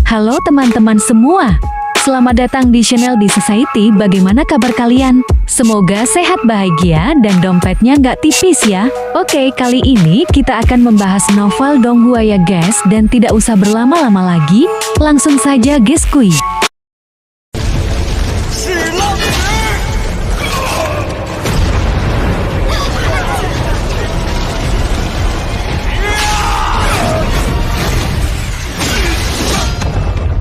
Halo teman-teman semua. Selamat datang di channel di Society. Bagaimana kabar kalian? Semoga sehat, bahagia, dan dompetnya nggak tipis ya. Oke, kali ini kita akan membahas novel Donghua ya guys. Dan tidak usah berlama-lama lagi, langsung saja guys kuy.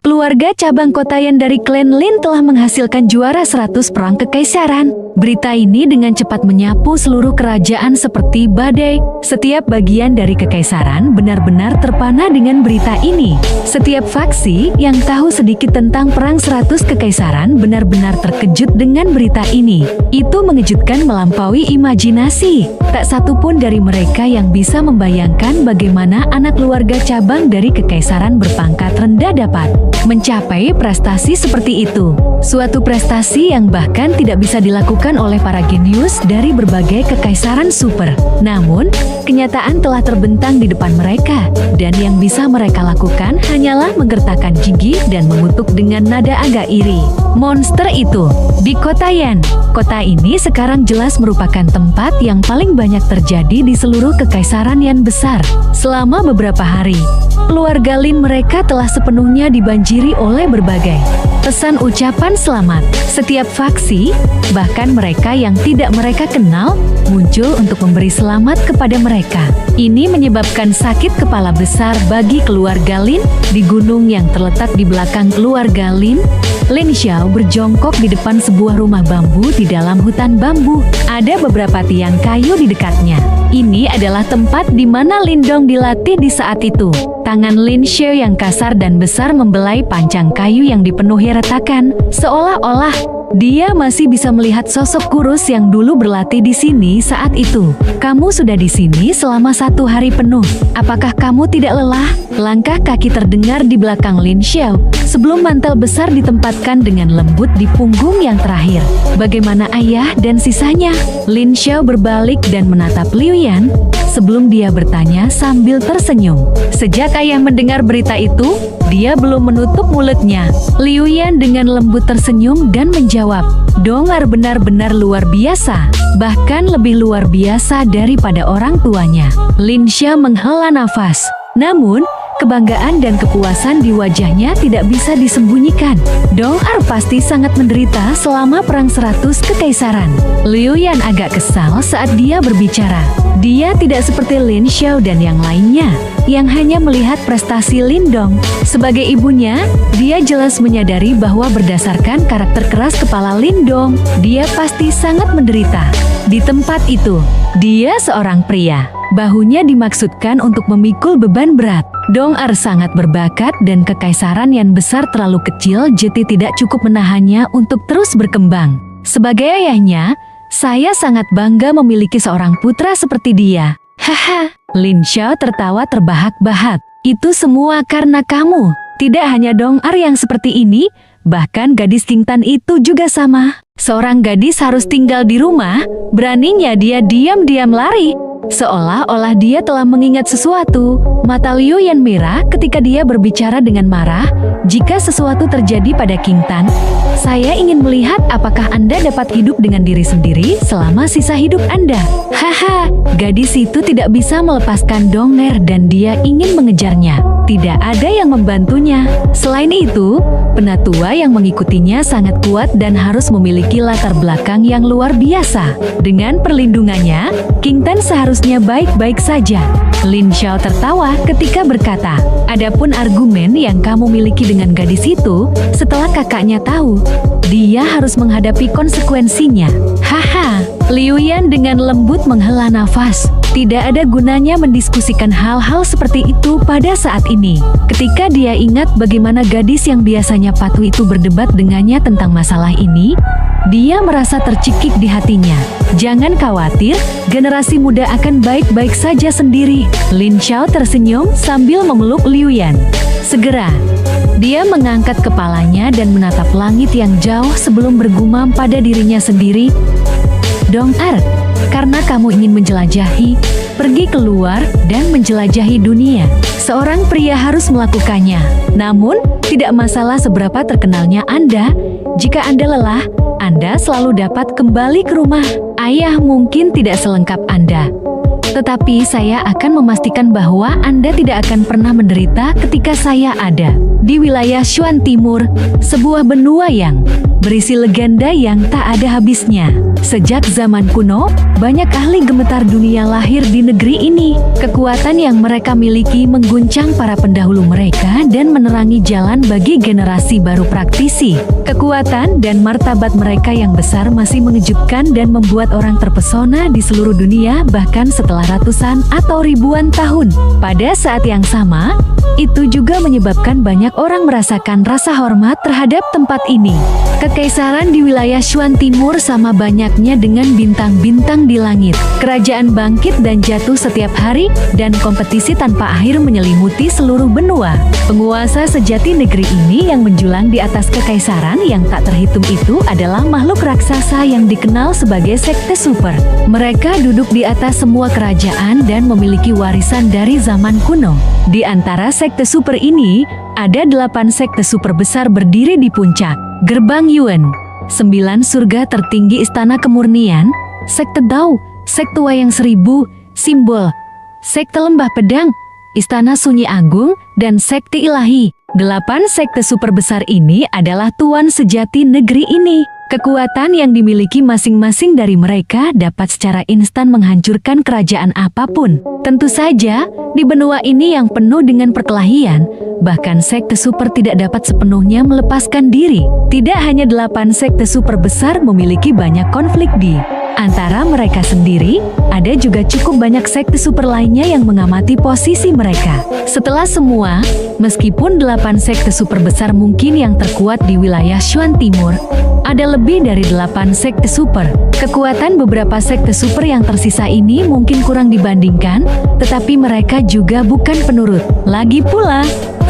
Keluarga cabang Kotayan dari klan Lin telah menghasilkan juara 100 perang kekaisaran. Berita ini dengan cepat menyapu seluruh kerajaan seperti badai. Setiap bagian dari kekaisaran benar-benar terpana dengan berita ini. Setiap faksi yang tahu sedikit tentang perang 100 kekaisaran benar-benar terkejut dengan berita ini. Itu mengejutkan melampaui imajinasi. Tak satu pun dari mereka yang bisa membayangkan bagaimana anak keluarga cabang dari kekaisaran berpangkat rendah dapat mencapai prestasi seperti itu. Suatu prestasi yang bahkan tidak bisa dilakukan oleh para genius dari berbagai kekaisaran super. Namun, kenyataan telah terbentang di depan mereka, dan yang bisa mereka lakukan hanyalah menggertakkan gigi dan mengutuk dengan nada agak iri. Monster itu di Kotayan. Kota ini sekarang jelas merupakan tempat yang paling banyak terjadi di seluruh kekaisaran yang besar. Selama beberapa hari, keluarga Lin mereka telah sepenuhnya dibanjiri oleh berbagai pesan ucapan selamat. Setiap faksi, bahkan mereka yang tidak mereka kenal, muncul untuk memberi selamat kepada mereka. Ini menyebabkan sakit kepala besar bagi keluarga Lin. Di gunung yang terletak di belakang keluarga Lin, Lin Xiao berjongkok di depan sebuah rumah bambu di dalam hutan bambu. Ada beberapa tiang kayu di dekatnya. Ini adalah tempat di mana Lin Dong dilatih di saat itu. Tangan Lin Xiao yang kasar dan besar membelai pancang kayu yang dipenuhi retakan, seolah-olah dia masih bisa melihat sosok kurus yang dulu berlatih di sini saat itu. Kamu sudah di sini selama 1 hari penuh. Apakah kamu tidak lelah? Langkah kaki terdengar di belakang Lin Xiao sebelum mantel besar ditempatkan dengan lembut di punggung yang terakhir. Bagaimana ayah dan sisanya? Lin Xiao berbalik dan menatap Liu Yan sebelum dia bertanya sambil tersenyum. Sejak ayah mendengar berita itu, dia belum menutup mulutnya. Liu Yan dengan lembut tersenyum dan menjawab, "Donghar benar-benar luar biasa, bahkan lebih luar biasa daripada orang tuanya." Lin Xiao menghela nafas. Namun, kebanggaan dan kepuasan di wajahnya tidak bisa disembunyikan. Donghar pasti sangat menderita selama perang 100 kekaisaran. Liu Yan agak kesal saat dia berbicara. Dia tidak seperti Lin Xiao dan yang lainnya, yang hanya melihat prestasi Lin Dong. Sebagai ibunya, dia jelas menyadari bahwa berdasarkan karakter keras kepala Lin Dong, dia pasti sangat menderita. Di tempat itu, dia seorang pria. Bahunya dimaksudkan untuk memikul beban berat. Donghar sangat berbakat dan kekaisaran yang besar terlalu kecil jadi tidak cukup menahannya untuk terus berkembang. Sebagai ayahnya, saya sangat bangga memiliki seorang putra seperti dia. Haha, Lin Xiao tertawa terbahak-bahak. Itu semua karena kamu. Tidak hanya Donghar yang seperti ini, bahkan gadis King Tan itu juga sama. Seorang gadis harus tinggal di rumah, beraninya dia diam-diam lari. Seolah-olah dia telah mengingat sesuatu. Mata Liu Yan merah ketika dia berbicara dengan marah. Jika sesuatu terjadi pada King Tan, saya ingin melihat apakah Anda dapat hidup dengan diri sendiri selama sisa hidup Anda. Haha, gadis itu tidak bisa melepaskan Donghar dan dia ingin mengejarnya. Tidak ada yang membantunya. Selain itu, penatua yang mengikutinya sangat kuat dan harus memiliki latar belakang yang luar biasa. Dengan perlindungannya, King Tan seharusnya baik-baik saja. Lin Xiao tertawa ketika berkata, "Adapun argumen yang kamu miliki dengan gadis itu, setelah kakaknya tahu, dia harus menghadapi konsekuensinya." Haha, Liu Yan dengan lembut menghela nafas. Tidak ada gunanya mendiskusikan hal-hal seperti itu pada saat ini. Ketika dia ingat bagaimana gadis yang biasanya patuh itu berdebat dengannya tentang masalah ini, dia merasa tercekik di hatinya. Jangan khawatir, generasi muda akan baik-baik saja sendiri. Lin Xiao tersenyum sambil memeluk Liu Yan. Segera, dia mengangkat kepalanya dan menatap langit yang jauh sebelum bergumam pada dirinya sendiri, "Donghar, karena kamu ingin menjelajahi, pergi keluar dan menjelajahi dunia. Seorang pria harus melakukannya. Namun, Tidak masalah seberapa terkenalnya Anda, jika Anda lelah, Anda selalu dapat kembali ke rumah. Ayah mungkin tidak selengkap Anda, tetapi saya akan memastikan bahwa Anda tidak akan pernah menderita ketika saya ada. Di wilayah Shuan Timur, sebuah benua yang berisi legenda yang tak ada habisnya. Sejak zaman kuno, banyak ahli gemetar dunia lahir di negeri ini. Kekuatan yang mereka miliki mengguncang para pendahulu mereka dan menerangi jalan bagi generasi baru praktisi. Kekuatan dan martabat mereka yang besar masih mengejutkan dan membuat orang terpesona di seluruh dunia bahkan setelah ratusan atau ribuan tahun. Pada saat yang sama, itu juga menyebabkan banyak orang merasakan rasa hormat terhadap tempat ini. Kekaisaran di wilayah Shuan Timur sama banyaknya dengan bintang-bintang di langit. Kerajaan bangkit dan jatuh setiap hari, dan kompetisi tanpa akhir menyelimuti seluruh benua. Penguasa sejati negeri ini yang menjulang di atas kekaisaran yang tak terhitung itu adalah makhluk raksasa yang dikenal sebagai sekte super. Mereka duduk di atas semua kerajaan dan memiliki warisan dari zaman kuno. Di antara sekte super ini, ada 8 sekte super besar berdiri di puncak Gerbang Yuan, 9 surga tertinggi Istana Kemurnian, sekte Dao, sekte Wayang Seribu, Simbol, sekte Lembah Pedang, Istana Sunyi Agung, dan sekte Ilahi. 8 sekte super besar ini adalah tuan sejati negeri ini. Kekuatan yang dimiliki masing-masing dari mereka dapat secara instan menghancurkan kerajaan apapun. Tentu saja, di benua ini yang penuh dengan perkelahian, bahkan sekte super tidak dapat sepenuhnya melepaskan diri. Tidak hanya 8 sekte super besar memiliki banyak konflik di antara mereka sendiri, ada juga cukup banyak sekte super lainnya yang mengamati posisi mereka. Setelah semua, meskipun 8 sekte super besar mungkin yang terkuat di wilayah Shuan Timur, ada lebih dari 8 sekte super. Kekuatan beberapa sekte super yang tersisa ini mungkin kurang dibandingkan, tetapi mereka juga bukan penurut. Lagi pula,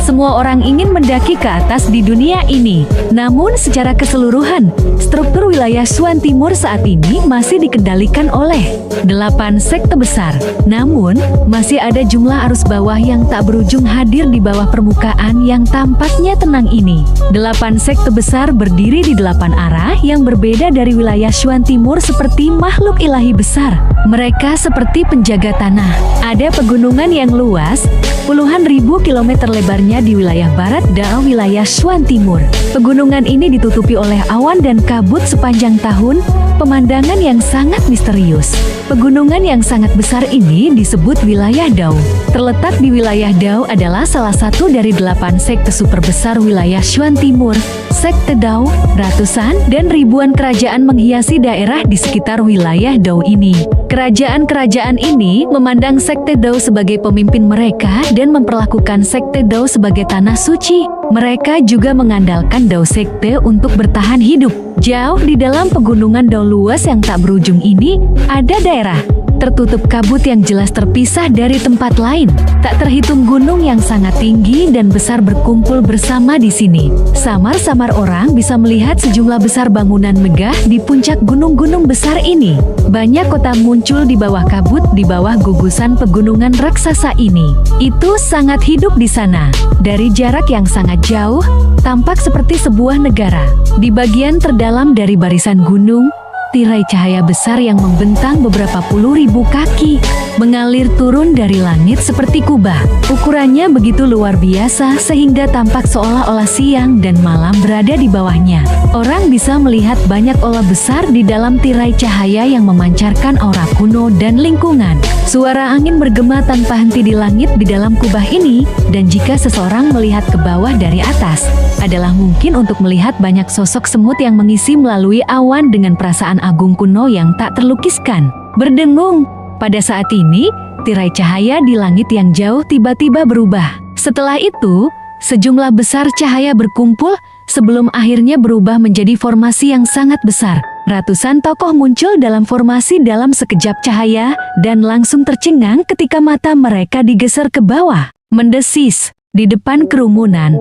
semua orang ingin mendaki ke atas di dunia ini. Namun secara keseluruhan, struktur wilayah Shuan Timur saat ini masih dikendalikan oleh 8 sekte besar. Namun, masih ada jumlah arus bawah yang tak berujung hadir di bawah permukaan yang tampaknya tenang ini. 8 sekte besar berdiri di 8 arah yang berbeda dari wilayah Shuan Timur seperti makhluk ilahi besar. Mereka seperti penjaga tanah. Ada pegunungan yang luas, puluhan ribu kilometer lebarnya di wilayah barat Dao wilayah Shuan Timur. Pegunungan ini ditutupi oleh awan dan kabut sepanjang tahun, pemandangan yang sangat misterius. Pegunungan yang sangat besar ini disebut wilayah Dao. Terletak di wilayah Dao adalah salah satu dari 8 sekte super besar wilayah Shuan Timur. Sekte Dao, ratusan dan ribuan kerajaan menghiasi daerah di sekitar wilayah Dao ini. Kerajaan-kerajaan ini memandang sekte Dao sebagai pemimpin mereka dan memperlakukan sekte Dao sebagai tanah suci. Mereka juga mengandalkan Dao sekte untuk bertahan hidup. Jauh di dalam pegunungan Dao luas yang tak berujung ini, ada daerah tertutup kabut yang jelas terpisah dari tempat lain. Tak terhitung gunung yang sangat tinggi dan besar berkumpul bersama di sini. Samar-samar orang bisa melihat sejumlah besar bangunan megah di puncak gunung-gunung besar ini. Banyak kota muncul di bawah kabut di bawah gugusan pegunungan raksasa ini. Itu sangat hidup di sana. Dari jarak yang sangat jauh, tampak seperti sebuah negara. Di bagian terdalam dari barisan gunung, tirai cahaya besar yang membentang beberapa puluh ribu kaki mengalir turun dari langit seperti kubah. Ukurannya begitu luar biasa sehingga tampak seolah-olah siang dan malam berada di bawahnya. Orang bisa melihat banyak olah besar di dalam tirai cahaya yang memancarkan aura kuno dan lingkungan. Suara angin bergema tanpa henti di langit di dalam kubah ini, dan jika seseorang melihat ke bawah dari atas, adalah mungkin untuk melihat banyak sosok semut yang mengisi melalui awan dengan perasaan agung kuno yang tak terlukiskan. Berdengung. Pada saat ini, tirai cahaya di langit yang jauh tiba-tiba berubah. Setelah itu, sejumlah besar cahaya berkumpul sebelum akhirnya berubah menjadi formasi yang sangat besar. Ratusan tokoh muncul dalam formasi dalam sekejap cahaya dan langsung tercengang ketika mata mereka digeser ke bawah. Mendesis di depan kerumunan,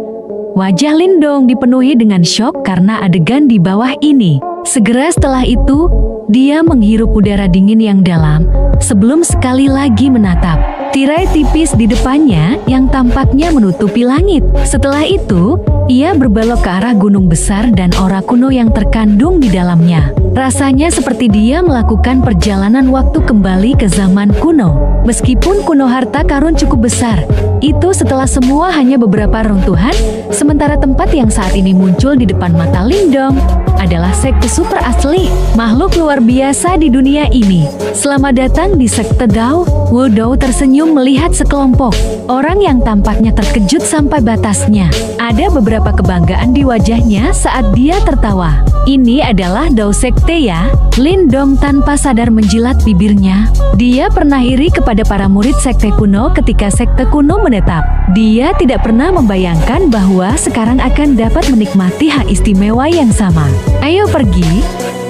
wajah Lindong dipenuhi dengan syok karena adegan di bawah ini. Segera setelah itu, dia menghirup udara dingin yang dalam sebelum sekali lagi menatap tirai tipis di depannya yang tampaknya menutupi langit. Setelah itu, ia berbelok ke arah gunung besar dan aura kuno yang terkandung di dalamnya. Rasanya seperti dia melakukan perjalanan waktu kembali ke zaman kuno. Meskipun kuno harta karun cukup besar, itu setelah semua hanya beberapa runtuhan, sementara tempat yang saat ini muncul di depan mata Lindong adalah sekte super asli, makhluk luar biasa di dunia ini. Selamat datang di sekte Dao. Wu Dao tersenyum melihat sekelompok orang yang tampaknya terkejut sampai batasnya. Ada beberapa kebanggaan di wajahnya saat dia tertawa. Ini adalah Dao sekte ya? Lindong tanpa sadar menjilat bibirnya. Dia pernah iri kepada para murid sekte kuno ketika sekte kuno menetap. Dia tidak pernah membayangkan bahwa sekarang akan dapat menikmati hak istimewa yang sama. Ayo pergi,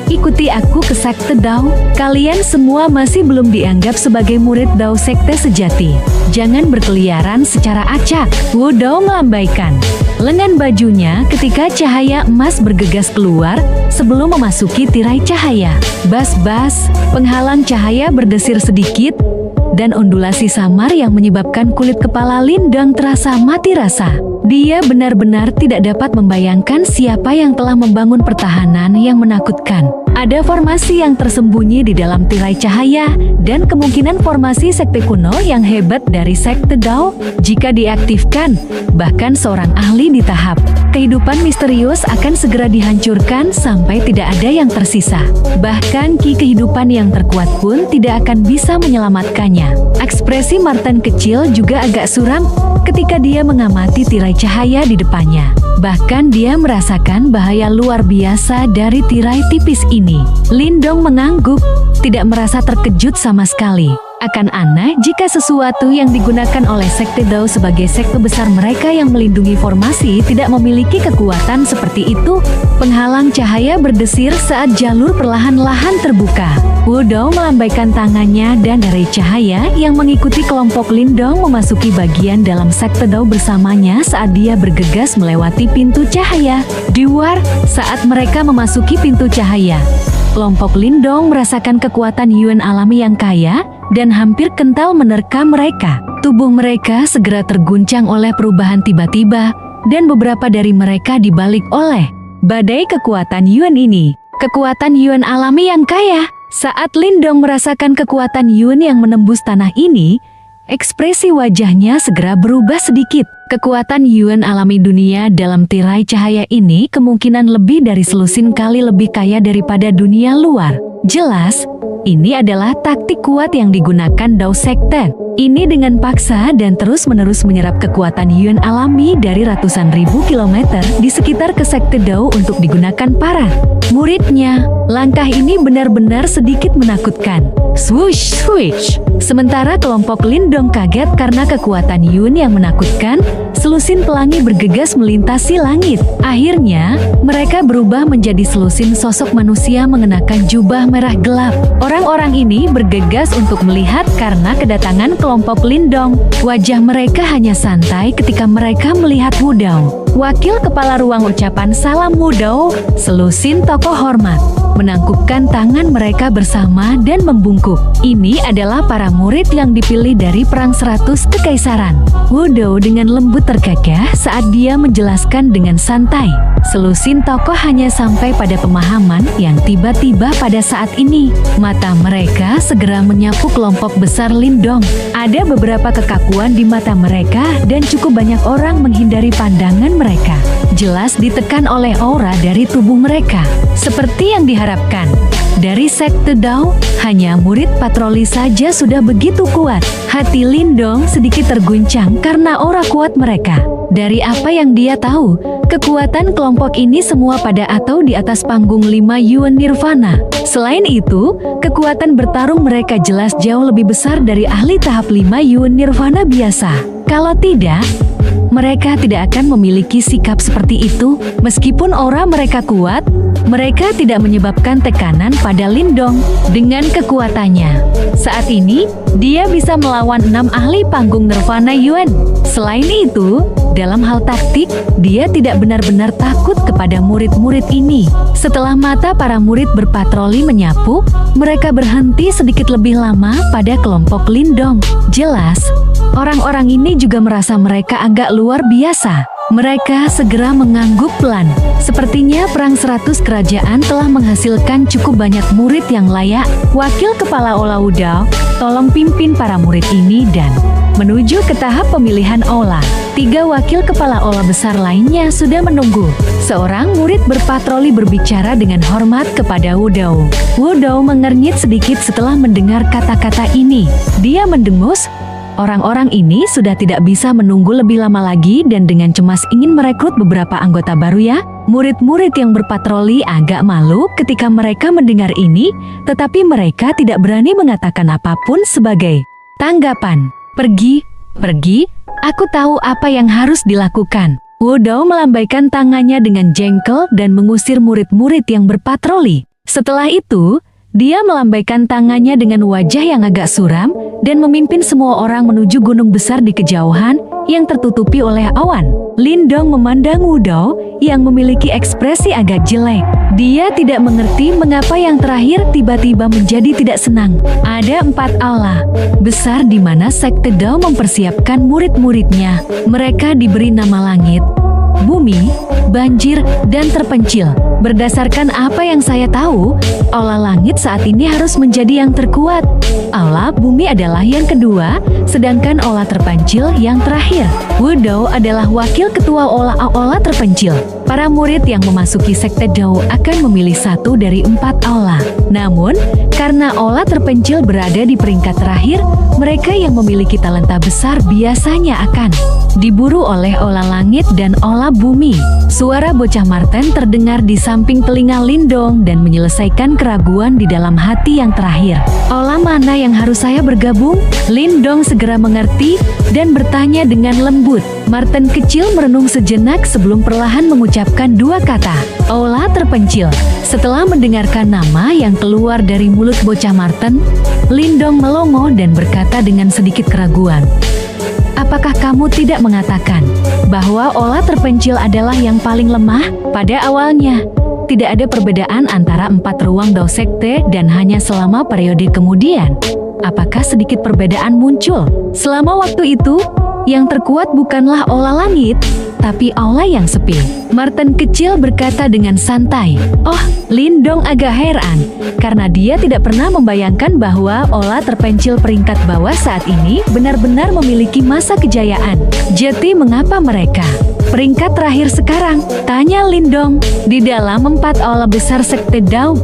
ikuti aku ke sekte Dao. Kalian semua masih belum dianggap sebagai murid Dao sekte sejati. Jangan berkeliaran secara acak. Wu Dao melambaikan lengan bajunya ketika cahaya emas bergegas keluar sebelum memasuki tirai cahaya. Bas-bas, penghalang cahaya berdesir sedikit, dan ondulasi samar yang menyebabkan kulit kepala Lindong terasa mati rasa. Dia benar-benar tidak dapat membayangkan siapa yang telah membangun pertahanan yang menakutkan. Ada formasi yang tersembunyi di dalam tirai cahaya, dan kemungkinan formasi sekte kuno yang hebat dari sekte Dao jika diaktifkan. Bahkan seorang ahli di tahap kehidupan misterius akan segera dihancurkan sampai tidak ada yang tersisa. Bahkan ki kehidupan yang terkuat pun tidak akan bisa menyelamatkannya. Ekspresi Martin kecil juga agak suram ketika dia mengamati tirai cahaya di depannya. Bahkan dia merasakan bahaya luar biasa dari tirai tipis ini. Lindong mengangguk, tidak merasa terkejut sama sekali. Akan aneh jika sesuatu yang digunakan oleh sekte Dao sebagai sekte besar mereka yang melindungi formasi tidak memiliki kekuatan seperti itu. Penghalang cahaya berdesir saat jalur perlahan-lahan terbuka. Wu Dao melambaikan tangannya dan dari cahaya yang mengikuti kelompok Lindong memasuki bagian dalam sekte Dao bersamanya saat dia bergegas melewati pintu cahaya. Di luar, saat mereka memasuki pintu cahaya, kelompok Lindong merasakan kekuatan Yuan alami yang kaya dan hampir kental menerkam mereka. Tubuh mereka segera terguncang oleh perubahan tiba-tiba, dan beberapa dari mereka dibalik oleh badai kekuatan Yuan ini. Kekuatan Yuan alami yang kaya. Saat Lindong merasakan kekuatan Yuan yang menembus tanah ini, ekspresi wajahnya segera berubah sedikit. Kekuatan Yuan alami dunia dalam tirai cahaya ini kemungkinan lebih dari selusin kali lebih kaya daripada dunia luar. Jelas, ini adalah taktik kuat yang digunakan Dao sekte. Ini dengan paksa dan terus-menerus menyerap kekuatan Yuan alami dari ratusan ribu kilometer di sekitar ke sekte Dao untuk digunakan para muridnya. Langkah ini benar-benar sedikit menakutkan. Swoosh, swoosh. Sementara kelompok Lindong kaget karena kekuatan Yuan yang menakutkan, selusin pelangi bergegas melintasi langit. Akhirnya, mereka berubah menjadi selusin sosok manusia mengenakan jubah merah gelap. Orang-orang ini bergegas untuk melihat karena kedatangan kelompok Lindong. Wajah mereka hanya santai ketika mereka melihat Wu Dao. Wakil kepala ruang ucapan salam Wu Dao, selusin tokoh hormat, menangkupkan tangan mereka bersama dan membungkuk. Ini adalah para murid yang dipilih dari Perang 100 Kekaisaran. Wu Dao dengan lembut tergagah saat dia menjelaskan dengan santai. Selusin tokoh hanya sampai pada pemahaman yang tiba-tiba pada saat ini. Mata mereka segera menyapu kelompok besar Lindong. Ada beberapa kekakuan di mata mereka dan cukup banyak orang menghindari pandangan mereka. Jelas ditekan oleh aura dari tubuh mereka. Seperti yang diharapkan dari sekte Dao, hanya murid patroli saja sudah begitu kuat. Hati Lindong sedikit terguncang karena aura kuat mereka. Dari apa yang dia tahu, kekuatan kelompok ini semua pada atau di atas panggung 5 Yuan Nirvana. Selain itu, kekuatan bertarung mereka jelas jauh lebih besar dari ahli tahap 5 Yuan Nirvana biasa. Kalau tidak, mereka tidak akan memiliki sikap seperti itu. Meskipun aura mereka kuat, mereka tidak menyebabkan tekanan pada Lindong dengan kekuatannya. Saat ini, dia bisa melawan 6 ahli panggung Nirvana Yuan. Selain itu, dalam hal taktik, dia tidak benar-benar takut kepada murid-murid ini. Setelah mata para murid berpatroli menyapu, mereka berhenti sedikit lebih lama pada kelompok Lindong. Jelas, orang-orang ini juga merasa mereka agak luar biasa. Mereka segera mengangguk pelan. Sepertinya perang 100 kerajaan telah menghasilkan cukup banyak murid yang layak. Wakil Kepala Ola Wudao, tolong pimpin para murid ini dan menuju ke tahap pemilihan Ola. 3 wakil kepala Ola besar lainnya sudah menunggu. Seorang murid berpatroli berbicara dengan hormat kepada Wudao. Wudao mengernyit sedikit setelah mendengar kata-kata ini. Dia mendengus. Orang-orang ini sudah tidak bisa menunggu lebih lama lagi dan dengan cemas ingin merekrut beberapa anggota baru ya. Murid-murid yang berpatroli agak malu ketika mereka mendengar ini, tetapi mereka tidak berani mengatakan apapun sebagai tanggapan. Pergi, aku tahu apa yang harus dilakukan. Wudao melambaikan tangannya dengan jengkel dan mengusir murid-murid yang berpatroli. Setelah itu, dia melambaikan tangannya dengan wajah yang agak suram dan memimpin semua orang menuju gunung besar di kejauhan yang tertutupi oleh awan. Lindong memandang Wudao yang memiliki ekspresi agak jelek. Dia tidak mengerti mengapa yang terakhir tiba-tiba menjadi tidak senang. Ada 4 aula besar di mana sekte Dao mempersiapkan murid-muridnya. Mereka diberi nama langit, bumi, banjir, dan terpencil. Berdasarkan apa yang saya tahu, aula langit saat ini harus menjadi yang terkuat. Aula bumi adalah yang kedua, sedangkan aula terpencil yang terakhir. Wudao adalah wakil ketua aula terpencil. Para murid yang memasuki sekte Dao akan memilih 1 dari 4 aula. Namun, karena aula terpencil berada di peringkat terakhir, mereka yang memiliki talenta besar biasanya akan diburu oleh aula langit dan aula bumi. Suara bocah Marten terdengar di samping telinga Lindong dan menyelesaikan keraguan di dalam hati yang terakhir. Aula mana yang harus saya bergabung? Lindong segera mengerti dan bertanya dengan lembut. Marten kecil merenung sejenak sebelum perlahan mengucapkan 2 kata, aula terpencil. Setelah mendengarkan nama yang keluar dari mulut bocah Marten, Lindong melongo dan berkata dengan sedikit keraguan, apakah kamu tidak mengatakan bahwa aula terpencil adalah yang paling lemah? Pada awalnya, tidak ada perbedaan antara 4 ruang Dao Sekte dan hanya selama periode kemudian, apakah sedikit perbedaan muncul? Selama waktu itu, yang terkuat bukanlah aula langit, tapi aula yang sepi. Marten kecil berkata dengan santai. Oh, Lindong agak heran, karena dia tidak pernah membayangkan bahwa aula terpencil peringkat bawah saat ini benar-benar memiliki masa kejayaan. Jadi mengapa mereka peringkat terakhir sekarang? Tanya Lindong. Di dalam 4 aula besar sekte Dao,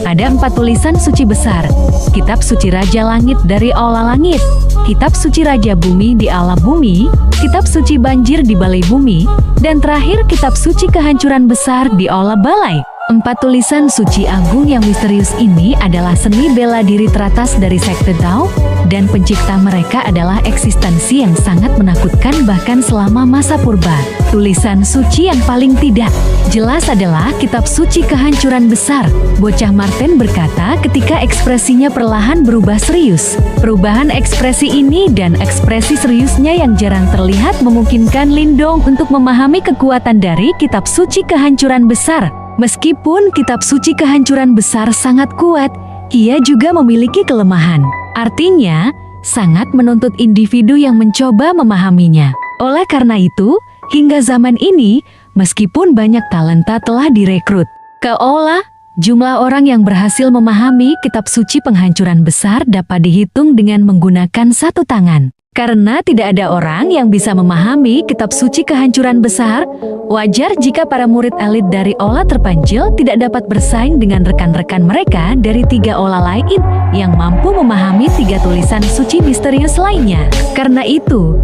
ada 4 tulisan suci besar. Kitab suci Raja Langit dari aula langit, kitab suci Raja Bumi di aula bumi, kitab suci banjir di balai bumi, dan terakhir kitab suci kehancuran besar di aula balai. 4 tulisan suci agung yang misterius ini adalah seni bela diri teratas dari sekte Dao, dan pencipta mereka adalah eksistensi yang sangat menakutkan bahkan selama masa purba. Tulisan suci yang paling tidak jelas adalah kitab suci kehancuran besar. Bocah Marten berkata ketika ekspresinya perlahan berubah serius. Perubahan ekspresi ini dan ekspresi seriusnya yang jarang terlihat memungkinkan Lindong untuk memahami kekuatan dari kitab suci kehancuran besar. Meskipun kitab suci kehancuran besar sangat kuat, ia juga memiliki kelemahan. Artinya, sangat menuntut individu yang mencoba memahaminya. Oleh karena itu, hingga zaman ini, meskipun banyak talenta telah direkrut ke aula, jumlah orang yang berhasil memahami kitab suci penghancuran besar dapat dihitung dengan menggunakan 1 tangan. Karena tidak ada orang yang bisa memahami kitab suci kehancuran besar, wajar jika para murid elit dari aula terpencil tidak dapat bersaing dengan rekan-rekan mereka dari 3 aula lain yang mampu memahami 3 tulisan suci misterius lainnya. Karena itu,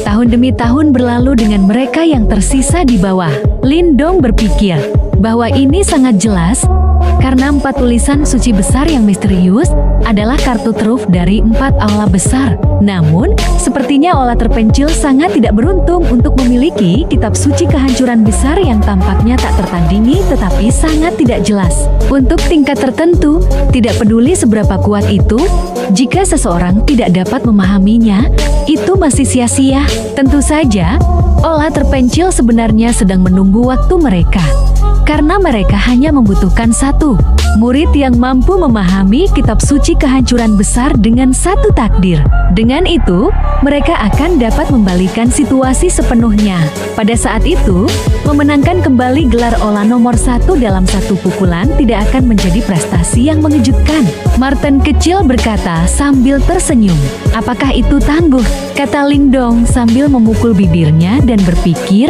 tahun demi tahun berlalu dengan mereka yang tersisa di bawah. Lindong berpikir bahwa ini sangat jelas, Karena 4 tulisan suci besar yang misterius adalah kartu truf dari 4 aula besar. Namun, sepertinya aula terpencil sangat tidak beruntung untuk memiliki kitab suci kehancuran besar yang tampaknya tak tertandingi tetapi sangat tidak jelas. Untuk tingkat tertentu, tidak peduli seberapa kuat itu, jika seseorang tidak dapat memahaminya, itu masih sia-sia. Tentu saja, aula terpencil sebenarnya sedang menunggu waktu mereka. Karena mereka hanya membutuhkan satu murid yang mampu memahami kitab suci kehancuran besar dengan satu takdir. Dengan itu, mereka akan dapat membalikan situasi sepenuhnya. Pada saat itu, memenangkan kembali gelar aula nomor 1 dalam satu pukulan tidak akan menjadi prestasi yang mengejutkan. Martin kecil berkata sambil tersenyum. Apakah itu tangguh? Kata Lindong sambil memukul bibirnya dan berpikir,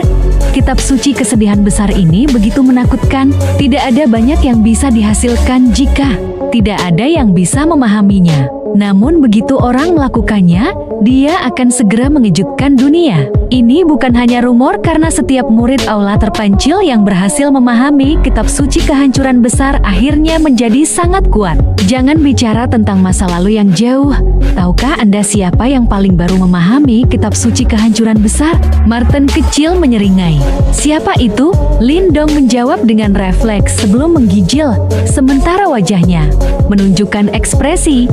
kitab suci kesedihan besar ini begitu menakutkan. Tidak ada banyak yang bisa dihasilkan jika tidak ada yang bisa memahaminya. Namun begitu orang melakukannya, dia akan segera mengejutkan dunia. Ini bukan hanya rumor karena setiap murid aula terpencil yang berhasil memahami kitab suci kehancuran besar akhirnya menjadi sangat kuat. Jangan bicara tentang masa lalu yang jauh. Tahukah Anda siapa yang paling baru memahami kitab suci kehancuran besar? Martin kecil menyeringai. Siapa itu? Lindong menjawab dengan refleks sebelum menggigil, sementara wajahnya menunjukkan ekspresi.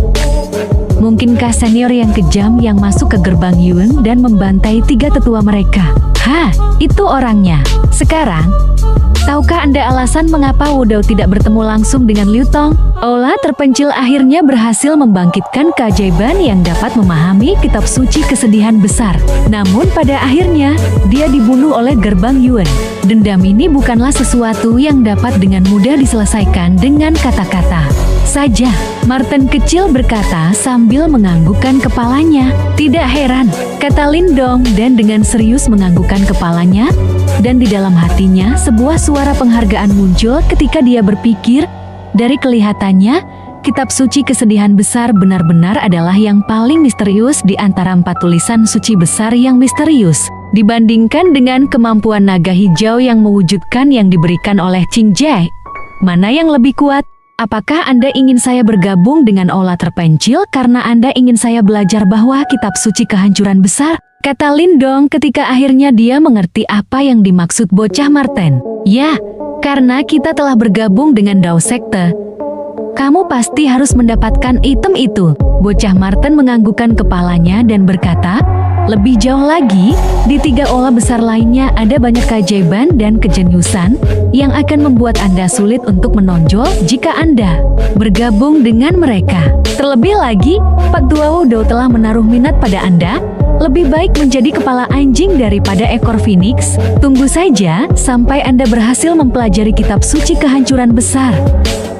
Mungkinkah senior yang kejam yang masuk ke gerbang Yun dan membantai 3 tetua mereka? Hah, itu orangnya. Sekarang, tahukah Anda alasan mengapa Wudao tidak bertemu langsung dengan Liu Tong? Aula terpencil akhirnya berhasil membangkitkan keajaiban yang dapat memahami kitab suci kesedihan besar. Namun pada akhirnya, dia dibunuh oleh gerbang Yun. Dendam ini bukanlah sesuatu yang dapat dengan mudah diselesaikan dengan kata-kata saja. Martin kecil berkata sambil menganggukkan kepalanya. Tidak heran, kata Lindong dan dengan serius menganggukkan kepalanya, dan di dalam hatinya sebuah suara penghargaan muncul ketika dia berpikir, dari kelihatannya, kitab suci kesedihan besar benar-benar adalah yang paling misterius di antara 4 tulisan suci besar yang misterius. Dibandingkan dengan kemampuan naga hijau yang mewujudkan yang diberikan oleh Qing Jie, mana yang lebih kuat? Apakah Anda ingin saya bergabung dengan aula terpencil karena Anda ingin saya belajar bahwa kitab suci kehancuran besar? Kata Lindong ketika akhirnya dia mengerti apa yang dimaksud bocah Martin. Ya, karena kita telah bergabung dengan Dao Sekte. Kamu pasti harus mendapatkan item itu. Bocah Martin menganggukkan kepalanya dan berkata, lebih jauh lagi, di 3 aula besar lainnya ada banyak keajaiban dan kejeniusan yang akan membuat Anda sulit untuk menonjol jika Anda bergabung dengan mereka. Terlebih lagi, Pak Tua Wudao telah menaruh minat pada Anda. Lebih baik menjadi kepala anjing daripada ekor phoenix. Tunggu saja sampai Anda berhasil mempelajari kitab suci kehancuran besar.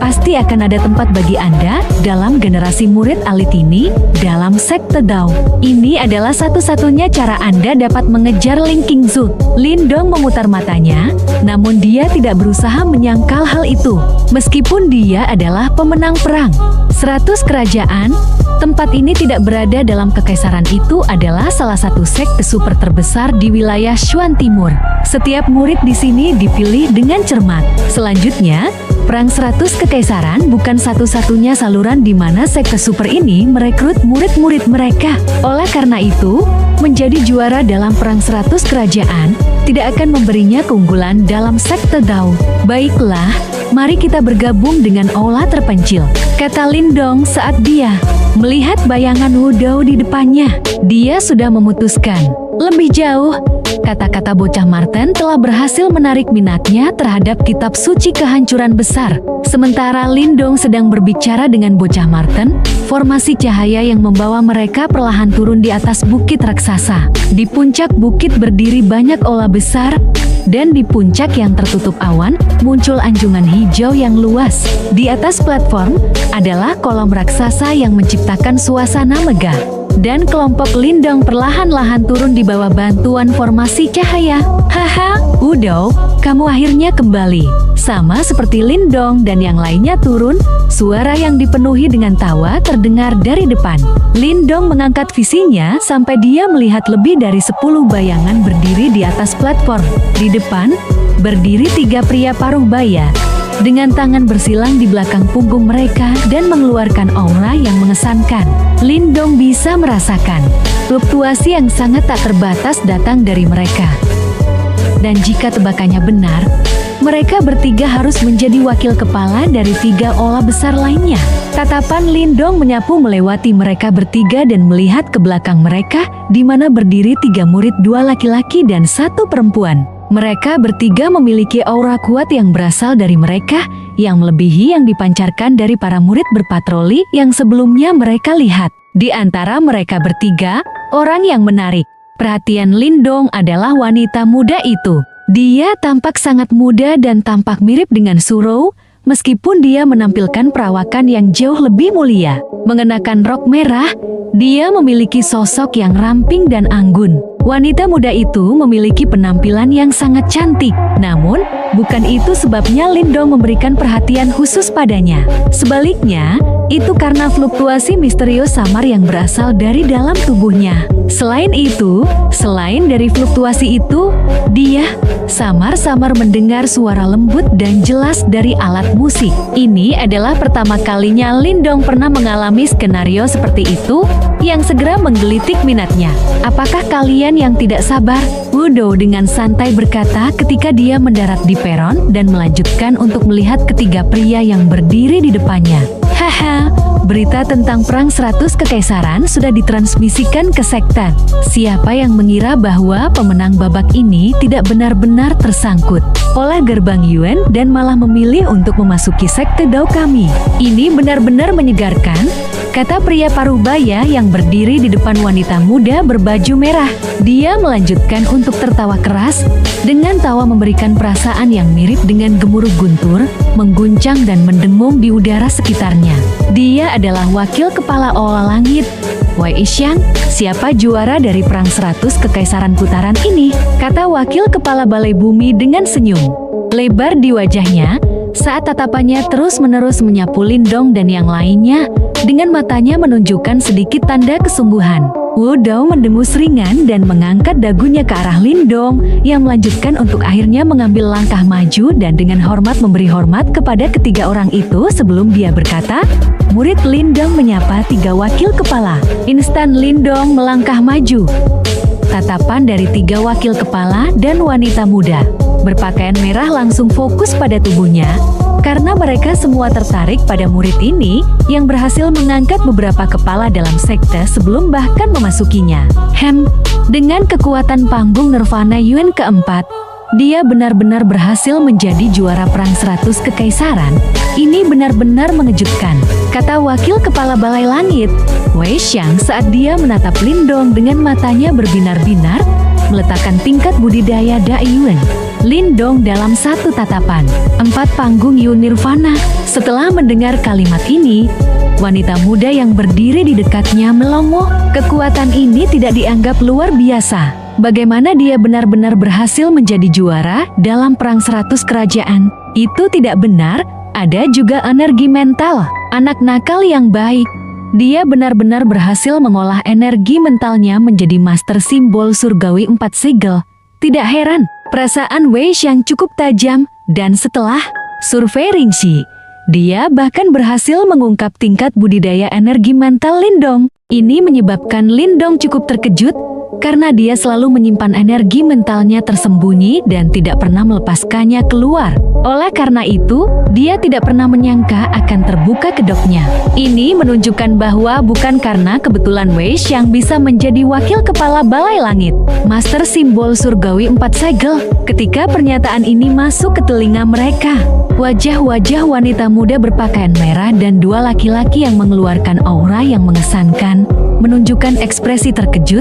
Pasti akan ada tempat bagi Anda dalam generasi murid alit ini dalam sekte Dao. Ini adalah satu-satunya cara Anda dapat mengejar Ling Qingzu. Lindong memutar matanya, namun dia tidak berusaha menyangkal hal itu. Meskipun dia adalah pemenang perang 100 kerajaan, tempat ini tidak berada dalam kekaisaran itu adalah salah satu sekte super terbesar di wilayah Shuan Timur. Setiap murid di sini dipilih dengan cermat. Selanjutnya, Perang 100 Kekaisaran bukan satu-satunya saluran di mana sekte super ini merekrut murid-murid mereka. Oleh karena itu, menjadi juara dalam Perang 100 Kerajaan tidak akan memberinya keunggulan dalam sekte Dao. Baiklah, mari kita bergabung dengan aula terpencil, kata Lindong saat dia melihat bayangan Wudao di depannya. Dia sudah memutuskan. Lebih jauh, kata-kata bocah Martin telah berhasil menarik minatnya terhadap kitab suci kehancuran besar. Sementara Lindong sedang berbicara dengan bocah Martin, formasi cahaya yang membawa mereka perlahan turun di atas bukit raksasa. Di puncak bukit berdiri banyak aula besar, dan di puncak yang tertutup awan, muncul anjungan hijau yang luas. Di atas platform, adalah kolam raksasa yang menciptakan suasana megah. Dan kelompok Lindong perlahan-lahan turun di bawah bantuan formasi cahaya. Haha, Wudao, kamu akhirnya kembali. Sama seperti Lindong dan yang lainnya turun, suara yang dipenuhi dengan tawa terdengar dari depan. Lindong mengangkat visinya sampai dia melihat lebih dari 10 bayangan berdiri di atas platform. Di depan, berdiri 3 pria paruh baya. dengan tangan bersilang di belakang punggung mereka dan mengeluarkan aura yang mengesankan. Lindong bisa merasakan fluktuasi yang sangat tak terbatas datang dari mereka. Dan jika tebakannya benar, mereka bertiga harus menjadi wakil kepala dari 3 ola besar lainnya. Tatapan Lindong menyapu melewati mereka bertiga dan melihat ke belakang mereka, di mana berdiri 3 murid, 2 laki-laki dan 1 perempuan. Mereka bertiga memiliki aura kuat yang berasal dari mereka, yang melebihi yang dipancarkan dari para murid berpatroli yang sebelumnya mereka lihat. Di antara mereka bertiga, orang yang menarik perhatian Lindong adalah wanita muda itu. Dia tampak sangat muda dan tampak mirip dengan Suro, meskipun dia menampilkan perawakan yang jauh lebih mulia. Mengenakan rok merah, dia memiliki sosok yang ramping dan anggun. Wanita muda itu memiliki penampilan yang sangat cantik, namun bukan itu sebabnya Lindong memberikan perhatian khusus padanya. Sebaliknya, itu karena fluktuasi misterius samar yang berasal dari dalam tubuhnya. Selain itu, selain dari fluktuasi itu, dia samar-samar mendengar suara lembut dan jelas dari alat musik. Ini adalah pertama kalinya Lindong pernah mengalami skenario seperti itu, yang segera menggelitik minatnya. Apakah kalian yang tidak sabar? Wudo dengan santai berkata ketika dia mendarat di peron dan melanjutkan untuk melihat ketiga pria yang berdiri di depannya. Haha, berita tentang Perang 100 Kekaisaran sudah ditransmisikan ke sekte. Siapa yang mengira bahwa pemenang babak ini tidak benar-benar tersangkut oleh gerbang Yuan dan malah memilih untuk memasuki sekte Dao kami. Ini benar-benar menyegarkan, kata pria parubaya yang berdiri di depan wanita muda berbaju merah. Dia melanjutkan untuk tertawa keras, dengan tawa memberikan perasaan yang mirip dengan gemuruh guntur, mengguncang dan mendengung di udara sekitarnya. Dia adalah wakil kepala Ola Langit, Wei Xiang. Siapa juara dari Perang 100 Kekaisaran putaran ini? Kata wakil kepala Balai Bumi dengan senyum lebar di wajahnya, saat tatapannya terus-menerus menyapu Lindong dan yang lainnya, dengan matanya menunjukkan sedikit tanda kesungguhan. Wudo mendengus ringan dan mengangkat dagunya ke arah Lindong, yang melanjutkan untuk akhirnya mengambil langkah maju dan dengan hormat memberi hormat kepada ketiga orang itu sebelum dia berkata, murid Lindong menyapa 3 wakil kepala. Instan Lindong melangkah maju. Tatapan dari 3 wakil kepala dan wanita muda berpakaian merah langsung fokus pada tubuhnya, karena mereka semua tertarik pada murid ini yang berhasil mengangkat beberapa kepala dalam sekte sebelum bahkan memasukinya. Dengan kekuatan panggung Nirvana Yuan keempat, dia benar-benar berhasil menjadi juara Perang 100 Kekaisaran. Ini benar-benar mengejutkan, kata wakil kepala Balai Langit, Wei Xiang saat dia menatap Lindong dengan matanya berbinar-binar, meletakkan tingkat budidaya Dai Yuan Lindong dalam satu tatapan. 4 panggung Yuan Nirvana. Setelah mendengar kalimat ini, wanita muda yang berdiri di dekatnya melongo. Kekuatan ini tidak dianggap luar biasa. Bagaimana dia benar-benar berhasil menjadi juara dalam Perang 100 Kerajaan? Itu tidak benar. Ada juga energi mental. Anak nakal yang baik. Dia benar-benar berhasil mengolah energi mentalnya menjadi master simbol surgawi 4 segel. Tidak heran, perasaan Wei Xiang cukup tajam, dan setelah survei rinci, dia bahkan berhasil mengungkap tingkat budidaya energi mental Lindong. Ini menyebabkan Lindong cukup terkejut, karena dia selalu menyimpan energi mentalnya tersembunyi dan tidak pernah melepaskannya keluar. Oleh karena itu, dia tidak pernah menyangka akan terbuka kedoknya. Ini menunjukkan bahwa bukan karena kebetulan Wei Xiang bisa menjadi wakil kepala Balai Langit, master simbol surgawi 4 segel. Ketika pernyataan ini masuk ke telinga mereka, wajah-wajah wanita muda berpakaian merah dan 2 laki-laki yang mengeluarkan aura yang mengesankan menunjukkan ekspresi terkejut,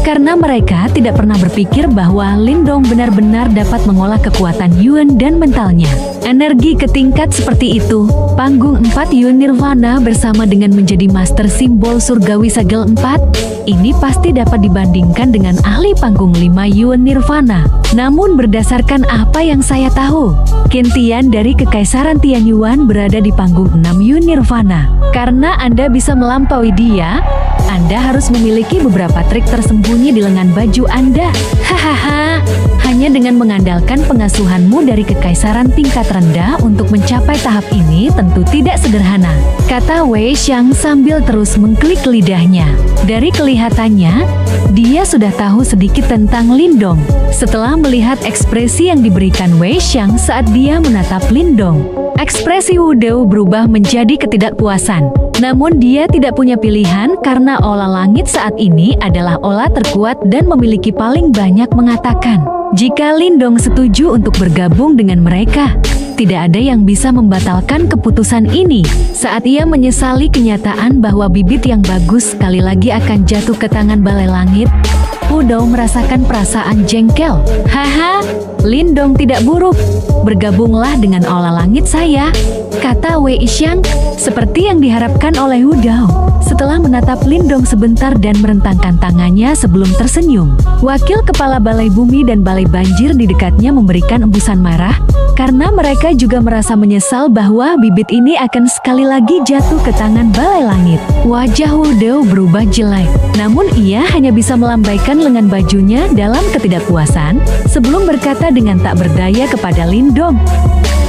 karena mereka tidak pernah berpikir bahwa Lindong benar-benar dapat mengolah kekuatan Yuan dan mentalnya. Energi ke tingkat seperti itu, panggung 4 Yuan Nirvana bersama dengan menjadi master simbol surgawi segel 4, ini pasti dapat dibandingkan dengan ahli panggung 5 Yuan Nirvana. Namun berdasarkan apa yang saya tahu, Qin Tian dari Kekaisaran Tianyuan berada di panggung 6 Yuan Nirvana. Karena Anda bisa melampaui dia, Anda harus memiliki beberapa trik tersembunyi tersembunyi di lengan baju Anda. Hahaha, hanya dengan mengandalkan pengasuhanmu dari kekaisaran tingkat rendah untuk mencapai tahap ini tentu tidak sederhana, kata Wei Xiang sambil terus mengklik lidahnya. Dari kelihatannya, dia sudah tahu sedikit tentang Lindong. Setelah melihat ekspresi yang diberikan Wei Xiang saat dia menatap Lindong, ekspresi Wu Dao berubah menjadi ketidakpuasan. Namun dia tidak punya pilihan karena Ola Langit saat ini adalah Ola terkuat dan memiliki paling banyak mengatakan. Jika Lindong setuju untuk bergabung dengan mereka, tidak ada yang bisa membatalkan keputusan ini. Saat ia menyesali kenyataan bahwa bibit yang bagus sekali lagi akan jatuh ke tangan Balai Langit, Wu Dao merasakan perasaan jengkel. Haha, Lindong tidak buruk. Bergabunglah dengan Ola Langit saya, kata Wei Xiang, seperti yang diharapkan oleh Wu Dao. Setelah menatap Lindong sebentar dan merentangkan tangannya sebelum tersenyum, wakil kepala Balai Bumi dan Balai Banjir di dekatnya memberikan embusan marah, karena mereka juga merasa menyesal bahwa bibit ini akan sekali lagi jatuh ke tangan Balai Langit. Wajah Wu Dao berubah jelek, namun ia hanya bisa melambaikan lengan bajunya dalam ketidakpuasan, sebelum berkata dengan tak berdaya kepada Lindong.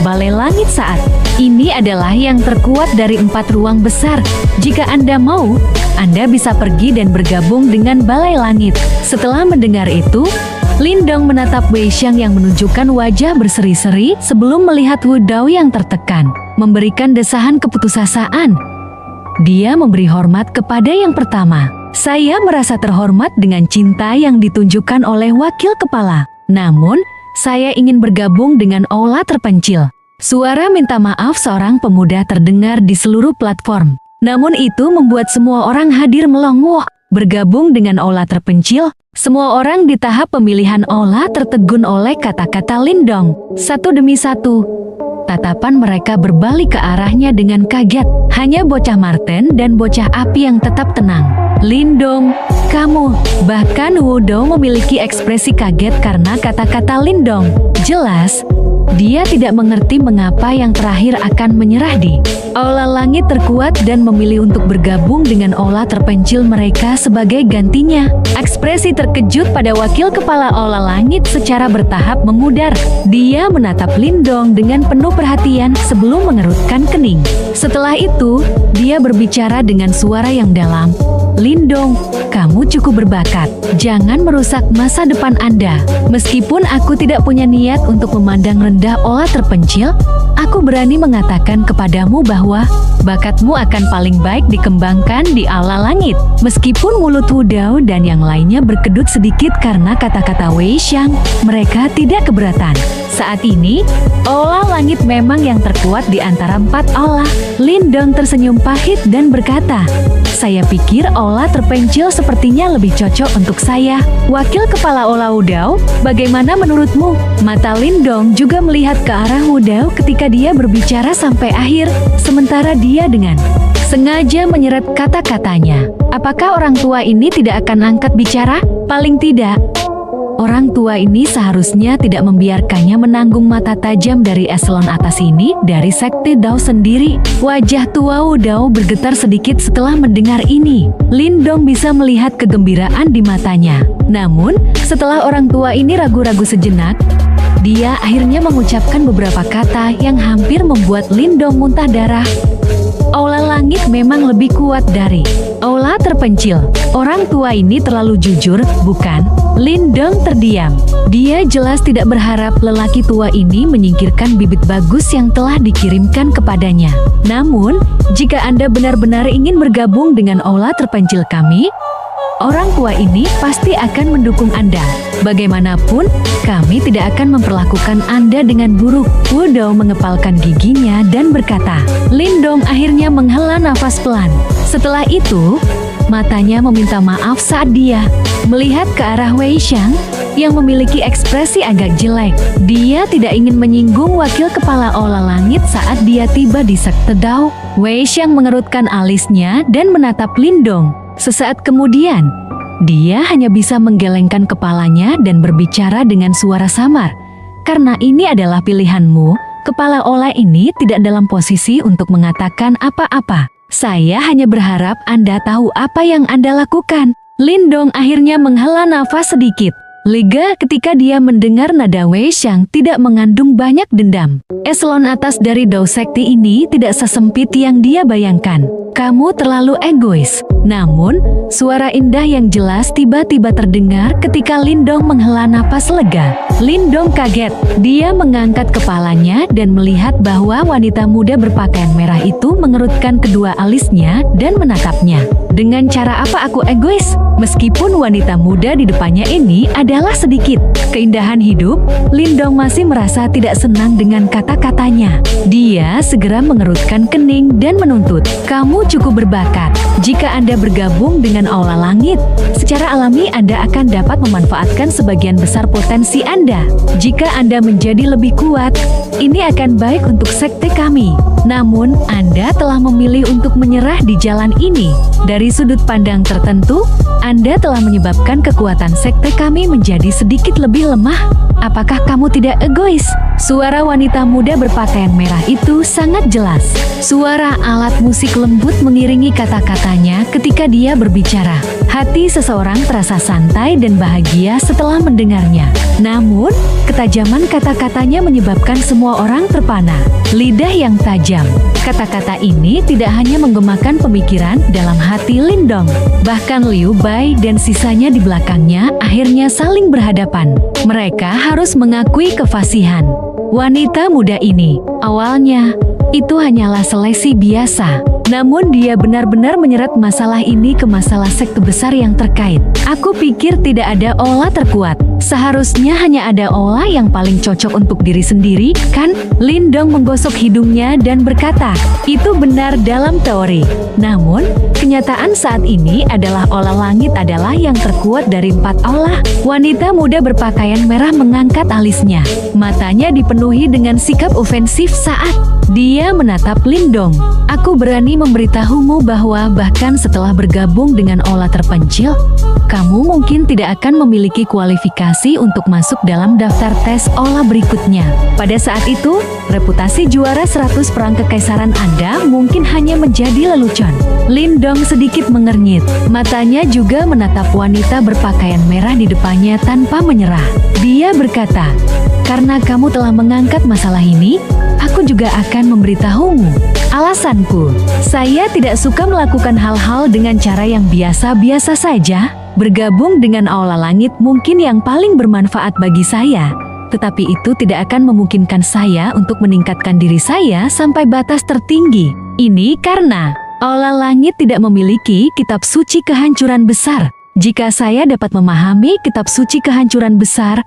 Balai Langit saat ini adalah yang terkuat dari 4 ruang besar. Jika Anda mau, Anda bisa pergi dan bergabung dengan Balai Langit. Setelah mendengar itu, Lindong menatap Wei Xiang yang menunjukkan wajah berseri-seri sebelum melihat Wu Dao yang tertekan, memberikan desahan keputusasaan. Dia memberi hormat kepada yang pertama. Saya merasa terhormat dengan cinta yang ditunjukkan oleh wakil kepala. Namun, saya ingin bergabung dengan Ola terpencil. Suara minta maaf seorang pemuda terdengar di seluruh platform. Namun itu membuat semua orang hadir melongo. Bergabung dengan Ola terpencil, semua orang di tahap pemilihan Ola tertegun oleh kata-kata Lindong. Satu demi satu, tatapan mereka berbalik ke arahnya dengan kaget. Hanya bocah Marten dan bocah api yang tetap tenang. Lindong, kamu. Bahkan Wu Dao memiliki ekspresi kaget karena kata-kata Lindong. Jelas, dia tidak mengerti mengapa yang terakhir akan menyerah di Ola Langit terkuat dan memilih untuk bergabung dengan Ola terpencil mereka sebagai gantinya. Ekspresi terkejut pada wakil kepala Ola Langit secara bertahap memudar. Dia menatap Lindong dengan penuh perhatian sebelum mengerutkan kening. Setelah itu, dia berbicara dengan suara yang dalam. Lindong, kamu cukup berbakat. Jangan merusak masa depan Anda. Meskipun aku tidak punya niat untuk memandang rendah Ola terpencil, aku berani mengatakan kepadamu bahwa bakatmu akan paling baik dikembangkan di Ola Langit. Meskipun mulut Wu Dao dan yang lainnya berkedut sedikit karena kata-kata Wei Xiang, mereka tidak keberatan. Saat ini, Ola Langit memang yang terkuat di antara 4 Ola. Lindong tersenyum pahit dan berkata, saya pikir Ola terpencil sepertinya lebih cocok untuk saya. Wakil kepala Ola Wu Dao, bagaimana menurutmu? Mata Lindong juga melihat ke arah Wu Dao ketika dia berbicara sampai akhir, sementara dia dengan sengaja menyeret kata-katanya. Apakah orang tua ini tidak akan angkat bicara? Paling tidak, orang tua ini seharusnya tidak membiarkannya menanggung mata tajam dari eselon atas ini dari sekte Dao sendiri. Wajah tua Wu Dao bergetar sedikit setelah mendengar ini. Lindong bisa melihat kegembiraan di matanya. Namun, setelah orang tua ini ragu-ragu sejenak, dia akhirnya mengucapkan beberapa kata yang hampir membuat Lindong muntah darah. Ola Langit memang lebih kuat dari Ola terpencil. Orang tua ini terlalu jujur, bukan? Lindong terdiam. Dia jelas tidak berharap lelaki tua ini menyingkirkan bibit bagus yang telah dikirimkan kepadanya. Namun, jika Anda benar-benar ingin bergabung dengan Ola terpencil kami, orang tua ini pasti akan mendukung Anda. Bagaimanapun, kami tidak akan memperlakukan Anda dengan buruk. Wu Dao mengepalkan giginya dan berkata. Lindong akhirnya menghela nafas pelan. Setelah itu, matanya meminta maaf saat dia melihat ke arah Wei Xiang yang memiliki ekspresi agak jelek. Dia tidak ingin menyinggung wakil kepala Ola Langit saat dia tiba di sekte Dao. Wei Xiang mengerutkan alisnya dan menatap Lindong. Sesaat kemudian, dia hanya bisa menggelengkan kepalanya dan berbicara dengan suara samar. Karena ini adalah pilihanmu, kepala Ola ini tidak dalam posisi untuk mengatakan apa-apa. Saya hanya berharap Anda tahu apa yang Anda lakukan. Lindong akhirnya menghela nafas sedikit. Lega ketika dia mendengar nada Wei Xiang tidak mengandung banyak dendam. Eselon atas dari Dao Sekti ini tidak sesempit yang dia bayangkan. Kamu terlalu egois. Namun, suara indah yang jelas tiba-tiba terdengar ketika Lindong menghela napas lega. Lindong kaget. Dia mengangkat kepalanya dan melihat bahwa wanita muda berpakaian merah itu mengerutkan kedua alisnya dan menatapnya. Dengan cara apa aku egois? Meskipun wanita muda di depannya ini adalah sedikit keindahan hidup, Lindong masih merasa tidak senang dengan kata-katanya. Dia segera mengerutkan kening dan menuntut, "Kamu cukup berbakat. Jika Anda bergabung dengan Aula Langit, secara alami Anda akan dapat memanfaatkan sebagian besar potensi Anda. Jika Anda menjadi lebih kuat, ini akan baik untuk sekte kami. Namun, Anda telah memilih untuk menyerah di jalan ini. Dari sudut pandang tertentu, Anda telah menyebabkan kekuatan sekte kami menjadi sedikit lebih lemah. Apakah kamu tidak egois?" Suara wanita muda berpakaian merah itu sangat jelas. Suara alat musik lembut mengiringi kata-katanya ketika dia berbicara. Hati seseorang terasa santai dan bahagia setelah mendengarnya. Namun, ketajaman kata-katanya menyebabkan semua orang terpana. Lidah yang tajam. Kata-kata ini tidak hanya menggemakan pemikiran dalam hati Lindong. Bahkan Liu Bai dan sisanya di belakangnya akhirnya saling berhadapan. Mereka harus mengakui kefasihan wanita muda ini. Awalnya, itu hanyalah seleksi biasa. Namun dia benar-benar menyeret masalah ini ke masalah sekte besar yang terkait. Aku pikir tidak ada Aula terkuat. Seharusnya hanya ada Aula yang paling cocok untuk diri sendiri, kan? Lindong menggosok hidungnya dan berkata, itu benar dalam teori. Namun, kenyataan saat ini adalah Aula Langit adalah yang terkuat dari 4 Aula. Wanita muda berpakaian merah mengangkat alisnya. Matanya dipenuhi dengan sikap ofensif saat dia menatap Lindong. Aku berani memberitahumu bahwa bahkan setelah bergabung dengan Aula terpencil, kamu mungkin tidak akan memiliki kualifikasi untuk masuk dalam daftar tes Aula berikutnya. Pada saat itu, reputasi juara 100 perang kekaisaran Anda mungkin hanya menjadi lelucon. Lindong sedikit mengernyit. Matanya juga menatap wanita berpakaian merah di depannya tanpa menyerah. Dia berkata, karena kamu telah mengangkat masalah ini, aku juga akan memberitahumu. Alasanku, saya tidak suka melakukan hal-hal dengan cara yang biasa-biasa saja. Bergabung dengan Aula Langit mungkin yang paling bermanfaat bagi saya, tetapi itu tidak akan memungkinkan saya untuk meningkatkan diri saya sampai batas tertinggi. Ini karena Aula Langit tidak memiliki kitab suci kehancuran besar. Jika saya dapat memahami kitab suci kehancuran besar,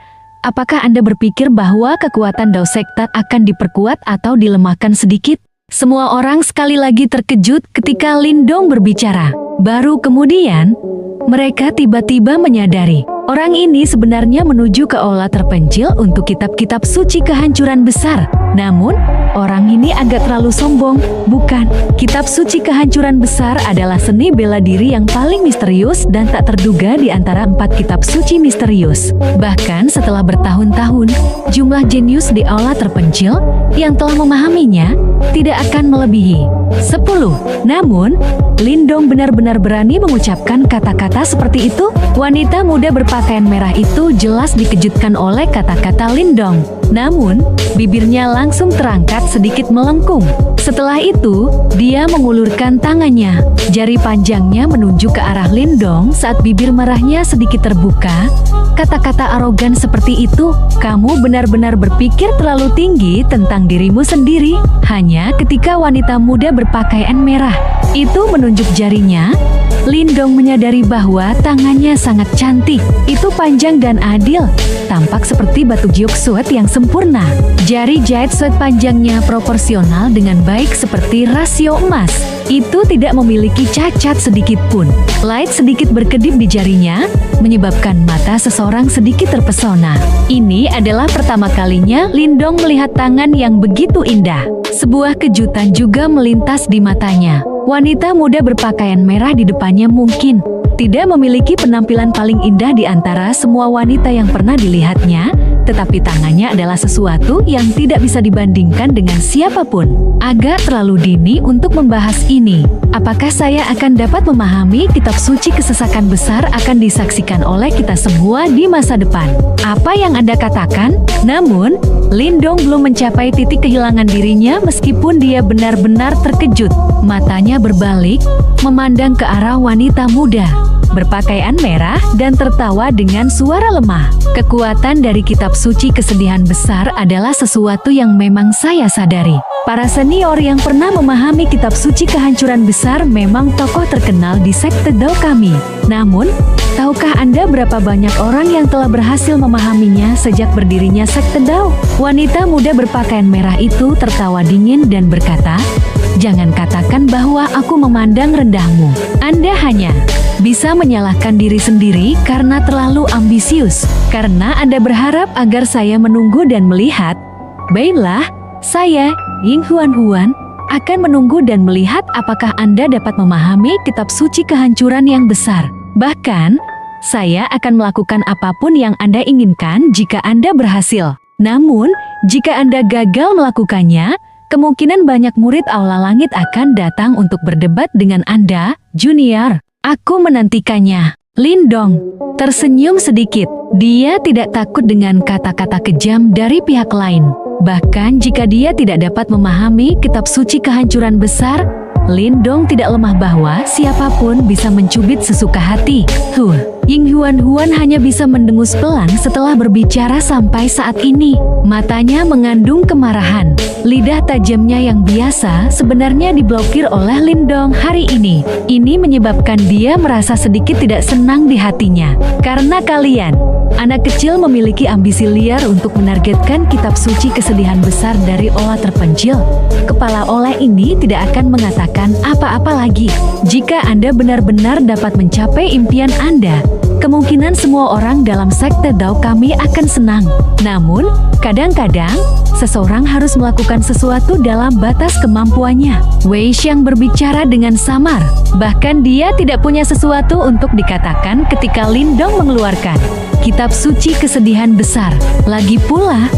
apakah Anda berpikir bahwa kekuatan Dao Sekte akan diperkuat atau dilemahkan sedikit? Semua orang sekali lagi terkejut ketika Lindong berbicara. Baru kemudian, mereka tiba-tiba menyadari, orang ini sebenarnya menuju ke Aula terpencil untuk kitab-kitab suci kehancuran besar. Namun, orang ini agak terlalu sombong, bukan? Kitab suci kehancuran besar adalah seni bela diri yang paling misterius dan tak terduga di antara 4 kitab suci misterius. Bahkan setelah bertahun-tahun, jumlah jenius di Aula terpencil yang telah memahaminya tidak akan melebihi 10. Namun, Lindong benar-benar berani mengucapkan kata-kata seperti itu. Wanita muda berpakaian merah itu jelas dikejutkan oleh kata-kata Lindong. Namun, bibirnya langsung terangkat sedikit melengkung. Setelah itu, dia mengulurkan tangannya. Jari panjangnya menunjuk ke arah Lindong saat bibir merahnya sedikit terbuka. Kata-kata arogan seperti itu, kamu benar-benar berpikir terlalu tinggi tentang dirimu sendiri. Hanya ketika wanita muda berpakaian merah itu menunjuk jarinya, Lindong menyadari bahwa tangannya sangat cantik. Itu panjang dan adil, tampak seperti batu giok suet yang sempurna. Jari jahit suet panjangnya proporsional dengan baik seperti rasio emas. Itu tidak memiliki cacat sedikit pun. Light sedikit berkedip di jarinya, menyebabkan mata seseorang sedikit terpesona. Ini adalah pertama kalinya Lindong melihat tangan yang begitu indah. Sebuah kejutan juga melintas di matanya. Wanita muda berpakaian merah di depannya mungkin tidak memiliki penampilan paling indah di antara semua wanita yang pernah dilihatnya, tetapi tangannya adalah sesuatu yang tidak bisa dibandingkan dengan siapapun. Agak terlalu dini untuk membahas ini. Apakah saya akan dapat memahami kitab suci kesesakan besar akan disaksikan oleh kita semua di masa depan? Apa yang Anda katakan? Namun, Lindong belum mencapai titik kehilangan dirinya meskipun dia benar-benar terkejut. Matanya berbalik, memandang ke arah wanita muda berpakaian merah dan tertawa dengan suara lemah. Kekuatan dari kitab suci kesedihan besar adalah sesuatu yang memang saya sadari. Para senior yang pernah memahami kitab suci kehancuran besar memang tokoh terkenal di sekte Dao kami. Namun, tahukah Anda berapa banyak orang yang telah berhasil memahaminya sejak berdirinya sekte Dao? Wanita muda berpakaian merah itu tertawa dingin dan berkata, "Jangan katakan bahwa aku memandang rendahmu. Anda hanya bisa menyalahkan diri sendiri karena terlalu ambisius. Karena Anda berharap agar saya menunggu dan melihat. Baiklah, saya, Ying Huan, akan menunggu dan melihat apakah Anda dapat memahami kitab suci kehancuran yang besar. Bahkan, saya akan melakukan apapun yang Anda inginkan jika Anda berhasil. Namun, jika Anda gagal melakukannya, kemungkinan banyak murid Aula Langit akan datang untuk berdebat dengan Anda, Junior. Aku menantikannya." Lindong tersenyum sedikit. Dia tidak takut dengan kata-kata kejam dari pihak lain. Bahkan jika dia tidak dapat memahami kitab suci kehancuran besar, Lindong tidak lemah bahwa siapapun bisa mencubit sesuka hati. Ying Huan hanya bisa mendengus pelan setelah berbicara sampai saat ini. Matanya mengandung kemarahan. Lidah tajamnya yang biasa sebenarnya diblokir oleh Lindong hari ini. Ini menyebabkan dia merasa sedikit tidak senang di hatinya. Karena kalian, anak kecil memiliki ambisi liar untuk menargetkan kitab suci kesedihan besar dari Ola terpencil. Kepala Ola ini tidak akan mengatakan apa-apa lagi. Jika Anda benar-benar dapat mencapai impian Anda, kemungkinan semua orang dalam sekte Dao kami akan senang. Namun, kadang-kadang, seseorang harus melakukan sesuatu dalam batas kemampuannya. Wei Xiang berbicara dengan samar. Bahkan dia tidak punya sesuatu untuk dikatakan ketika Lindong mengeluarkan kitab suci kesedihan besar. Lagi pula,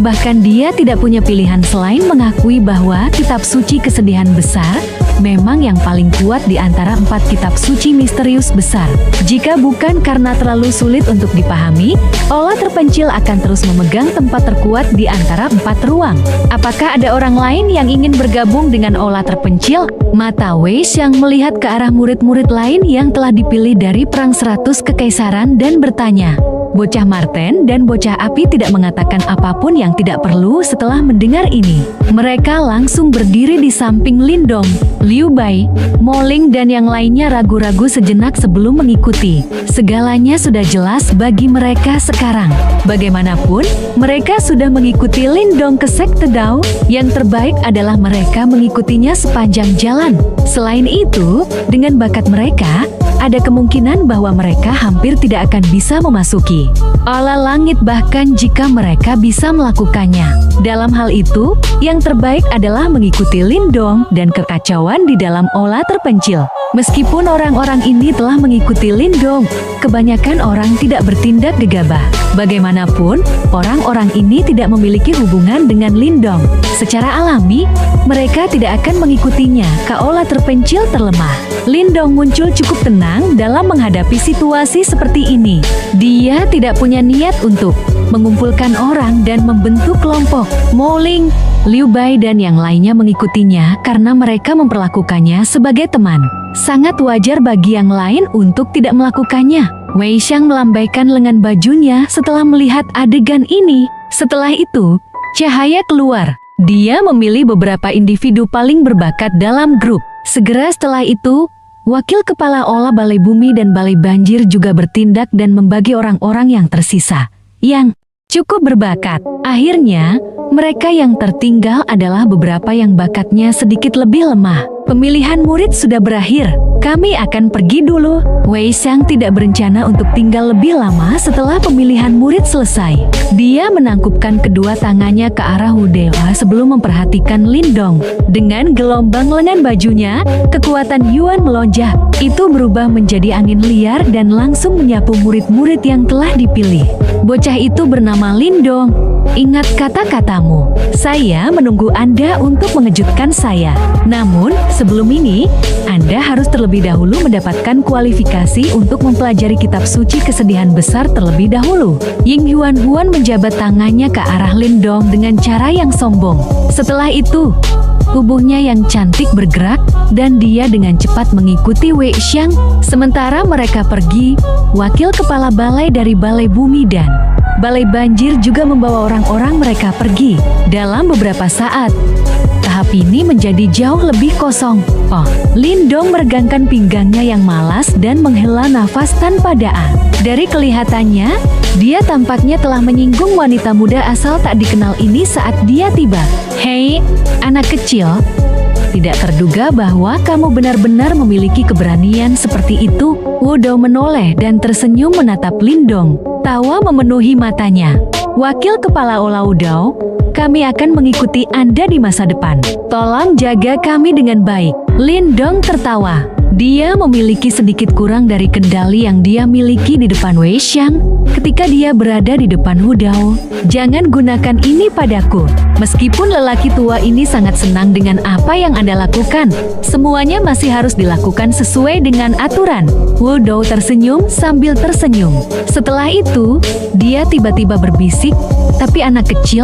bahkan dia tidak punya pilihan selain mengakui bahwa kitab suci kesedihan besar memang yang paling kuat di antara 4 kitab suci misterius besar. Jika bukan karena terlalu sulit untuk dipahami, Ola terpencil akan terus memegang tempat terkuat di antara 4 ruang. Apakah ada orang lain yang ingin bergabung dengan Ola terpencil? Mata Wei Xiang melihat ke arah murid-murid lain yang telah dipilih dari Perang 100 Kekaisaran dan bertanya. Bocah Marten dan bocah api tidak mengatakan apapun yang tidak perlu setelah mendengar ini. Mereka langsung berdiri di samping Lindong, Liu Bai, Mo Ling dan yang lainnya ragu-ragu sejenak sebelum mengikuti. Segalanya sudah jelas bagi mereka sekarang. Bagaimanapun, mereka sudah mengikuti Lindong ke sekte Dao. Yang terbaik adalah mereka mengikutinya sepanjang jalan. Selain itu, dengan bakat mereka, ada kemungkinan bahwa mereka hampir tidak akan bisa memasuki Aula Langit bahkan jika mereka bisa melakukannya. Dalam hal itu, yang terbaik adalah mengikuti Lindong dan kekacauan di dalam Aula terpencil. Meskipun orang-orang ini telah mengikuti Lindong, kebanyakan orang tidak bertindak gegabah. Bagaimanapun, orang-orang ini tidak memiliki hubungan dengan Lindong. Secara alami, mereka tidak akan mengikutinya ke Aula terpencil terlemah. Lindong muncul cukup tenang dalam menghadapi situasi seperti ini. Dia tidak punya niat untuk mengumpulkan orang dan membentuk kelompok. Mo Ling, Liu Bai dan yang lainnya mengikutinya karena mereka memperlakukannya sebagai teman. Sangat wajar bagi yang lain untuk tidak melakukannya. Wei Xiang melambaikan lengan bajunya setelah melihat adegan ini. Setelah itu, cahaya keluar. Dia memilih beberapa individu paling berbakat dalam grup. Segera setelah itu, wakil kepala Ola Balai Bumi dan Balai Banjir juga bertindak dan membagi orang-orang yang tersisa, yang cukup berbakat. Akhirnya, mereka yang tertinggal adalah beberapa yang bakatnya sedikit lebih lemah. Pemilihan murid sudah berakhir. kami akan pergi dulu. Wei Xiang tidak berencana untuk tinggal lebih lama setelah pemilihan murid selesai. Dia menangkupkan kedua tangannya ke arah Wu Dewa sebelum memperhatikan Lindong. Dengan gelombang lengan bajunya, kekuatan Yuan melonjak. Itu berubah menjadi angin liar dan langsung menyapu murid-murid yang telah dipilih. Bocah itu bernama Lindong. Ingat kata-katamu. Saya menunggu Anda untuk mengejutkan saya. Namun, sebelum ini, Anda harus terlebih dahulu mendapatkan kualifikasi untuk mempelajari kitab suci kesedihan besar terlebih dahulu. Ying Yuan menjabat tangannya ke arah Lindong dengan cara yang sombong. Setelah itu, tubuhnya yang cantik bergerak dan dia dengan cepat mengikuti Wei Xiang. Sementara mereka pergi, wakil kepala balai dari Balai Bumi dan Balai Banjir juga membawa orang-orang mereka pergi. Dalam beberapa saat, tahap ini menjadi jauh lebih kosong. Oh, Lindong meregangkan pinggangnya yang malas dan menghela nafas tanpa daan. Dari kelihatannya, dia tampaknya telah menyinggung wanita muda asal tak dikenal ini saat dia tiba. Hei, anak kecil, tidak terduga bahwa kamu benar-benar memiliki keberanian seperti itu. Wu Dao menoleh dan tersenyum menatap Lindong. Tawa memenuhi matanya. Wakil Kepala Olau Dao, kami akan mengikuti Anda di masa depan. Tolong jaga kami dengan baik. Lindong tertawa. Dia memiliki sedikit kurang dari kendali yang dia miliki di depan Wei Xiang ketika dia berada di depan Wu Dao. Jangan gunakan ini padaku. Meskipun lelaki tua ini sangat senang dengan apa yang Anda lakukan, semuanya masih harus dilakukan sesuai dengan aturan. Wu Dao tersenyum sambil tersenyum. Setelah itu, dia tiba-tiba berbisik, tapi anak kecil,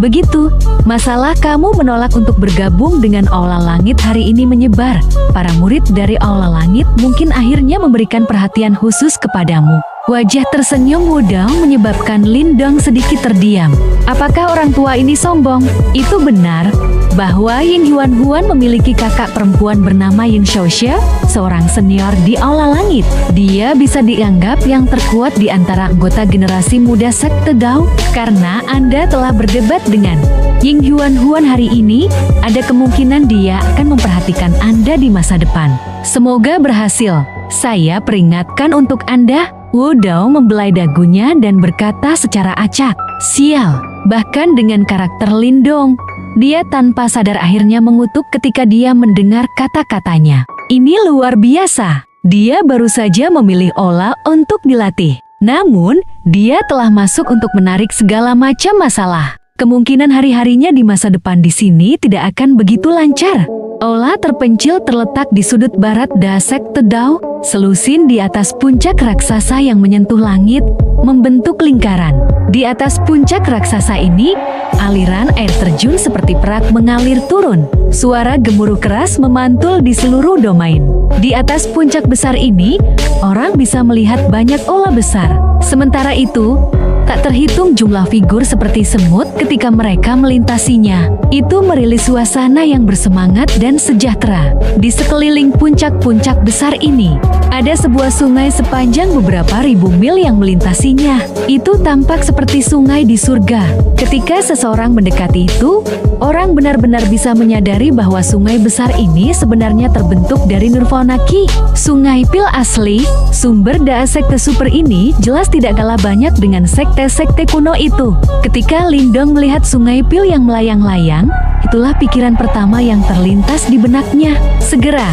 begitu, masalah kamu menolak untuk bergabung dengan Aula Langit hari ini menyebar. Para murid dari Aula Langit mungkin akhirnya memberikan perhatian khusus kepadamu. Wajah tersenyum Wu Dao menyebabkan Lindong sedikit terdiam. Apakah orang tua ini sombong? Itu benar bahwa Ying Yuan memiliki kakak perempuan bernama Yin Xiaoxia, seorang senior di Aula Langit. Dia bisa dianggap yang terkuat di antara anggota generasi muda Sekte Dao. Karena Anda telah berdebat dengan Ying Yuan hari ini, ada kemungkinan dia akan memperhatikan Anda di masa depan. Semoga berhasil. Saya peringatkan untuk Anda. Wu Dao membelai dagunya dan berkata secara acak, sial. Bahkan dengan karakter Lindong, dia tanpa sadar akhirnya mengutuk ketika dia mendengar kata-katanya. Ini luar biasa. Dia baru saja memilih Ola untuk dilatih. Namun, dia telah masuk untuk menarik segala macam masalah. Kemungkinan hari-harinya di masa depan di sini tidak akan begitu lancar. Aula terpencil terletak di sudut barat Da Sekte Dao, selusin di atas puncak raksasa yang menyentuh langit, membentuk lingkaran. Di atas puncak raksasa ini, aliran air terjun seperti perak mengalir turun. Suara gemuruh keras memantul di seluruh domain. Di atas puncak besar ini, orang bisa melihat banyak aula besar. Sementara itu, tak terhitung jumlah figur seperti semut ketika mereka melintasinya. Itu merilis suasana yang bersemangat dan sejahtera. Di sekeliling puncak-puncak besar ini, ada sebuah sungai sepanjang beberapa ribu mil yang melintasinya. Itu tampak seperti sungai di surga. Ketika seseorang mendekati itu, orang benar-benar bisa menyadari bahwa sungai besar ini sebenarnya terbentuk dari Nirvana Ki. Sungai Pil asli, sumber Da Sekte Super ini jelas tidak kalah banyak dengan sekte kuno itu. Ketika Lindong melihat sungai Pil yang melayang-layang, itulah pikiran pertama yang terlintas di benaknya. Segera,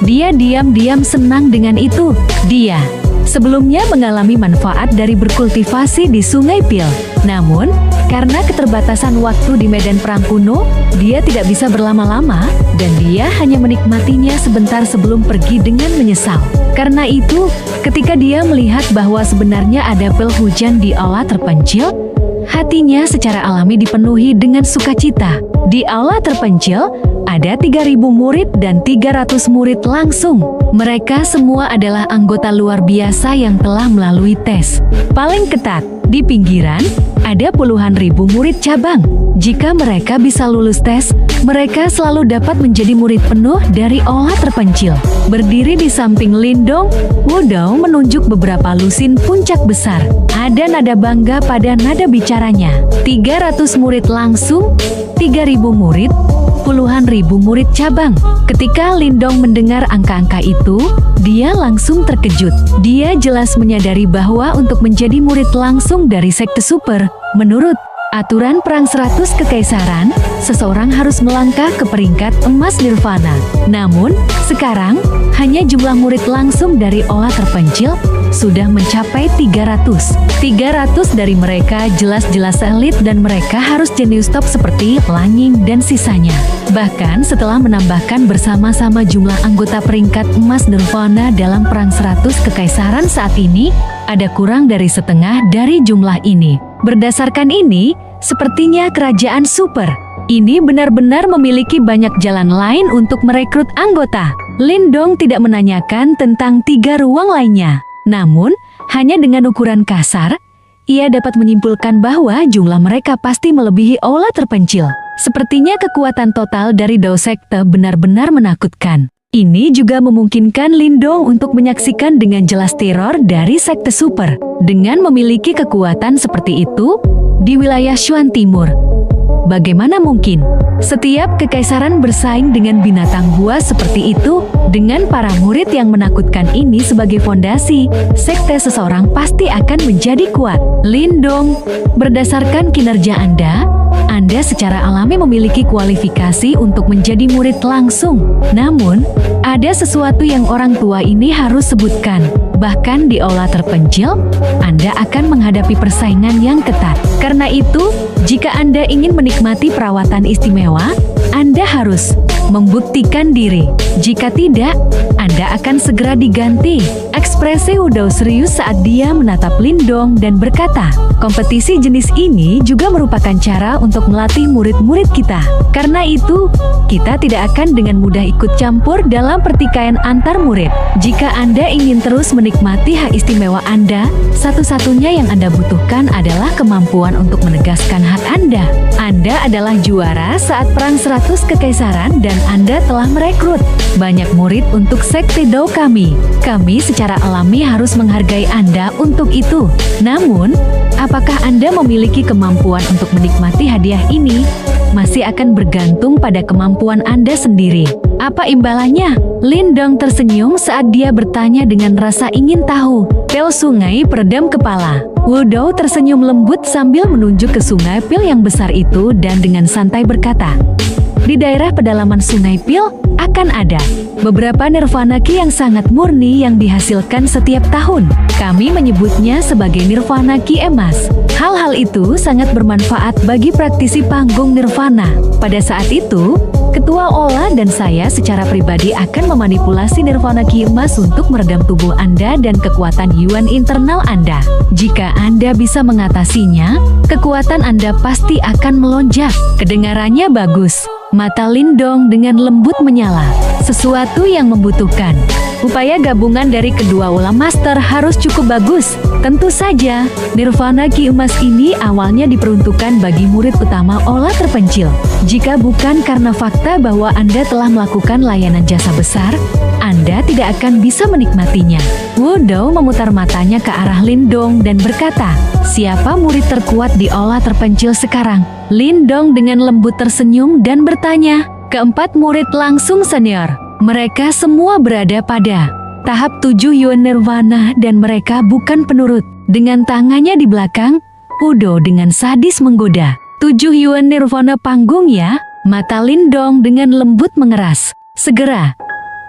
dia diam-diam senang dengan itu. Dia sebelumnya mengalami manfaat dari berkultivasi di sungai Pil. Namun, karena keterbatasan waktu di medan perang kuno, dia tidak bisa berlama-lama dan dia hanya menikmatinya sebentar sebelum pergi dengan menyesal. Karena itu, ketika dia melihat bahwa sebenarnya ada pel hujan di aula terpencil, hatinya secara alami dipenuhi dengan sukacita. Di aula terpencil, ada 3.000 murid dan 300 murid langsung. Mereka semua adalah anggota luar biasa yang telah melalui tes paling ketat. Di pinggiran, ada puluhan ribu murid cabang. Jika mereka bisa lulus tes, mereka selalu dapat menjadi murid penuh dari aula terpencil. Berdiri di samping Lindong, Wu Dao menunjuk beberapa lusin puncak besar. Ada nada bangga pada nada bicaranya. 300 murid langsung, 3.000 murid, puluhan ribu murid cabang. Ketika Lindong mendengar angka-angka itu, dia langsung terkejut. Dia jelas menyadari bahwa untuk menjadi murid langsung dari sekte super, menurut aturan perang 100 kekaisaran, seseorang harus melangkah ke peringkat emas nirvana. Namun, sekarang, hanya jumlah murid langsung dari Ola terpencil sudah mencapai 300. 300 dari mereka jelas-jelas elit dan mereka harus jenius top seperti Lanying dan sisanya. Bahkan setelah menambahkan bersama-sama jumlah anggota peringkat emas nirvana dalam perang 100 kekaisaran saat ini, ada kurang dari setengah dari jumlah ini. Berdasarkan ini, sepertinya kerajaan super ini benar-benar memiliki banyak jalan lain untuk merekrut anggota. Lindong tidak menanyakan tentang 3 ruang lainnya. Namun, hanya dengan ukuran kasar, ia dapat menyimpulkan bahwa jumlah mereka pasti melebihi Ola terpencil. Sepertinya kekuatan total dari Dao Sekte benar-benar menakutkan. Ini juga memungkinkan Lindong untuk menyaksikan dengan jelas teror dari Sekte Super. Dengan memiliki kekuatan seperti itu, di wilayah Shuan Timur, bagaimana mungkin setiap kekaisaran bersaing dengan binatang buas seperti itu? Dengan para murid yang menakutkan ini sebagai fondasi, sekte seseorang pasti akan menjadi kuat. Lindong, berdasarkan kinerja Anda secara alami memiliki kualifikasi untuk menjadi murid langsung. Namun, ada sesuatu yang orang tua ini harus sebutkan. Bahkan di Ola terpencil, Anda akan menghadapi persaingan yang ketat. Karena itu, jika Anda ingin menikmati perawatan istimewa, Anda harus membuktikan diri. Jika tidak, Anda akan segera diganti. Ekspresi Hudao serius saat dia menatap Lindong dan berkata, kompetisi jenis ini juga merupakan cara untuk melatih murid-murid kita. Karena itu, kita tidak akan dengan mudah ikut campur dalam pertikaian antar murid. Jika Anda ingin terus menikmati hak istimewa Anda, satu-satunya yang Anda butuhkan adalah kemampuan untuk menegaskan hak Anda. Anda adalah juara saat perang 100 kekaisaran dan Anda telah merekrut banyak murid untuk sekte Dao kami. Kami secara alami harus menghargai Anda untuk itu. Namun, apakah Anda memiliki kemampuan untuk menikmati hadiah ini? Masih akan bergantung pada kemampuan Anda sendiri. Apa imbalannya? Lindong tersenyum saat dia bertanya dengan rasa ingin tahu. Pel sungai peredam kepala. Hudao tersenyum lembut sambil menunjuk ke sungai Pil yang besar itu dan dengan santai berkata, di daerah pedalaman sungai Pil akan ada beberapa nirvana ki yang sangat murni yang dihasilkan setiap tahun. Kami menyebutnya sebagai nirvana ki emas. Hal-hal itu sangat bermanfaat bagi praktisi panggung nirvana. Pada saat itu, Ketua Ola dan saya secara pribadi akan memanipulasi nirvana ki emas untuk meredam tubuh Anda dan kekuatan yuan internal Anda. Jika Anda bisa mengatasinya, kekuatan Anda pasti akan melonjak. Kedengarannya bagus. Mata Lindong dengan lembut menyala. Sesuatu yang membutuhkan upaya gabungan dari kedua Ola Master harus cukup bagus. Tentu saja, nirvana ki emas ini awalnya diperuntukkan bagi murid utama Ola terpencil. Jika bukan karena fakta bahwa Anda telah melakukan layanan jasa besar, Anda tidak akan bisa menikmatinya. Hudao memutar matanya ke arah Lindong dan berkata, siapa murid terkuat di Ola terpencil sekarang? Lindong dengan lembut tersenyum dan bertanya, keempat murid langsung senior. Mereka semua berada pada tahap 7 Yuan Nirvana dan mereka bukan penurut. Dengan tangannya di belakang, Hudao dengan sadis menggoda. 7 Yuan Nirvana panggung ya? Mata Lindong dengan lembut mengeras. Segera,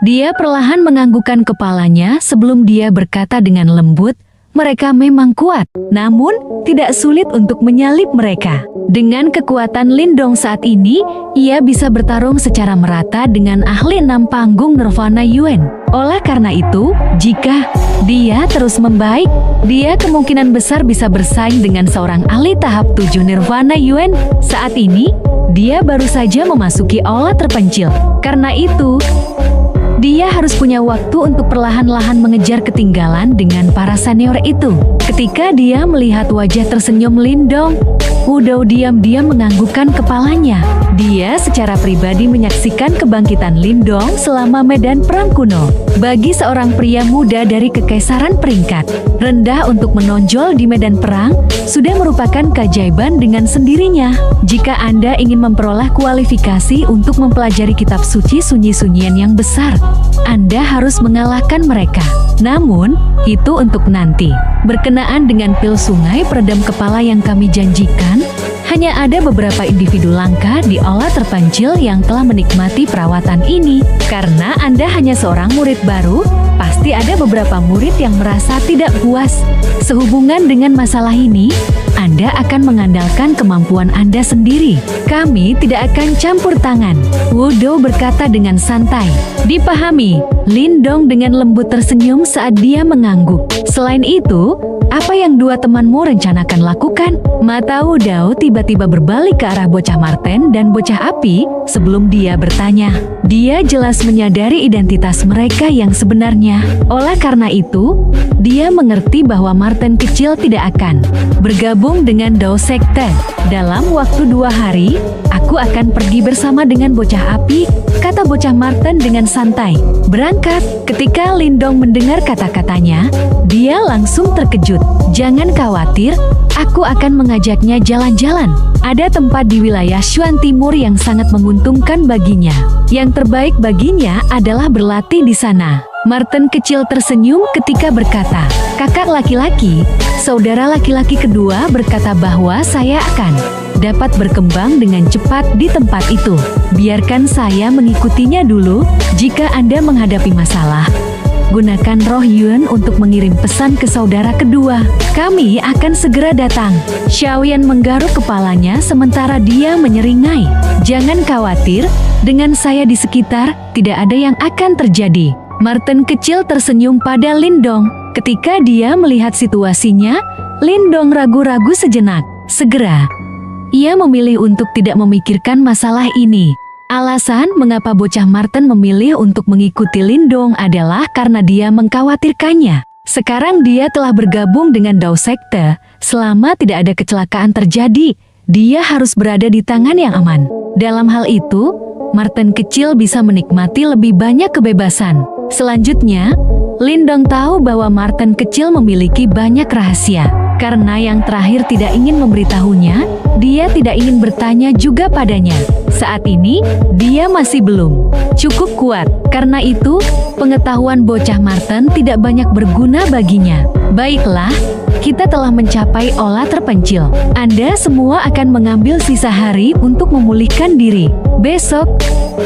dia perlahan menganggukkan kepalanya sebelum dia berkata dengan lembut, mereka memang kuat, namun tidak sulit untuk menyalip mereka. Dengan kekuatan Lindong saat ini, ia bisa bertarung secara merata dengan ahli 6 panggung Nirvana Yuan. Oleh karena itu, jika dia terus membaik, dia kemungkinan besar bisa bersaing dengan seorang ahli tahap 7 Nirvana Yuan. Saat ini, dia baru saja memasuki Ola terpencil. Karena itu, Dia harus punya waktu untuk perlahan-lahan mengejar ketinggalan dengan para senior itu. Ketika dia melihat wajah tersenyum Lindong, Wu Dao diam-diam menganggukkan kepalanya. Dia secara pribadi menyaksikan kebangkitan Lindong selama medan perang kuno. Bagi seorang pria muda dari kekaisaran peringkat rendah untuk menonjol di medan perang, sudah merupakan keajaiban dengan sendirinya. Jika Anda ingin memperoleh kualifikasi untuk mempelajari kitab suci sunyi-sunyian yang besar, Anda harus mengalahkan mereka. Namun, itu untuk nanti. Berkenaan dengan pil sungai peredam kepala yang kami janjikan, hanya ada beberapa individu langka di aula terpencil yang telah menikmati perawatan ini. Karena Anda hanya seorang murid baru, pasti ada beberapa murid yang merasa tidak puas. Sehubungan dengan masalah ini, Anda akan mengandalkan kemampuan Anda sendiri. Kami tidak akan campur tangan. Wu Dao berkata dengan santai. Dipahami. Lindong dengan lembut tersenyum saat dia mengangguk. Selain itu, apa yang dua temanmu rencanakan lakukan? Mata Wu Dao tiba-tiba berbalik ke arah bocah Marten dan bocah api sebelum dia bertanya. Dia jelas menyadari identitas mereka yang sebenarnya. Oleh karena itu, dia mengerti bahwa Marten kecil tidak akan bergabung dengan Dao Sekte. Dalam waktu 2 hari, aku akan pergi bersama dengan bocah api, kata bocah Marten dengan santai. Berangkat. Ketika Lindong mendengar kata-katanya, dia langsung terkejut. Jangan khawatir, aku akan mengajaknya jalan-jalan. Ada tempat di wilayah Shuan Timur yang sangat menguntungkan baginya. Yang terbaik baginya adalah berlatih di sana. Marten kecil tersenyum ketika berkata, kakak laki-laki, saudara laki-laki kedua berkata bahwa saya akan dapat berkembang dengan cepat di tempat itu. Biarkan saya mengikutinya dulu. Jika Anda menghadapi masalah, gunakan roh Yuan untuk mengirim pesan ke saudara kedua. Kami akan segera datang. Xiaoyan menggaruk kepalanya sementara dia menyeringai. Jangan khawatir, dengan saya di sekitar, tidak ada yang akan terjadi. Marten kecil tersenyum pada Lindong. Ketika dia melihat situasinya, Lindong ragu-ragu sejenak. Segera, ia memilih untuk tidak memikirkan masalah ini. Alasan mengapa bocah Marten memilih untuk mengikuti Lindong adalah karena dia mengkhawatirkannya. Sekarang dia telah bergabung dengan Dao Sekte. Selama tidak ada kecelakaan terjadi, dia harus berada di tangan yang aman. Dalam hal itu, Marten kecil bisa menikmati lebih banyak kebebasan. Selanjutnya, Lindong tahu bahwa Marten kecil memiliki banyak rahasia. Karena yang terakhir tidak ingin memberitahunya, dia tidak ingin bertanya juga padanya. Saat ini, dia masih belum cukup kuat. Karena itu, pengetahuan bocah Marten tidak banyak berguna baginya. Baiklah, kita telah mencapai aula terpencil. Anda semua akan mengambil sisa hari untuk memulihkan diri. Besok,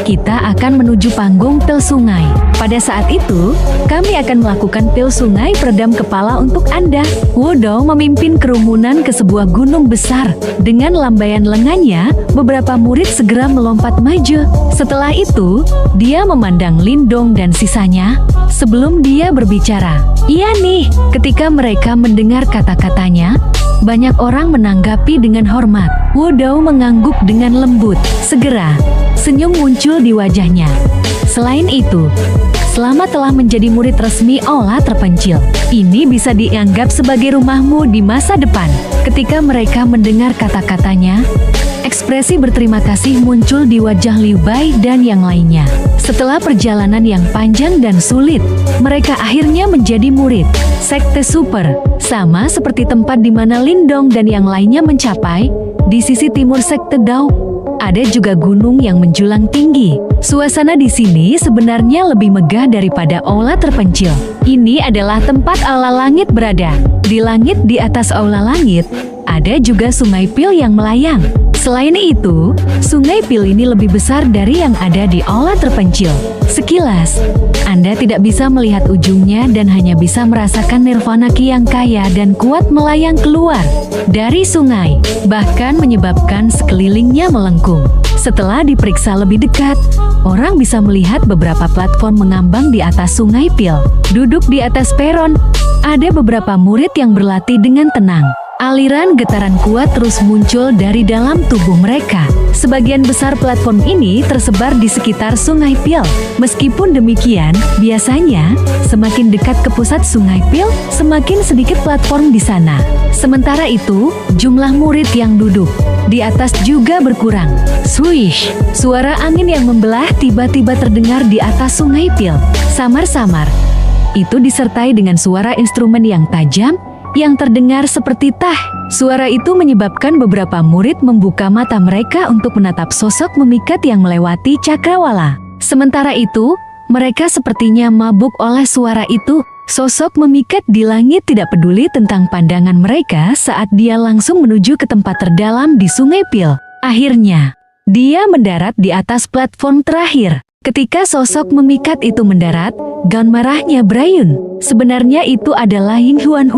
kita akan menuju panggung pil sungai. Pada saat itu, kami akan melakukan pil sungai peredam kepala untuk Anda. Wu Dao memimpin kerumunan ke sebuah gunung besar. Dengan lambaian lengannya, beberapa murid segera melompat maju. Setelah itu, dia memandang Lindong dan sisanya sebelum dia berbicara. Iya nih, ketika mereka mendengar kata-katanya, banyak orang menanggapi dengan hormat. Wu Dao mengangguk dengan lembut. Segera, senyum muncul di wajahnya. Selain itu, selamat telah menjadi murid resmi aula terpencil. Ini bisa dianggap sebagai rumahmu di masa depan. Ketika mereka mendengar kata-katanya, ekspresi berterima kasih muncul di wajah Liu Bai dan yang lainnya. Setelah perjalanan yang panjang dan sulit, mereka akhirnya menjadi murid Sekte Super. Sama seperti tempat di mana Lindong dan yang lainnya mencapai, di sisi timur Sekte Dao, ada juga gunung yang menjulang tinggi. Suasana di sini sebenarnya lebih megah daripada aula terpencil. Ini adalah tempat aula langit berada. Di langit di atas aula langit, ada juga sungai pil yang melayang. Selain itu, sungai pil ini lebih besar dari yang ada di aula terpencil. Sekilas, Anda tidak bisa melihat ujungnya dan hanya bisa merasakan nirvana ki yang kaya dan kuat melayang keluar dari sungai, bahkan menyebabkan sekelilingnya melengkung. Setelah diperiksa lebih dekat, orang bisa melihat beberapa platform mengambang di atas sungai pil. Duduk di atas peron, ada beberapa murid yang berlatih dengan tenang. Aliran getaran kuat terus muncul dari dalam tubuh mereka. Sebagian besar platform ini tersebar di sekitar Sungai Pil. Meskipun demikian, biasanya semakin dekat ke pusat Sungai Pil, semakin sedikit platform di sana. Sementara itu, jumlah murid yang duduk di atas juga berkurang. Swish! Suara angin yang membelah tiba-tiba terdengar di atas Sungai Pil. Samar-samar. Itu disertai dengan suara instrumen yang tajam yang terdengar seperti tah. Suara itu menyebabkan beberapa murid membuka mata mereka untuk menatap sosok memikat yang melewati cakrawala. Sementara itu, mereka sepertinya mabuk oleh suara itu. Sosok memikat di langit tidak peduli tentang pandangan mereka saat dia langsung menuju ke tempat terdalam di Sungai Pil. Akhirnya, dia mendarat di atas platform terakhir. Ketika sosok memikat itu mendarat, gaun merahnya berayun. Sebenarnya itu adalah Ying Huan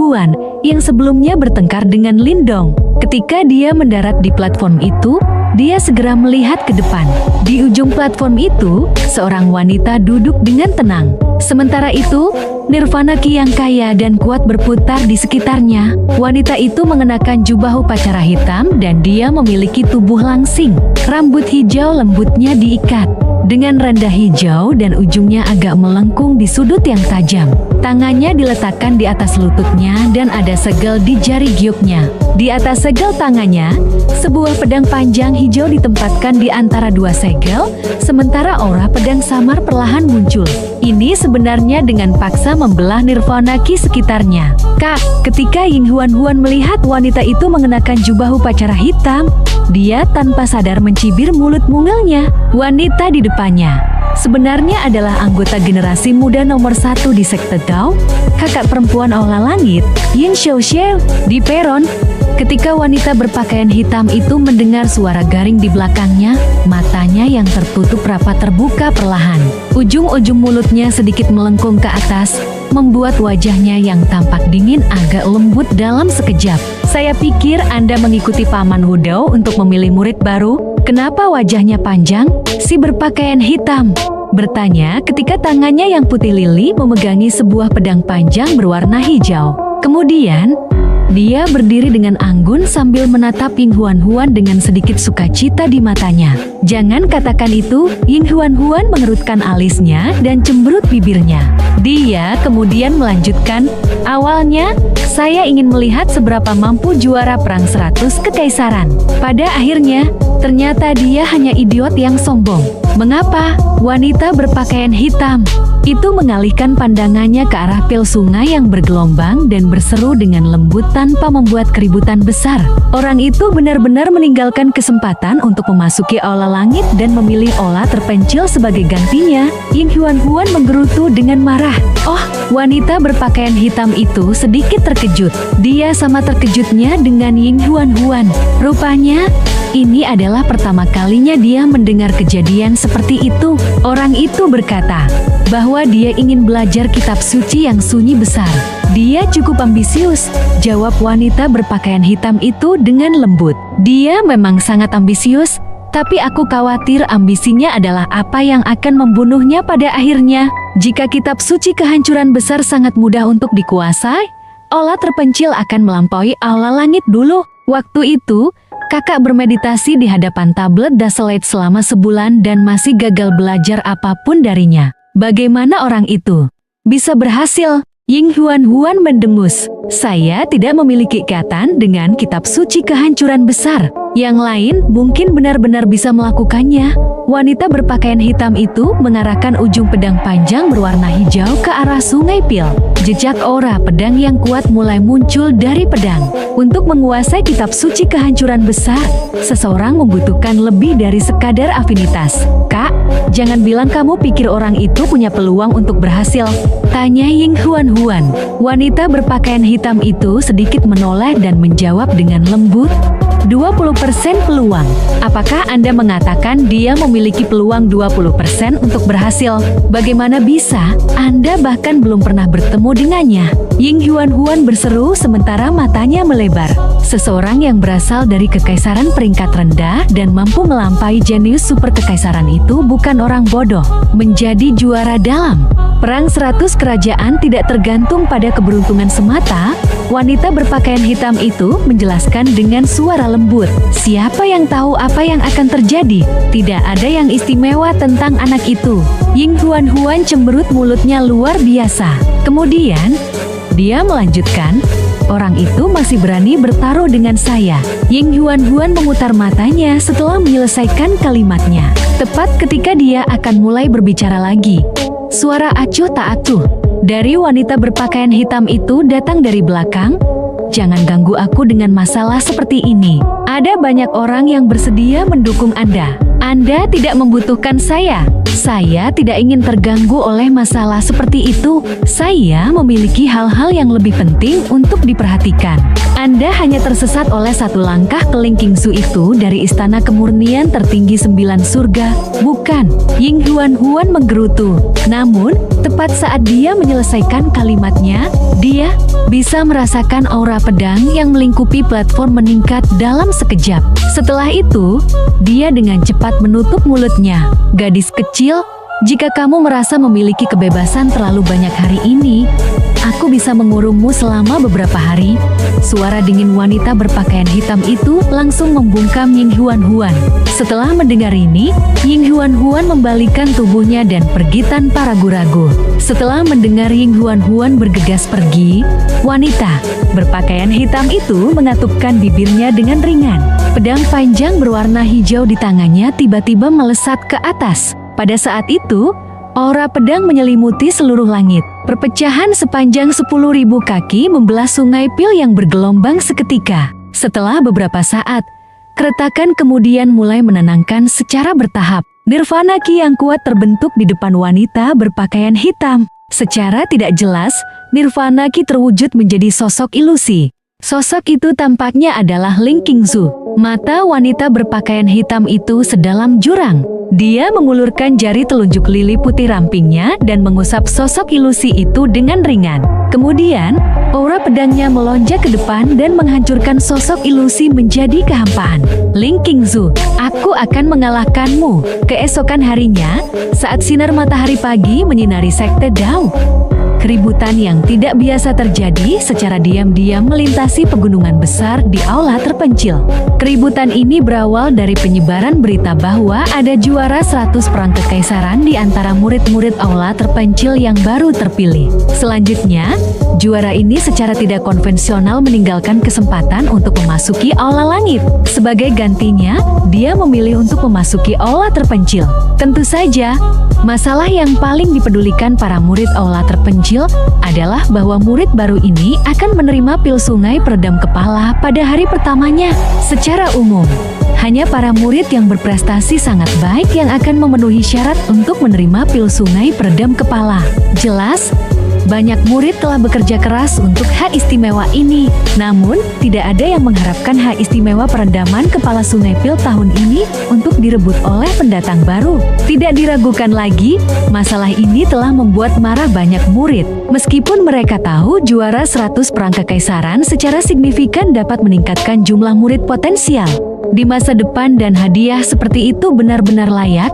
yang sebelumnya bertengkar dengan Lindong. Ketika dia mendarat di platform itu, dia segera melihat ke depan. Di ujung platform itu, seorang wanita duduk dengan tenang. Sementara itu, Nirvana Ki yang kaya dan kuat berputar di sekitarnya. Wanita itu mengenakan jubah upacara hitam dan dia memiliki tubuh langsing. Rambut hijau lembutnya diikat dengan renda hijau dan ujungnya agak melengkung di sudut yang tajam. Tangannya diletakkan di atas lututnya dan ada segel di jari gioknya. Di atas segel tangannya, sebuah pedang panjang hijau ditempatkan di antara dua segel, sementara aura pedang samar perlahan muncul. Ini sebenarnya dengan paksa membelah Nirvana Ki sekitarnya. Kak, ketika Ying Huan melihat wanita itu mengenakan jubah upacara hitam, dia tanpa sadar mencibir mulut mungilnya. Wanita di depannya sebenarnya adalah anggota generasi muda nomor 1 di sekte Gao, kakak perempuan Aula Langit, Yin Xiaoxiao. Di peron, ketika wanita berpakaian hitam itu mendengar suara garing di belakangnya, matanya yang tertutup rapat terbuka perlahan. Ujung-ujung mulutnya sedikit melengkung ke atas, membuat wajahnya yang tampak dingin agak lembut dalam sekejap. Saya pikir Anda mengikuti Paman Wudao untuk memilih murid baru. Kenapa wajahnya panjang? Si berpakaian hitam bertanya ketika tangannya yang putih lili memegangi sebuah pedang panjang berwarna hijau. Kemudian, dia berdiri dengan anggun sambil menatap Ying Huan dengan sedikit sukacita di matanya. Jangan katakan itu, Ying Huan mengerutkan alisnya dan cemberut bibirnya. Dia kemudian melanjutkan, awalnya, saya ingin melihat seberapa mampu juara perang 100 kekaisaran. Pada akhirnya, ternyata dia hanya idiot yang sombong. Mengapa? Wanita berpakaian hitam itu mengalihkan pandangannya ke arah pil sungai yang bergelombang dan berseru dengan lembut tanpa membuat keributan besar. Orang itu benar-benar meninggalkan kesempatan untuk memasuki aula langit dan memilih aula terpencil sebagai gantinya. Ying Huan menggerutu dengan marah. Oh, wanita berpakaian hitam itu sedikit terkejut. Dia sama terkejutnya dengan Ying Huan. Rupanya, ini adalah pertama kalinya dia mendengar kejadian seperti itu. Orang itu berkata bahwa dia ingin belajar kitab suci yang sunyi besar. Dia cukup ambisius, jawab wanita berpakaian hitam itu dengan lembut. Dia memang sangat ambisius, tapi aku khawatir ambisinya adalah apa yang akan membunuhnya pada akhirnya. Jika kitab suci kehancuran besar sangat mudah untuk dikuasai, aula terpencil akan melampaui aula langit dulu. Waktu itu, kakak bermeditasi di hadapan tablet Daselite selama sebulan dan masih gagal belajar apapun darinya. Bagaimana orang itu bisa berhasil? Ying Huan mendengus. Saya tidak memiliki ikatan dengan kitab suci kehancuran besar. Yang lain mungkin benar-benar bisa melakukannya. Wanita berpakaian hitam itu mengarahkan ujung pedang panjang berwarna hijau ke arah Sungai Pil. Jejak aura pedang yang kuat mulai muncul dari pedang. Untuk menguasai kitab suci kehancuran besar, seseorang membutuhkan lebih dari sekadar afinitas. Kak, jangan bilang kamu pikir orang itu punya peluang untuk berhasil, tanya Ying Huan. Wanita berpakaian hitam itu sedikit menoleh dan menjawab dengan lembut, 20% peluang. Apakah Anda mengatakan dia memiliki peluang 20% untuk berhasil? Bagaimana bisa? Anda bahkan belum pernah bertemu dengannya. Ying Huan berseru sementara matanya melebar. Seseorang yang berasal dari kekaisaran peringkat rendah dan mampu melampaui jenius super kekaisaran itu bukan orang bodoh. Menjadi juara dalam Perang 100 kerajaan tidak tergantung pada keberuntungan semata, Wanita berpakaian hitam itu menjelaskan dengan suara lembut. Siapa yang tahu apa yang akan terjadi? Tidak ada yang istimewa tentang anak itu. Ying Huan cemberut, mulutnya luar biasa. Kemudian, dia melanjutkan, orang itu masih berani bertaruh dengan saya. Ying Huan memutar matanya setelah menyelesaikan kalimatnya. Tepat ketika dia akan mulai berbicara lagi, suara acuh tak acuh dari wanita berpakaian hitam itu datang dari belakang. Jangan ganggu aku dengan masalah seperti ini. Ada banyak orang yang bersedia mendukung Anda. Anda tidak membutuhkan saya. Saya tidak ingin terganggu oleh masalah seperti itu. Saya memiliki hal-hal yang lebih penting untuk diperhatikan. Anda hanya tersesat oleh satu langkah ke Ling Qingzu itu dari istana kemurnian tertinggi 9 surga, bukan? Ying Huan menggerutu. Namun, tepat saat dia menyelesaikan kalimatnya, dia bisa merasakan aura pedang yang melingkupi platform meningkat dalam sekejap. Setelah itu, dia dengan cepat menutup mulutnya. Gadis kecil, jika kamu merasa memiliki kebebasan terlalu banyak hari ini, aku bisa mengurungmu selama beberapa hari. Suara dingin wanita berpakaian hitam itu langsung membungkam Ying Huan. Setelah mendengar ini, Ying Huan membalikkan tubuhnya dan pergi tanpa ragu-ragu. Setelah mendengar Ying Huan bergegas pergi, wanita berpakaian hitam itu mengatupkan bibirnya dengan ringan. Pedang panjang berwarna hijau di tangannya tiba-tiba melesat ke atas. Pada saat itu, aura pedang menyelimuti seluruh langit. Perpecahan sepanjang 10.000 kaki membelah sungai Pil yang bergelombang seketika. Setelah beberapa saat, keretakan kemudian mulai menenangkan secara bertahap. Nirvana Ki yang kuat terbentuk di depan wanita berpakaian hitam. Secara tidak jelas, Nirvana Ki terwujud menjadi sosok ilusi. Sosok itu tampaknya adalah Ling Qingzu. Mata wanita berpakaian hitam itu sedalam jurang. Dia mengulurkan jari telunjuk lili putih rampingnya dan mengusap sosok ilusi itu dengan ringan. Kemudian, aura pedangnya melonjak ke depan dan menghancurkan sosok ilusi menjadi kehampaan. Ling Qingzu, aku akan mengalahkanmu. Keesokan harinya, saat sinar matahari pagi menyinari sekte Dao, keributan yang tidak biasa terjadi secara diam-diam melintasi pegunungan besar di aula terpencil. Keributan ini berawal dari penyebaran berita bahwa ada juara 100 perang kekaisaran di antara murid-murid aula terpencil yang baru terpilih. Selanjutnya, juara ini secara tidak konvensional meninggalkan kesempatan untuk memasuki aula langit. Sebagai gantinya, dia memilih untuk memasuki aula terpencil. Tentu saja, masalah yang paling dipedulikan para murid aula terpencil adalah bahwa murid baru ini akan menerima pil sungai peredam kepala pada hari pertamanya. Secara umum, hanya para murid yang berprestasi sangat baik yang akan memenuhi syarat untuk menerima pil sungai peredam kepala. Jelas, banyak murid telah bekerja keras untuk hak istimewa ini. Namun, tidak ada yang mengharapkan hak istimewa perendaman kepala sungai Pil tahun ini untuk direbut oleh pendatang baru. Tidak diragukan lagi, masalah ini telah membuat marah banyak murid. Meskipun mereka tahu juara 100 perang kekaisaran secara signifikan dapat meningkatkan jumlah murid potensial di masa depan dan hadiah seperti itu benar-benar layak,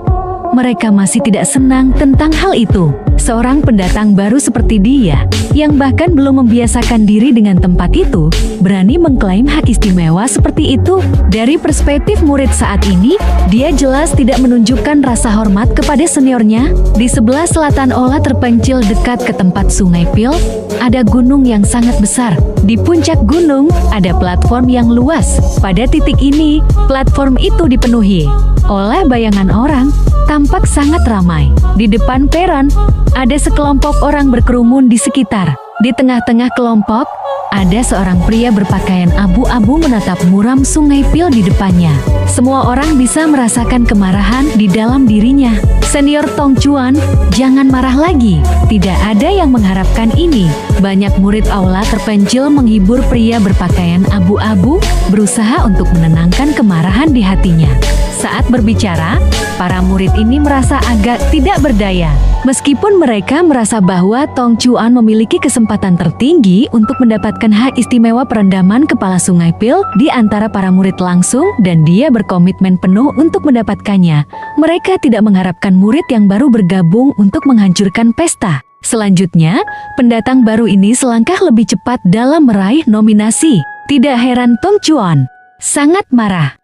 mereka masih tidak senang tentang hal itu. Seorang pendatang baru seperti dia, yang bahkan belum membiasakan diri dengan tempat itu, berani mengklaim hak istimewa seperti itu. Dari perspektif murid saat ini, dia jelas tidak menunjukkan rasa hormat kepada seniornya. Di sebelah selatan aula terpencil dekat ke tempat sungai Pil, ada gunung yang sangat besar. Di puncak gunung, ada platform yang luas. Pada titik ini, platform itu dipenuhi oleh bayangan orang, tampak sangat ramai. Di depan peron, ada sekelompok orang berkerumun di sekitar. Di tengah-tengah kelompok, ada seorang pria berpakaian abu-abu menatap muram sungai Pil di depannya. Semua orang bisa merasakan kemarahan di dalam dirinya. Senior Tong Chuan, jangan marah lagi. Tidak ada yang mengharapkan ini. Banyak murid aula terpencil menghibur pria berpakaian abu-abu, berusaha untuk menenangkan kemarahan di hatinya. Saat berbicara, para murid ini merasa agak tidak berdaya. Meskipun mereka merasa bahwa Tong Chuan memiliki kesempatan tertinggi untuk mendapatkan hak istimewa perendaman kepala sungai Pil di antara para murid langsung dan dia berkomitmen penuh untuk mendapatkannya, mereka tidak mengharapkan murid yang baru bergabung untuk menghancurkan pesta. Selanjutnya, pendatang baru ini selangkah lebih cepat dalam meraih nominasi. Tidak heran Tong Chuan sangat marah.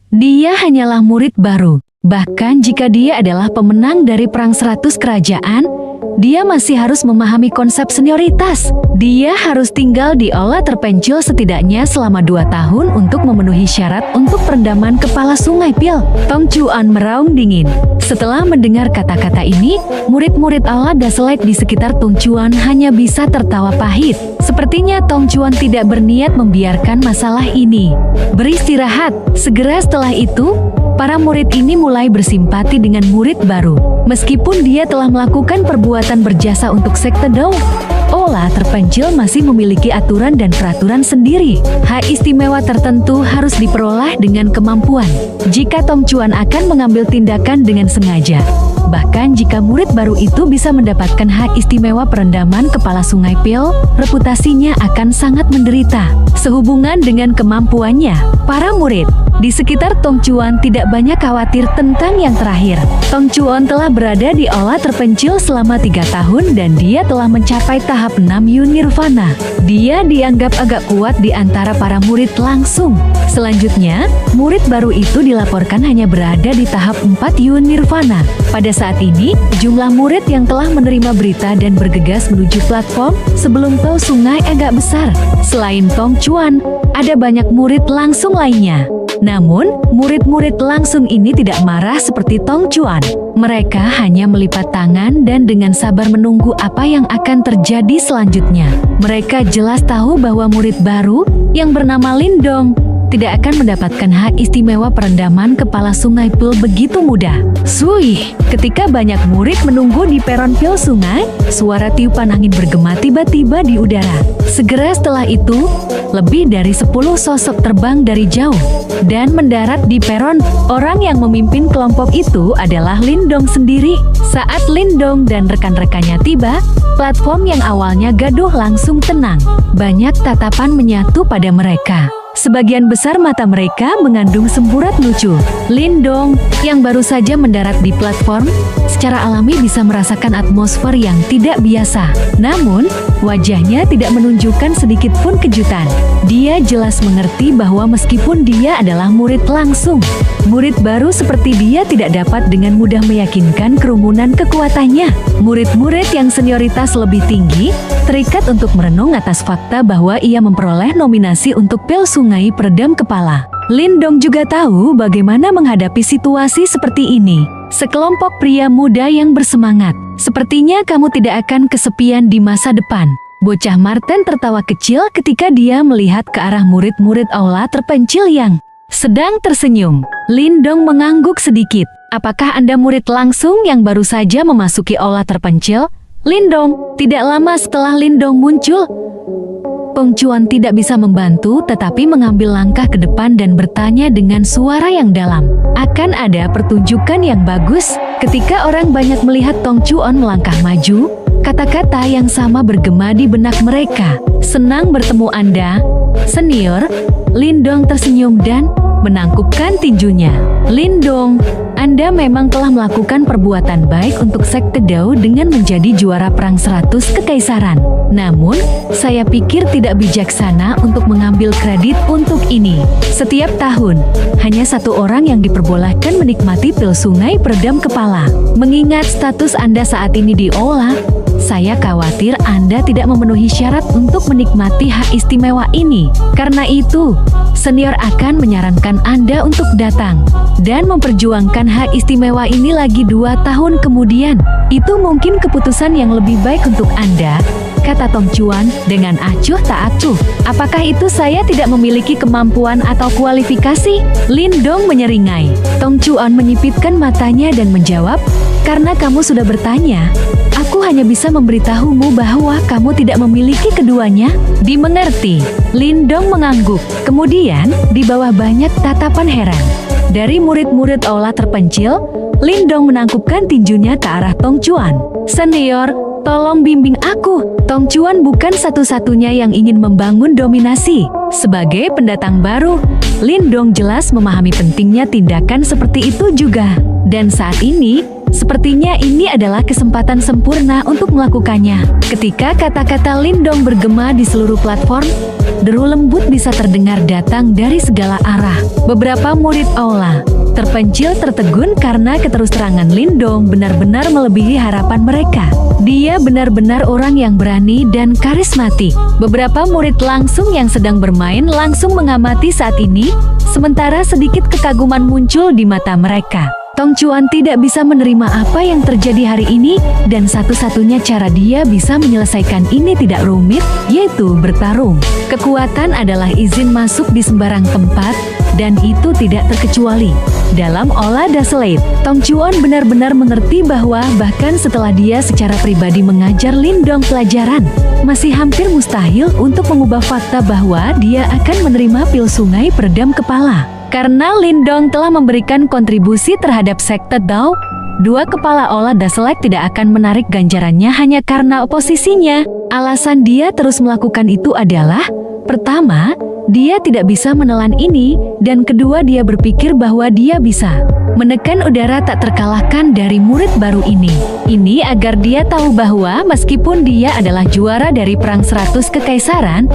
Dia hanyalah murid baru. Bahkan jika dia adalah pemenang dari Perang 100 Kerajaan, dia masih harus memahami konsep senioritas. Dia harus tinggal di aula terpencil setidaknya selama 2 tahun untuk memenuhi syarat untuk perendaman kepala Sungai Pil. Tong Chuan meraung dingin. Setelah mendengar kata-kata ini, murid-murid aula Daselite di sekitar Tong Chuan hanya bisa tertawa pahit. Sepertinya Tong Chuan tidak berniat membiarkan masalah ini beristirahat. Segera setelah itu, para murid ini mulai bersimpati dengan murid baru. Meskipun dia telah melakukan perbuatan berjasa untuk sekte Dao, aula terpencil masih memiliki aturan dan peraturan sendiri. Hak istimewa tertentu harus diperoleh dengan kemampuan. Jika Tong Chuan akan mengambil tindakan dengan sengaja, bahkan jika murid baru itu bisa mendapatkan hak istimewa perendaman kepala Sungai Pil, reputasinya akan sangat menderita. Sehubungan dengan kemampuannya, para murid di sekitar Tong Chuan tidak banyak khawatir tentang yang terakhir. Tong Chuan telah berada di aula terpencil selama 3 tahun dan dia telah mencapai tahap 6 Yun Nirvana. Dia dianggap agak kuat di antara para murid langsung. Selanjutnya, murid baru itu dilaporkan hanya berada di tahap 4 Yun Nirvana. Pada saat ini, jumlah murid yang telah menerima berita dan bergegas menuju platform sebelum tol sungai agak besar. Selain Tong Chuan, ada banyak murid langsung lainnya. Namun, murid-murid langsung ini tidak marah seperti Tong Chuan. Mereka hanya melipat tangan dan dengan sabar menunggu apa yang akan terjadi selanjutnya. Mereka jelas tahu bahwa murid baru yang bernama Lin Dong tidak akan mendapatkan hak istimewa perendaman kepala Sungai Pil begitu mudah. Sui, ketika banyak murid menunggu di peron pil sungai, suara tiupan angin bergema tiba-tiba di udara. Segera setelah itu, lebih dari 10 sosok terbang dari jauh dan mendarat di peron. Orang yang memimpin kelompok itu adalah Lin Dong sendiri. Saat Lin Dong dan rekan-rekannya tiba, platform yang awalnya gaduh langsung tenang. Banyak tatapan menyatu pada mereka. Sebagian besar mata mereka mengandung semburat lucu. Lin Dong, yang baru saja mendarat di platform, secara alami bisa merasakan atmosfer yang tidak biasa. Namun, wajahnya tidak menunjukkan sedikit pun kejutan. Dia jelas mengerti bahwa meskipun dia adalah murid langsung, murid baru seperti dia tidak dapat dengan mudah meyakinkan kerumunan kekuatannya. Murid-murid yang senioritas lebih tinggi terikat untuk merenung atas fakta bahwa ia memperoleh nominasi untuk pil sungai peredam kepala. Lin Dong juga tahu bagaimana menghadapi situasi seperti ini. Sekelompok pria muda yang bersemangat. Sepertinya kamu tidak akan kesepian di masa depan. Bocah Martin tertawa kecil ketika dia melihat ke arah murid-murid aula terpencil yang sedang tersenyum. Lin Dong mengangguk sedikit. Apakah Anda murid langsung yang baru saja memasuki aula terpencil? Lin Dong, tidak lama setelah Lin Dong muncul, Tong Chuan tidak bisa membantu tetapi mengambil langkah ke depan dan bertanya dengan suara yang dalam. Akan ada pertunjukan yang bagus? Ketika orang banyak melihat Tong Chuan melangkah maju, kata-kata yang sama bergema di benak mereka. Senang bertemu Anda, senior. Lin Dong tersenyum dan menangkupkan tinjunya. Lin Dong, Anda memang telah melakukan perbuatan baik untuk sekte Dao dengan menjadi juara perang 100 kekaisaran. Namun, saya pikir tidak bijaksana untuk mengambil kredit untuk ini. Setiap tahun, hanya 1 orang yang diperbolehkan menikmati pil sungai peredam kepala. Mengingat status Anda saat ini di aula, saya khawatir Anda tidak memenuhi syarat untuk menikmati hak istimewa ini. Karena itu, senior akan menyarankan Anda untuk datang dan memperjuangkan hak istimewa ini lagi 2 tahun kemudian. Itu mungkin keputusan yang lebih baik untuk Anda, kata Tong Chuan dengan acuh tak acuh. Apakah itu saya tidak memiliki kemampuan atau kualifikasi? Lin Dong menyeringai. Tong Chuan menyipitkan matanya dan menjawab, karena kamu sudah bertanya, aku hanya bisa memberitahumu bahwa kamu tidak memiliki keduanya. Dimengerti. Lin Dong mengangguk. Kemudian, di bawah banyak tatapan heran dari murid-murid aula terpencil, Lin Dong menangkupkan tinjunya ke arah Tong Chuan. Senior, tolong bimbing aku. Tong Chuan bukan satu-satunya yang ingin membangun dominasi. Sebagai pendatang baru, Lin Dong jelas memahami pentingnya tindakan seperti itu juga. Dan saat ini, Sepertinya ini adalah kesempatan sempurna untuk melakukannya. Ketika kata-kata Lindong bergema di seluruh platform, deru lembut bisa terdengar datang dari segala arah. Beberapa murid aula terpencil tertegun karena keterus-terangan Lindong benar-benar melebihi harapan mereka. Dia benar-benar orang yang berani dan karismatik. Beberapa murid langsung yang sedang bermain langsung mengamati saat ini, sementara sedikit kekaguman muncul di mata mereka. Tong Chuan tidak bisa menerima apa yang terjadi hari ini, dan satu-satunya cara dia bisa menyelesaikan ini tidak rumit, yaitu bertarung. Kekuatan adalah izin masuk di sembarang tempat, dan itu tidak terkecuali dalam Aula Dazzled. Tong Chuan benar-benar mengerti bahwa bahkan setelah dia secara pribadi mengajar Lindong pelajaran, masih hampir mustahil untuk mengubah fakta bahwa dia akan menerima pil sungai peredam kepala. Karena Lindong telah memberikan kontribusi terhadap sekte Dao, dua kepala Aula Dazzled tidak akan menarik ganjarannya hanya karena oposisinya. Alasan dia terus melakukan itu adalah, pertama, dia tidak bisa menelan ini, dan kedua dia berpikir bahwa dia bisa menekan udara tak terkalahkan dari murid baru ini. Ini agar dia tahu bahwa meskipun dia adalah juara dari Perang 100 Kekaisaran,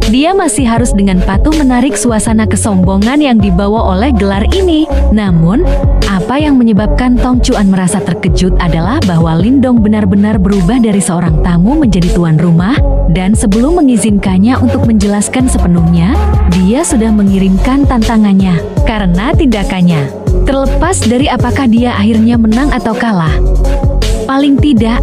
dia masih harus dengan patuh menarik suasana kesombongan yang dibawa oleh gelar ini. Namun, apa yang menyebabkan Tong Chuan merasa terkejut adalah bahwa Lindong benar-benar berubah dari seorang tamu menjadi tuan rumah, dan sebelum mengizinkannya untuk menjelaskan sepenuhnya, dia sudah mengirimkan tantangannya. Karena tindakannya, terlepas dari apakah dia akhirnya menang atau kalah, paling tidak,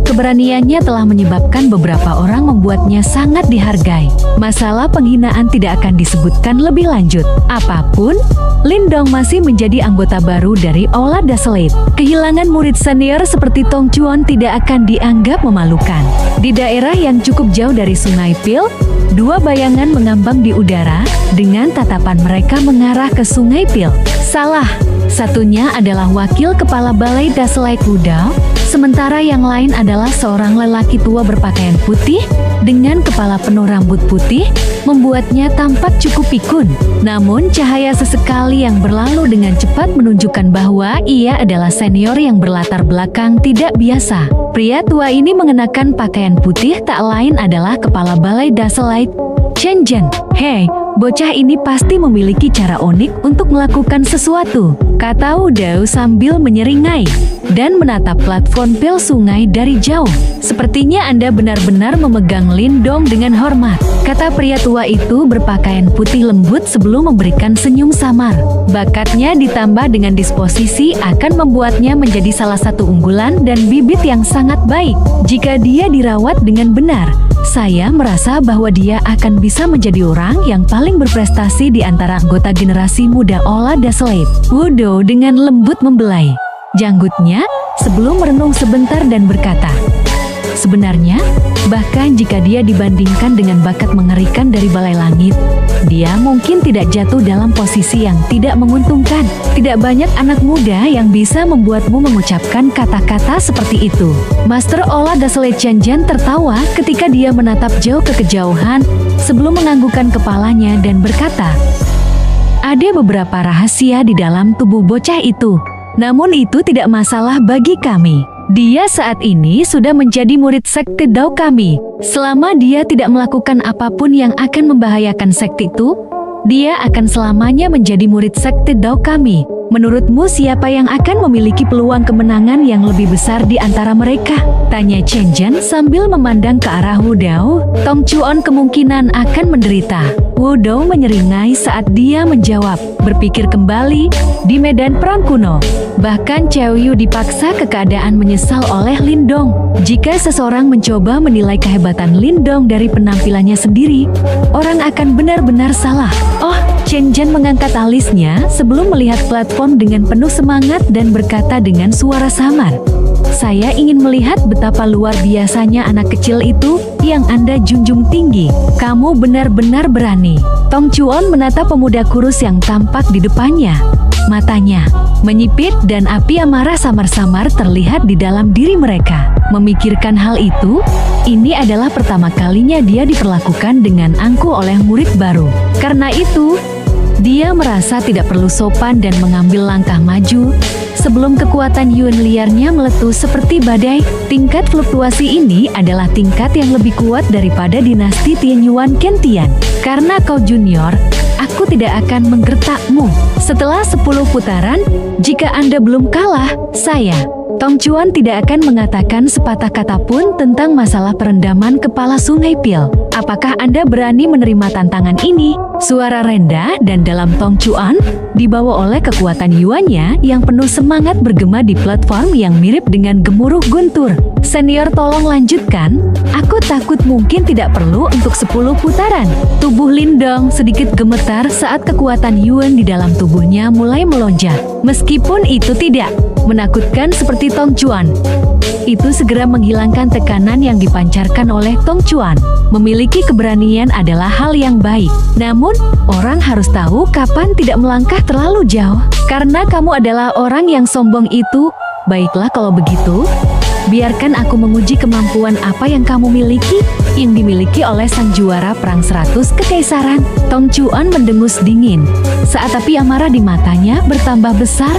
keberaniannya telah menyebabkan beberapa orang membuatnya sangat dihargai. Masalah penghinaan tidak akan disebutkan lebih lanjut. Apapun, Lindong masih menjadi anggota baru dari Aula Dazzled. Kehilangan murid senior seperti Tong Chuan tidak akan dianggap memalukan. Di daerah yang cukup jauh dari Sungai Pil, dua bayangan mengambang di udara, dengan tatapan mereka mengarah ke Sungai Pil. Salah satunya adalah wakil kepala balai Dazzled Wudao, sementara yang lain adalah seorang lelaki tua berpakaian putih, dengan kepala penuh rambut putih, membuatnya tampak cukup pikun. Namun cahaya sesekali yang berlalu dengan cepat menunjukkan bahwa ia adalah senior yang berlatar belakang tidak biasa. Pria tua ini mengenakan pakaian putih tak lain adalah kepala balai Dazzled, Chen Zhen. Hei, bocah ini pasti memiliki cara unik untuk melakukan sesuatu, kata Wudao sambil menyeringai dan menatap platform pil sungai dari jauh. Sepertinya Anda benar-benar memegang Lindong dengan hormat, kata pria tua itu berpakaian putih lembut sebelum memberikan senyum samar. Bakatnya ditambah dengan disposisi akan membuatnya menjadi salah satu unggulan dan bibit yang sangat baik. Jika dia dirawat dengan benar, saya merasa bahwa dia akan bisa menjadi orang yang paling berprestasi di antara anggota generasi muda Aula Dazzled. Wudao dengan lembut membelai janggutnya sebelum merenung sebentar dan berkata, sebenarnya, bahkan jika dia dibandingkan dengan bakat mengerikan dari Balai Langit, dia mungkin tidak jatuh dalam posisi yang tidak menguntungkan. Tidak banyak anak muda yang bisa membuatmu mengucapkan kata-kata seperti itu. Master Aula Dazzled Chen Zhen tertawa ketika dia menatap jauh ke kejauhan sebelum menganggukkan kepalanya dan berkata, ada beberapa rahasia di dalam tubuh bocah itu. Namun itu tidak masalah bagi kami. Dia saat ini sudah menjadi murid sekte Dao kami. Selama dia tidak melakukan apapun yang akan membahayakan sekte itu, dia akan selamanya menjadi murid sekte Dao kami. Menurutmu siapa yang akan memiliki peluang kemenangan yang lebih besar di antara mereka? Tanya Chen Zhen sambil memandang ke arah Wudao. Tong Chuan kemungkinan akan menderita. Wudao menyeringai saat dia menjawab, berpikir kembali, di medan perang kuno. Bahkan Xiao Yu dipaksa ke keadaan menyesal oleh Lindong. Jika seseorang mencoba menilai kehebatan Lindong dari penampilannya sendiri, orang akan benar-benar salah. Oh, Chen Zhen mengangkat alisnya sebelum melihat platform dengan penuh semangat dan berkata dengan suara samar, saya ingin melihat betapa luar biasanya anak kecil itu yang Anda junjung tinggi. Kamu benar-benar berani. Tong Chuan menatap pemuda kurus yang tampak di depannya. Matanya menyipit dan api amarah samar-samar terlihat di dalam diri mereka. Memikirkan hal itu, ini adalah pertama kalinya dia diperlakukan dengan angkuh oleh murid baru. Karena itu, dia merasa tidak perlu sopan dan mengambil langkah maju, sebelum kekuatan Yuan liarnya meletus seperti badai. Tingkat fluktuasi ini adalah tingkat yang lebih kuat daripada dinasti Tianyuan Kentian. Karena kau junior, aku tidak akan menggertakmu. Setelah 10 putaran, jika Anda belum kalah, saya, Tong Chuan, tidak akan mengatakan sepatah kata pun tentang masalah perendaman kepala Sungai Pil. Apakah Anda berani menerima tantangan ini? Suara rendah dan dalam Tong Chuan dibawa oleh kekuatan Yuannya yang penuh semangat bergema di platform yang mirip dengan gemuruh guntur. Senior, tolong lanjutkan. Aku takut mungkin tidak perlu untuk 10 putaran. Tubuh Lindong sedikit gemetar saat kekuatan Yuan di dalam tubuhnya mulai melonjak. Meskipun itu tidak menakutkan seperti Tong Chuan, itu segera menghilangkan tekanan yang dipancarkan oleh Tong Chuan. Memiliki keberanian adalah hal yang baik. Namun, orang harus tahu kapan tidak melangkah terlalu jauh. Karena kamu adalah orang yang sombong itu. Baiklah kalau begitu, biarkan aku menguji kemampuan apa yang kamu miliki, yang dimiliki oleh sang juara perang 100 kekaisaran. Tong Chuan mendengus dingin. Saat api amarah di matanya bertambah besar,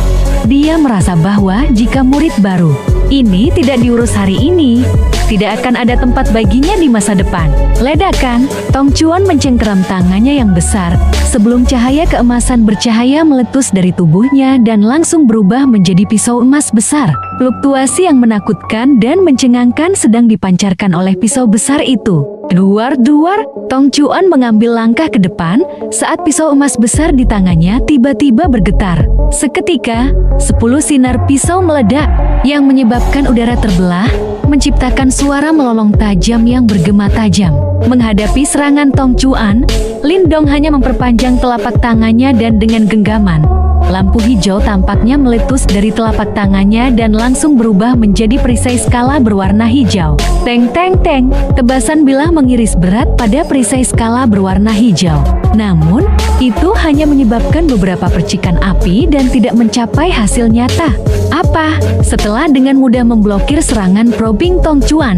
dia merasa bahwa jika murid baru ini tidak diurus hari ini, tidak akan ada tempat baginya di masa depan. Ledakan, Tong Chuan mencengkeram tangannya yang besar, sebelum cahaya keemasan bercahaya meletus dari tubuhnya dan langsung berubah menjadi pisau emas besar. Fluktuasi yang menakutkan dan mencengangkan sedang dipancarkan oleh pisau besar itu. Duar-duar, Tong Chuan mengambil langkah ke depan saat pisau emas besar di tangannya tiba-tiba bergetar. Seketika, 10 sinar pisau meledak yang menyebabkan udara terbelah, menciptakan suara melolong tajam yang bergema tajam. Menghadapi serangan Tong Chuan, Lindong hanya memperpanjang telapak tangannya dan dengan genggaman, lampu hijau tampaknya meletus dari telapak tangannya dan langsung berubah menjadi perisai skala berwarna hijau. Teng teng teng, tebasan bilah mengiris berat pada perisai skala berwarna hijau. Namun, itu hanya menyebabkan beberapa percikan api dan tidak mencapai hasil nyata. Apa? Setelah dengan mudah memblokir serangan probing Tong Chuan,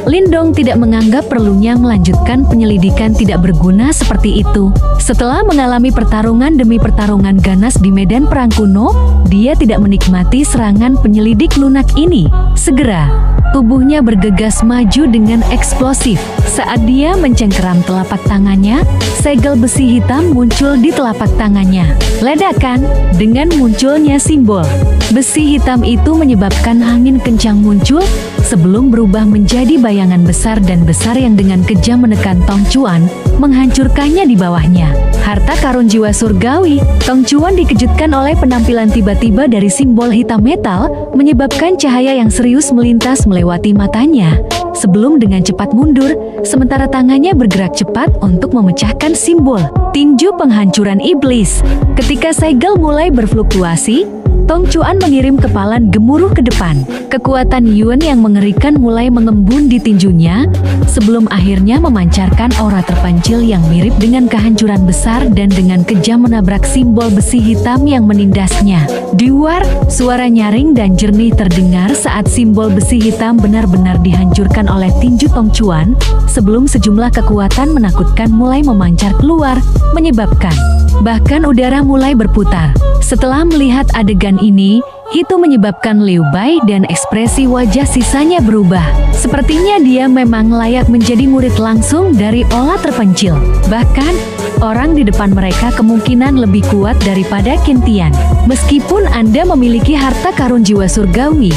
Lindong tidak menganggap perlunya melanjutkan penyelidikan tidak berguna seperti itu. Setelah mengalami pertarungan demi pertarungan ganas di medan perang kuno, dia tidak menikmati serangan penyelidik lunak ini. Segera, tubuhnya bergegas maju dengan eksplosif. Saat dia mencengkeram telapak tangannya, segel besi hitam muncul di telapak tangannya. Ledakan, dengan munculnya simbol besi hitam itu menyebabkan angin kencang muncul, sebelum berubah menjadi bayangan besar dan besar yang dengan kejam menekan Tong Chuan, menghancurkannya di bawahnya. Harta karun jiwa surgawi, Tong Chuan dikejutkan oleh penampilan tiba-tiba dari simbol hitam metal, menyebabkan cahaya yang serius melintas melewati matanya, sebelum dengan cepat mundur, sementara tangannya bergerak cepat untuk memecahkan simbol tinju penghancuran iblis. Ketika segel mulai berfluktuasi, Tong Chuan mengirim kepalan gemuruh ke depan. Kekuatan Yuan yang mengerikan mulai mengembun di tinjunya, sebelum akhirnya memancarkan aura terpencil yang mirip dengan kehancuran besar dan dengan kejam menabrak simbol besi hitam yang menindasnya. Duar, suara nyaring dan jernih terdengar saat simbol besi hitam benar-benar dihancurkan oleh tinju Tong Chuan, sebelum sejumlah kekuatan menakutkan mulai memancar keluar, menyebabkan bahkan udara mulai berputar. Setelah melihat adegan ini, itu menyebabkan Liu Bai dan ekspresi wajah sisanya berubah. Sepertinya dia memang layak menjadi murid langsung dari Ola terpencil. Bahkan, orang di depan mereka kemungkinan lebih kuat daripada Kentian. Meskipun Anda memiliki harta karun jiwa surgawi,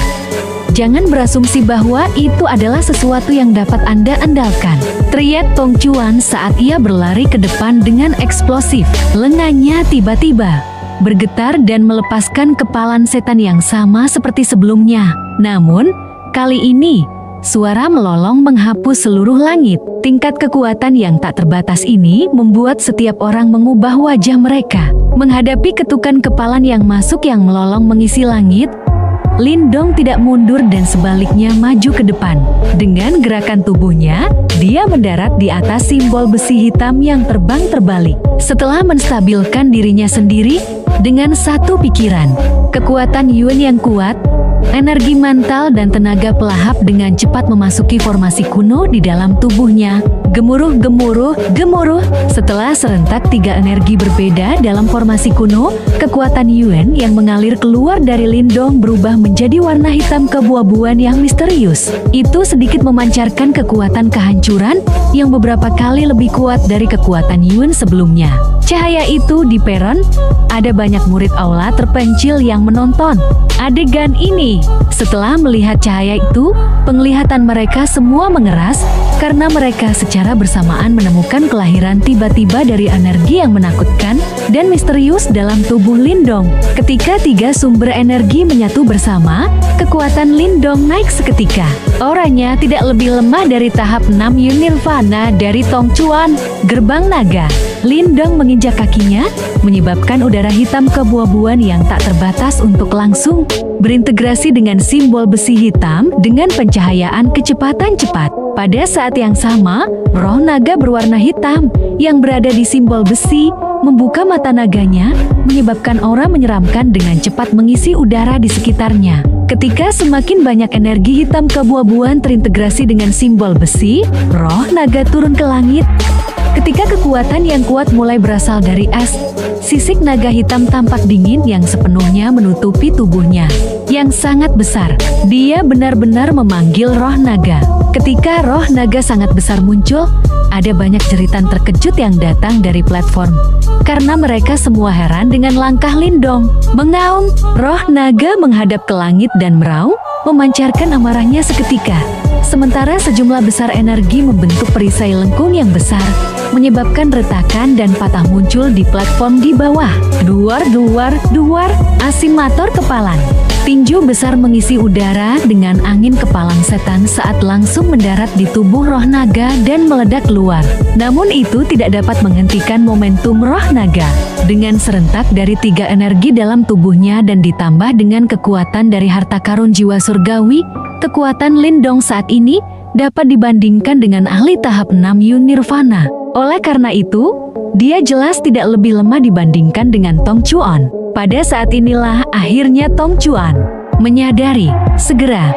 jangan berasumsi bahwa itu adalah sesuatu yang dapat Anda andalkan. Teriak Tong Chuan saat ia berlari ke depan dengan eksplosif. Lengannya tiba-tiba bergetar dan melepaskan kepalan setan yang sama seperti sebelumnya. Namun, kali ini, suara melolong menghapus seluruh langit. Tingkat kekuatan yang tak terbatas ini membuat setiap orang mengubah wajah mereka. Menghadapi ketukan kepalan yang masuk yang melolong mengisi langit, Lindong tidak mundur dan sebaliknya maju ke depan. Dengan gerakan tubuhnya, dia mendarat di atas simbol besi hitam yang terbang terbalik. Setelah menstabilkan dirinya sendiri, dengan satu pikiran, kekuatan Yuan yang kuat, Energi mental dan tenaga pelahap dengan cepat memasuki formasi kuno di dalam tubuhnya. Gemuruh, gemuruh, gemuruh. Setelah serentak 3 energi berbeda dalam formasi kuno, kekuatan Yuan yang mengalir keluar dari Lindong berubah menjadi warna hitam keabu-abuan yang misterius. Itu sedikit memancarkan kekuatan kehancuran yang beberapa kali lebih kuat dari kekuatan Yuan sebelumnya. Cahaya itu di peron, ada banyak murid aula terpencil yang menonton adegan ini. Setelah melihat cahaya itu, penglihatan mereka semua mengeras karena mereka secara bersamaan menemukan kelahiran tiba-tiba dari energi yang menakutkan dan misterius dalam tubuh Lindong. Ketika 3 sumber energi menyatu bersama, kekuatan Lindong naik seketika. Auranya tidak lebih lemah dari tahap 6 Yun Nirvana dari Tong Chuan, gerbang naga. Lindong menginjak kakinya, menyebabkan udara hitam keabu-abuan yang tak terbatas untuk langsung berintegrasi dengan simbol besi hitam dengan pencahayaan kecepatan cepat. Pada saat yang sama, roh naga berwarna hitam yang berada di simbol besi membuka mata naganya, menyebabkan aura menyeramkan dengan cepat mengisi udara di sekitarnya. Ketika semakin banyak energi hitam keabu-abuan terintegrasi dengan simbol besi, roh naga turun ke langit. Ketika kekuatan yang kuat mulai berasal dari es, sisik naga hitam tampak dingin yang sepenuhnya menutupi tubuhnya yang sangat besar. Dia benar-benar memanggil roh naga. Ketika roh naga sangat besar muncul, ada banyak jeritan terkejut yang datang dari platform. Karena mereka semua heran dengan langkah Lindong. Mengaum, roh naga menghadap ke langit dan meraung, memancarkan amarahnya seketika. Sementara sejumlah besar energi membentuk perisai lengkung yang besar, menyebabkan retakan dan patah muncul di platform di bawah. Duar, duar, duar, asimator kepalan. Tinju besar mengisi udara dengan angin kepalang setan saat langsung mendarat di tubuh roh naga dan meledak keluar. Namun itu tidak dapat menghentikan momentum roh naga. Dengan serentak dari 3 energi dalam tubuhnya dan ditambah dengan kekuatan dari harta karun jiwa surgawi, kekuatan Lindong saat ini dapat dibandingkan dengan ahli tahap 6 Yun Nirvana. Oleh karena itu, dia jelas tidak lebih lemah dibandingkan dengan Tong Chuan. Pada saat inilah akhirnya Tong Chuan menyadari. Segera,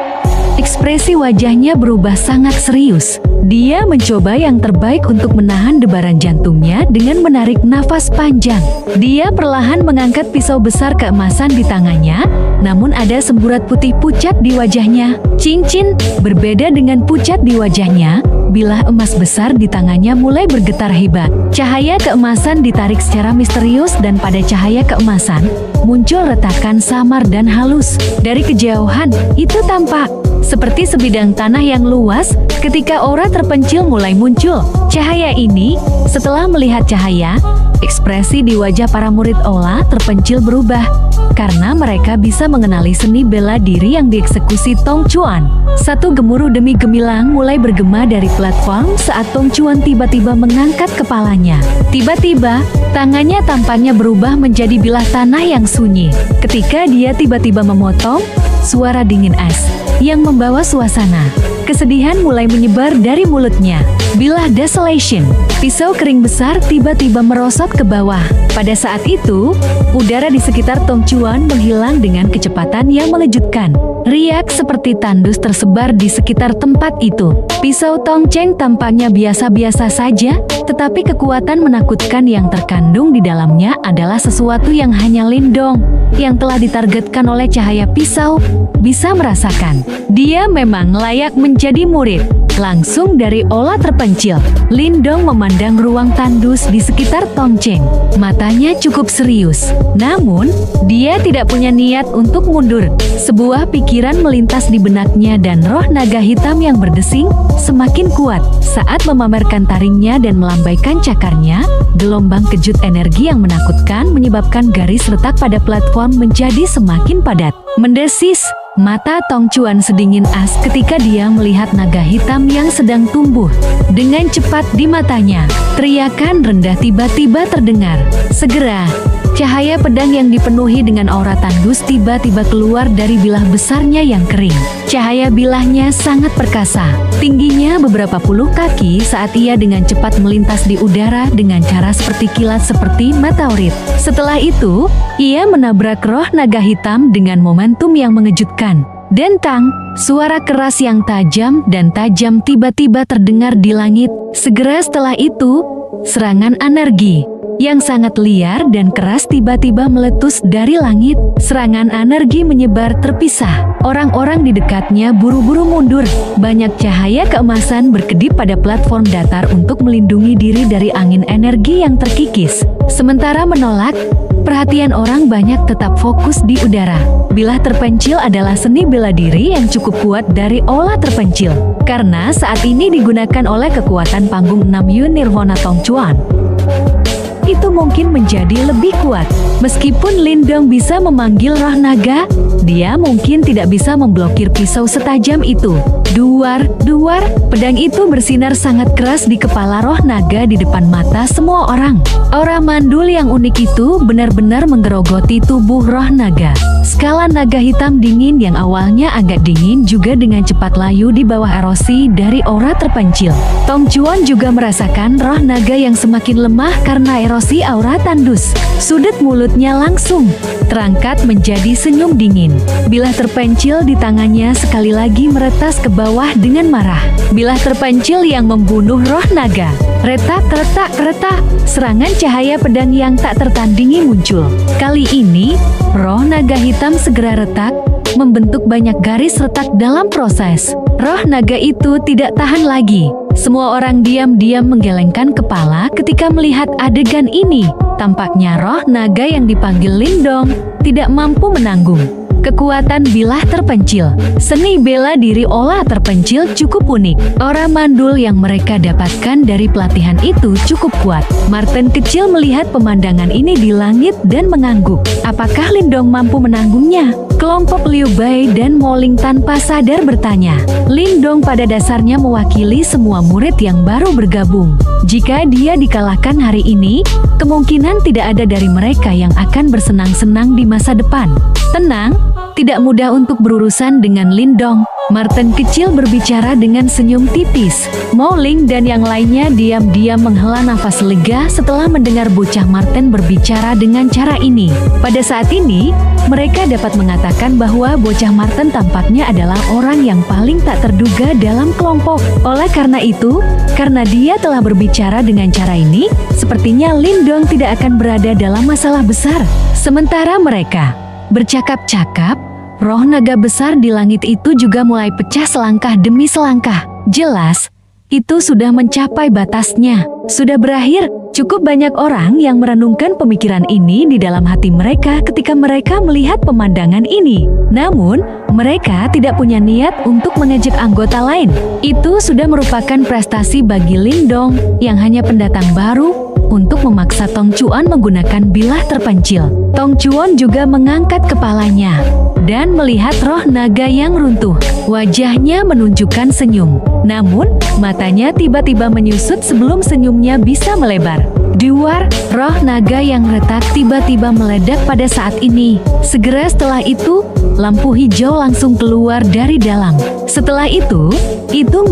ekspresi wajahnya berubah sangat serius. Dia mencoba yang terbaik untuk menahan debaran jantungnya dengan menarik nafas panjang. Dia perlahan mengangkat pisau besar keemasan di tangannya, namun ada semburat putih pucat di wajahnya. Cincin, berbeda dengan pucat di wajahnya, bilah emas besar di tangannya mulai bergetar hebat. Cahaya keemasan ditarik secara misterius dan pada cahaya keemasan, muncul retakan samar dan halus. Dari kejauhan, itu tampak seperti sebidang tanah yang luas ketika aura terpencil mulai muncul. Cahaya ini, setelah melihat cahaya, ekspresi di wajah para murid aula terpencil berubah karena mereka bisa mengenali seni bela diri yang dieksekusi Tong Chuan. Satu gemuruh demi gemilang mulai bergema dari platform saat Tong Chuan tiba-tiba mengangkat kepalanya. Tiba-tiba, tangannya tampaknya berubah menjadi bilah tanah yang sunyi. Ketika dia tiba-tiba memotong, suara dingin es yang membawa suasana kesedihan mulai menyebar dari mulutnya. Bilah Desolation, pisau kering besar tiba-tiba merosot ke bawah. Pada saat itu, udara di sekitar Tong Chuan menghilang dengan kecepatan yang mengejutkan. Riak seperti tandus tersebar di sekitar tempat itu. Pisau Tong Cheng tampaknya biasa-biasa saja, tetapi kekuatan menakutkan yang terkandung di dalamnya adalah sesuatu yang hanya Lindong, yang telah ditargetkan oleh cahaya pisau, bisa merasakan. Dia memang layak menjadi murid. Langsung dari aula terpencil, Lindong memandang ruang tandus di sekitar Tong Cheng. Matanya cukup serius, namun dia tidak punya niat untuk mundur. Sebuah pikiran melintas di benaknya dan roh naga hitam yang berdesing semakin kuat. Saat memamerkan taringnya dan melambaikan cakarnya, gelombang kejut energi yang menakutkan menyebabkan garis retak pada platform menjadi semakin padat. Mendesis, mata Tong Chuan sedingin as ketika dia melihat naga hitam yang sedang tumbuh. Dengan cepat di matanya, teriakan rendah tiba-tiba terdengar. Segera, cahaya pedang yang dipenuhi dengan aura tandus tiba-tiba keluar dari bilah besarnya yang kering. Cahaya bilahnya sangat perkasa, tingginya beberapa puluh kaki saat ia dengan cepat melintas di udara dengan cara seperti kilat seperti meteorit. Setelah itu, ia menabrak roh naga hitam dengan momentum yang mengejutkan. Dentang, suara keras yang tajam dan tajam tiba-tiba terdengar di langit. Segera setelah itu, serangan energi yang sangat liar dan keras tiba-tiba meletus dari langit. Serangan energi menyebar terpisah. Orang-orang di dekatnya buru-buru mundur. Banyak cahaya keemasan berkedip pada platform datar untuk melindungi diri dari angin energi yang terkikis. Sementara menolak, perhatian orang banyak tetap fokus di udara. Bilah terpencil adalah seni bela diri yang cukup kuat dari olah terpencil. Karena saat ini digunakan oleh kekuatan panggung 6 Yun Nirvana Tong Chuan. Itu mungkin menjadi lebih kuat. Meskipun Lindong bisa memanggil roh naga, dia mungkin tidak bisa memblokir pisau setajam itu. Duar, duar, pedang itu bersinar sangat keras di kepala roh naga di depan mata semua orang. Aura mandul yang unik itu benar-benar menggerogoti tubuh roh naga. Skala naga hitam dingin yang awalnya agak dingin juga dengan cepat layu di bawah erosi dari aura terpencil. Tong Chuan juga merasakan roh naga yang semakin lemah karena erosi aura tandus. Sudut mulutnya langsung terangkat menjadi senyum dingin. Bilah terpencil di tangannya sekali lagi meretas ke bawah dengan marah. Bilah terpencil yang membunuh roh naga. Retak, retak, retak. Serangan cahaya pedang yang tak tertandingi muncul. Kali ini, roh naga hitam segera retak, membentuk banyak garis retak dalam proses. Roh naga itu tidak tahan lagi. Semua orang diam-diam menggelengkan kepala ketika melihat adegan ini. Tampaknya roh naga yang dipanggil Lindong tidak mampu menanggung kekuatan bilah terpencil. Seni bela diri olah terpencil cukup unik. Aura mandul yang mereka dapatkan dari pelatihan itu cukup kuat. Martin kecil melihat pemandangan ini di langit dan mengangguk. Apakah Lindong mampu menanggungnya? Kelompok Liu Bai dan Moling tanpa sadar bertanya. Lindong pada dasarnya mewakili semua murid yang baru bergabung. Jika dia dikalahkan hari ini, kemungkinan tidak ada dari mereka yang akan bersenang-senang di masa depan. Tenang, tidak mudah untuk berurusan dengan Lindong. Martin kecil berbicara dengan senyum tipis. Moling dan yang lainnya diam-diam menghela nafas lega setelah mendengar bocah Martin berbicara dengan cara ini. Pada saat ini, mereka dapat mengatakan bahwa bocah Martin tampaknya adalah orang yang paling tak terduga dalam kelompok. Oleh karena itu, karena dia telah berbicara dengan cara ini, sepertinya Lindong tidak akan berada dalam masalah besar. Sementara mereka bercakap-cakap, roh naga besar di langit itu juga mulai pecah selangkah demi selangkah. Jelas, itu sudah mencapai batasnya. Sudah berakhir. Cukup banyak orang yang merenungkan pemikiran ini di dalam hati mereka ketika mereka melihat pemandangan ini. Namun, mereka tidak punya niat untuk mengejek anggota lain. Itu sudah merupakan prestasi bagi Lindong yang hanya pendatang baru untuk memaksa Tong Chuan menggunakan bilah terpencil. Tong Chuan juga mengangkat kepalanya dan melihat roh naga yang runtuh. Wajahnya menunjukkan senyum. Namun, matanya tiba-tiba menyusut sebelum senyumnya bisa melebar. Duar, roh naga yang retak tiba-tiba meledak pada saat ini. Segera setelah itu, lampu hijau langsung keluar dari dalam. Setelah itu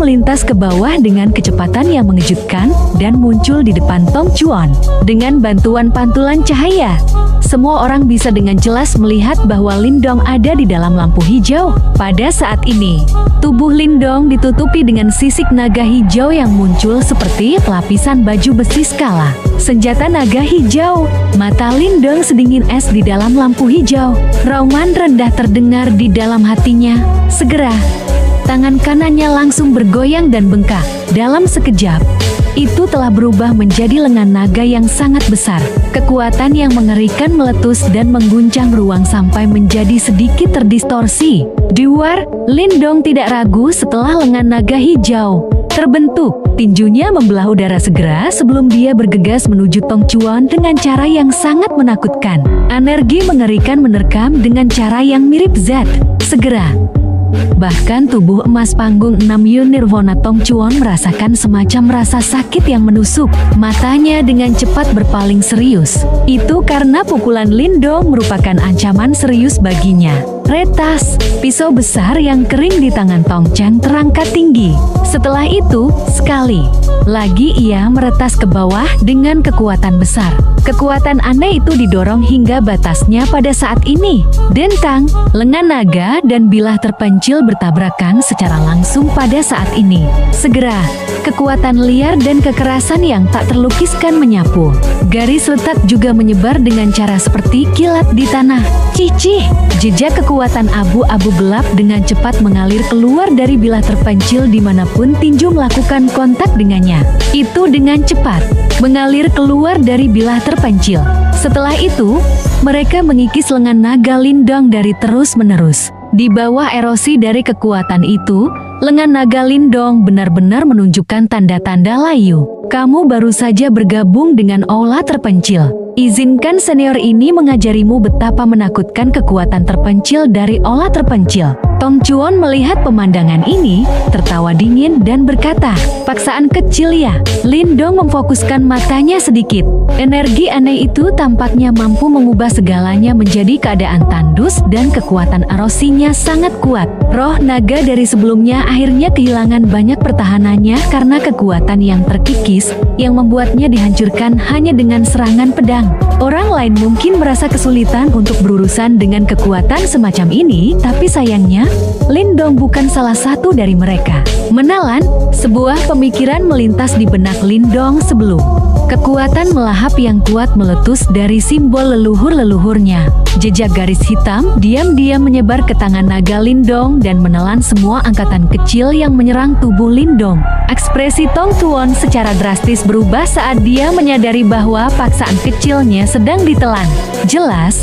melintas ke bawah dengan kecepatan yang mengejutkan dan muncul di depan Tong Chuan. Dengan bantuan pantulan cahaya, semua orang bisa dengan jelas melihat bahwa Lindong ada di dalam lampu hijau. Pada saat ini, tubuh Lindong ditutupi dengan sisik naga hijau yang muncul seperti lapisan baju besi skala. Senjata naga hijau. Mata Lindong sedingin es di dalam lampu hijau. Raungan rendah terdengar di dalam hatinya. Segera, tangan kanannya langsung bergoyang dan bengkak. Dalam sekejap, itu telah berubah menjadi lengan naga yang sangat besar. Kekuatan yang mengerikan meletus dan mengguncang ruang sampai menjadi sedikit terdistorsi. Duar, Lindong tidak ragu setelah lengan naga hijau terbentuk. Tinjunya membelah udara segera sebelum dia bergegas menuju Tong Chuan dengan cara yang sangat menakutkan. Energi mengerikan menerkam dengan cara yang mirip Z. Segera, bahkan tubuh emas panggung 6 Yun Nirvana Tong Chuan merasakan semacam rasa sakit yang menusuk. Matanya dengan cepat berpaling serius. Itu karena pukulan Lindong merupakan ancaman serius baginya. Retas, pisau besar yang kering di tangan Tong Chang terangkat tinggi. Setelah itu, sekali lagi ia meretas ke bawah dengan kekuatan besar. Kekuatan aneh itu didorong hingga batasnya pada saat ini. Dentang, lengan naga dan bilah terpencil bertabrakan secara langsung pada saat ini. Segera, kekuatan liar dan kekerasan yang tak terlukiskan menyapu. Garis retak juga menyebar dengan cara seperti kilat di tanah. Cicih, jejak kekuatan abu-abu gelap dengan cepat mengalir keluar dari bilah terpencil dimanapun tinju melakukan kontak dengannya. Itu dengan cepat mengalir keluar dari bilah terpencil. Setelah itu, mereka mengikis lengan naga Lindong dari terus-menerus. Di bawah erosi dari kekuatan itu, lengan naga Lindong benar-benar menunjukkan tanda-tanda layu. Kamu baru saja bergabung dengan aula terpencil. Izinkan senior ini mengajarimu betapa menakutkan kekuatan terpencil dari aula terpencil. Tong Chuan melihat pemandangan ini, tertawa dingin dan berkata, "Paksaan kecil ya." Lindong memfokuskan matanya sedikit. Energi aneh itu tampaknya mampu mengubah segalanya menjadi keadaan tandus dan kekuatan erosinya sangat kuat. Roh naga dari sebelumnya akhirnya kehilangan banyak pertahanannya karena kekuatan yang terkikis, yang membuatnya dihancurkan hanya dengan serangan pedang. Orang lain mungkin merasa kesulitan untuk berurusan dengan kekuatan semacam ini, tapi sayangnya, Lindong bukan salah satu dari mereka. Menalan, sebuah pemikiran melintas di benak Lindong sebelum kekuatan melahap yang kuat meletus dari simbol leluhur-leluhurnya. Jejak garis hitam diam-diam menyebar ke tangan naga Lindong dan menelan semua angkatan kecil yang menyerang tubuh Lindong. Ekspresi Tong Chuan secara drastis berubah saat dia menyadari bahwa paksaan kecilnya sedang ditelan. Jelas,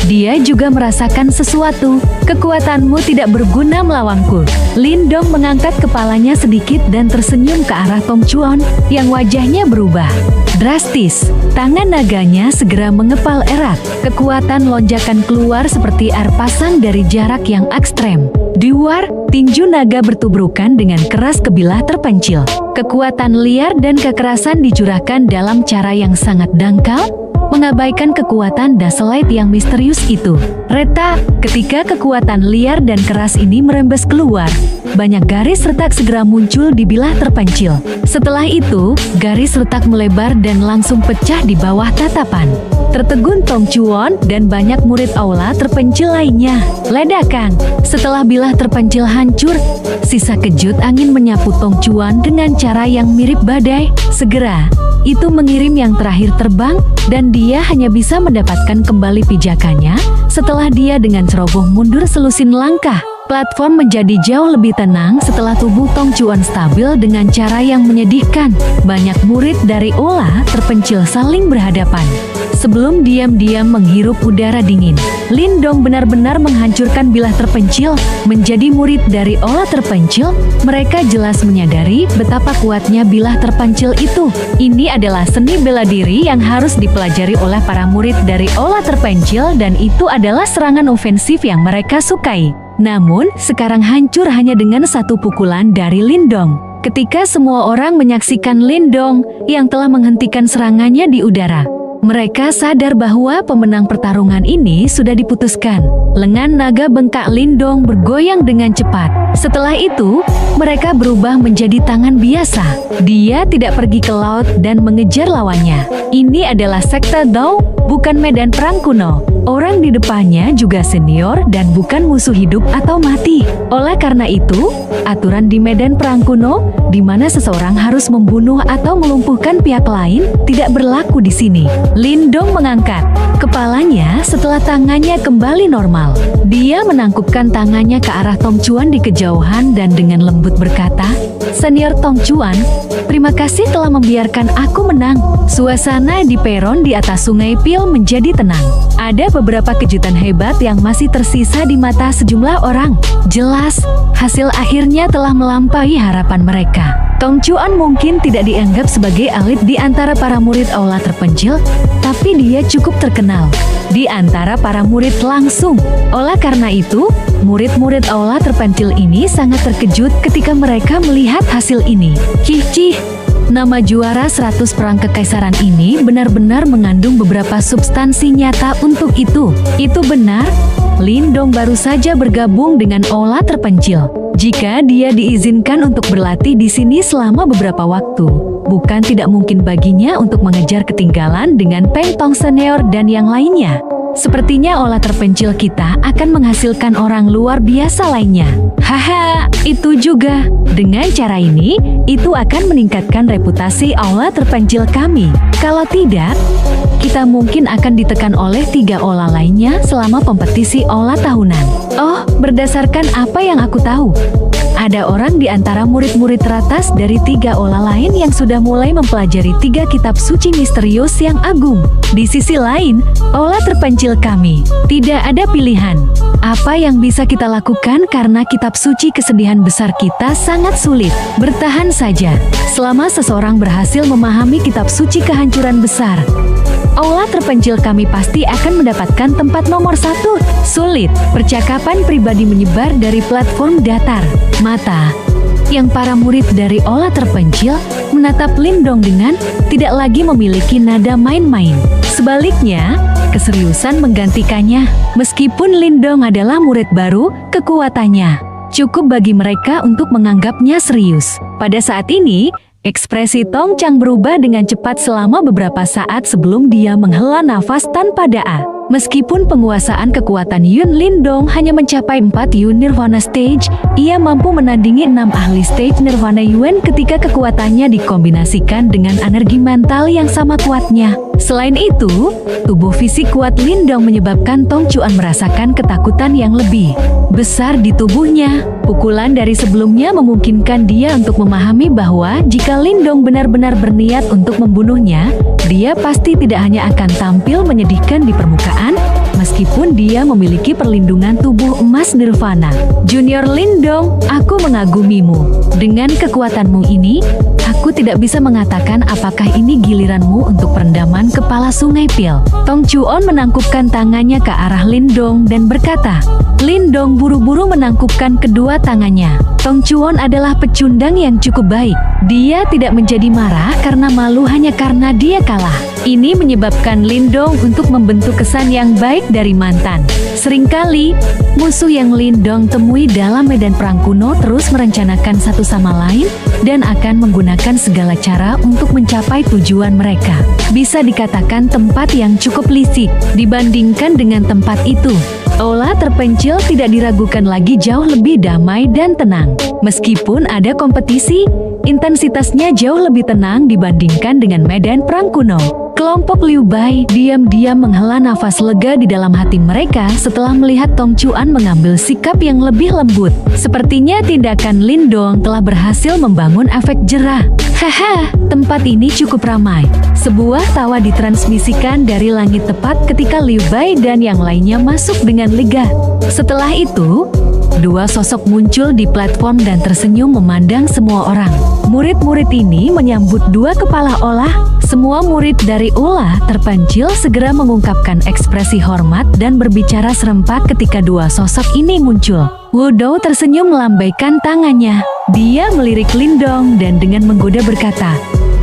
dia juga merasakan sesuatu. Kekuatanmu tidak berguna melawanku. Lindong mengangkat kepalanya sedikit dan tersenyum ke arah Tong Chuan yang wajahnya berubah drastis. Tangan naganya segera mengepal erat. Kekuatan lonjakan keluar seperti air pasang dari jarak yang ekstrem. Di luar, tinju naga bertubrukan dengan keras ke bilah terpencil. Kekuatan liar dan kekerasan dicurahkan dalam cara yang sangat dangkal, mengabaikan kekuatan Daselite yang misterius itu. Reta, ketika kekuatan liar dan keras ini merembes keluar, banyak garis retak segera muncul di bilah terpencil. Setelah itu, garis retak melebar dan langsung pecah di bawah tatapan tertegun Tong Chuan dan banyak murid aula terpencil lainnya. Ledakan. Setelah bilah terpencil hancur, sisa kejut angin menyapu Tong Chuan dengan cara yang mirip badai. Segera, itu mengirim yang terakhir terbang, dan dia hanya bisa mendapatkan kembali pijakannya setelah dia dengan ceroboh mundur selusin langkah. Platform menjadi jauh lebih tenang setelah tubuh Tong Chuan stabil dengan cara yang menyedihkan. Banyak murid dari aula terpencil saling berhadapan sebelum diam-diam menghirup udara dingin. Lindong benar-benar menghancurkan bilah terpencil. Menjadi murid dari aula terpencil, mereka jelas menyadari betapa kuatnya bilah terpencil itu. Ini adalah seni bela diri yang harus dipelajari oleh para murid dari aula terpencil, dan itu adalah serangan ofensif yang mereka sukai. Namun, sekarang hancur hanya dengan satu pukulan dari Lindong. Ketika semua orang menyaksikan Lindong yang telah menghentikan serangannya di udara, mereka sadar bahwa pemenang pertarungan ini sudah diputuskan. Lengan naga bengkak Lindong bergoyang dengan cepat. Setelah itu, mereka berubah menjadi tangan biasa. Dia tidak pergi ke laut dan mengejar lawannya. Ini adalah sekte Dao, bukan medan perang kuno. Orang di depannya juga senior dan bukan musuh hidup atau mati. Oleh karena itu, aturan di medan perang kuno, di mana seseorang harus membunuh atau melumpuhkan pihak lain, tidak berlaku di sini. Lindong mengangkat kepalanya setelah tangannya kembali normal. Dia menangkupkan tangannya ke arah Tong Chuan di kejauhan dan dengan lembut berkata, "Senior Tong Chuan, terima kasih telah membiarkan aku menang." Suasana di peron di atas Sungai Pil menjadi tenang. Ada beberapa kejutan hebat yang masih tersisa di mata sejumlah orang. Jelas, hasil akhirnya telah melampaui harapan mereka. Tong Chuan mungkin tidak dianggap sebagai elit di antara para murid aula terpencil, tapi dia cukup terkenal di antara para murid langsung. Oleh karena itu, murid-murid aula terpencil ini sangat terkejut ketika mereka melihat hasil ini. Cih-cih. Nama juara 100 perang kekaisaran ini benar-benar mengandung beberapa substansi nyata untuk itu. Itu benar, Lindong baru saja bergabung dengan Ola terpencil. Jika dia diizinkan untuk berlatih di sini selama beberapa waktu, bukan tidak mungkin baginya untuk mengejar ketinggalan dengan Peng Tong senior dan yang lainnya. Sepertinya Ola terpencil kita akan menghasilkan orang luar biasa lainnya. Haha, itu juga. Dengan cara ini, itu akan meningkatkan reputasi Ola terpencil kami. Kalau tidak, kita mungkin akan ditekan oleh 3 Ola lainnya selama kompetisi Ola tahunan. Oh, berdasarkan apa yang aku tahu, ada orang di antara murid-murid teratas dari 3 Ola lain yang sudah mulai mempelajari 3 kitab suci misterius yang agung. Di sisi lain, Ola terpencil kami tidak ada pilihan. Apa yang bisa kita lakukan karena kitab suci kesedihan besar kita sangat sulit. Bertahan saja. Selama seseorang berhasil memahami kitab suci kehancuran besar, Ola terpencil kami pasti akan mendapatkan tempat nomor 1. Sulit. Percakapan pribadi menyebar dari platform datar mata yang para murid dari Ola terpencil menatap Lindong dengan tidak lagi memiliki nada main-main. Sebaliknya, keseriusan menggantikannya. Meskipun Lindong adalah murid baru, kekuatannya cukup bagi mereka untuk menganggapnya serius. Pada saat ini, ekspresi Tong Chang berubah dengan cepat selama beberapa saat sebelum dia menghela nafas tanpa da'a. Meskipun penguasaan kekuatan Yun Lindong hanya mencapai 4 Yun Nirvana Stage, ia mampu menandingi 6 ahli stage Nirvana Yuan ketika kekuatannya dikombinasikan dengan energi mental yang sama kuatnya. Selain itu, tubuh fisik kuat Lindong menyebabkan Tong Chuan merasakan ketakutan yang lebih besar di tubuhnya. Pukulan dari sebelumnya memungkinkan dia untuk memahami bahwa jika Lindong benar-benar berniat untuk membunuhnya, dia pasti tidak hanya akan tampil menyedihkan di permukaan, meskipun dia memiliki perlindungan tubuh emas Nirvana. Junior Lindong, aku mengagumimu. Dengan kekuatanmu ini, aku tidak bisa mengatakan apakah ini giliranmu untuk perendaman kepala Sungai Pil. Tong Chuan menangkupkan tangannya ke arah Lindong dan berkata. Lindong buru-buru menangkupkan kedua tangannya. Tong Chuan adalah pecundang yang cukup baik. Dia tidak menjadi marah karena malu hanya karena dia kalah. Ini menyebabkan Lindong untuk membentuk kesan yang baik dari mantan. Seringkali, musuh yang Lindong temui dalam medan perang kuno terus merencanakan satu sama lain dan akan menggunakan segala cara untuk mencapai tujuan mereka. Bisa dikatakan tempat yang cukup licik dibandingkan dengan tempat itu. Ola terpencil tidak diragukan lagi jauh lebih damai dan tenang. Meskipun ada kompetisi, intensitasnya jauh lebih tenang dibandingkan dengan medan perang kuno. Kelompok Liu Bai diam-diam menghela nafas lega di dalam hati mereka setelah melihat Tong Chuan mengambil sikap yang lebih lembut. Sepertinya tindakan Lindong telah berhasil membangun efek jerah. Haha, tempat ini cukup ramai. Sebuah tawa ditransmisikan dari langit tepat ketika Liu Bai dan yang lainnya masuk dengan lega. Setelah itu, 2 sosok muncul di platform dan tersenyum memandang semua orang. Murid-murid ini menyambut 2 kepala Ola. Semua murid dari Ola terpencil segera mengungkapkan ekspresi hormat dan berbicara serempak ketika 2 sosok ini muncul. Wu Dou tersenyum melambaikan tangannya. Dia melirik Lindong dan dengan menggoda berkata,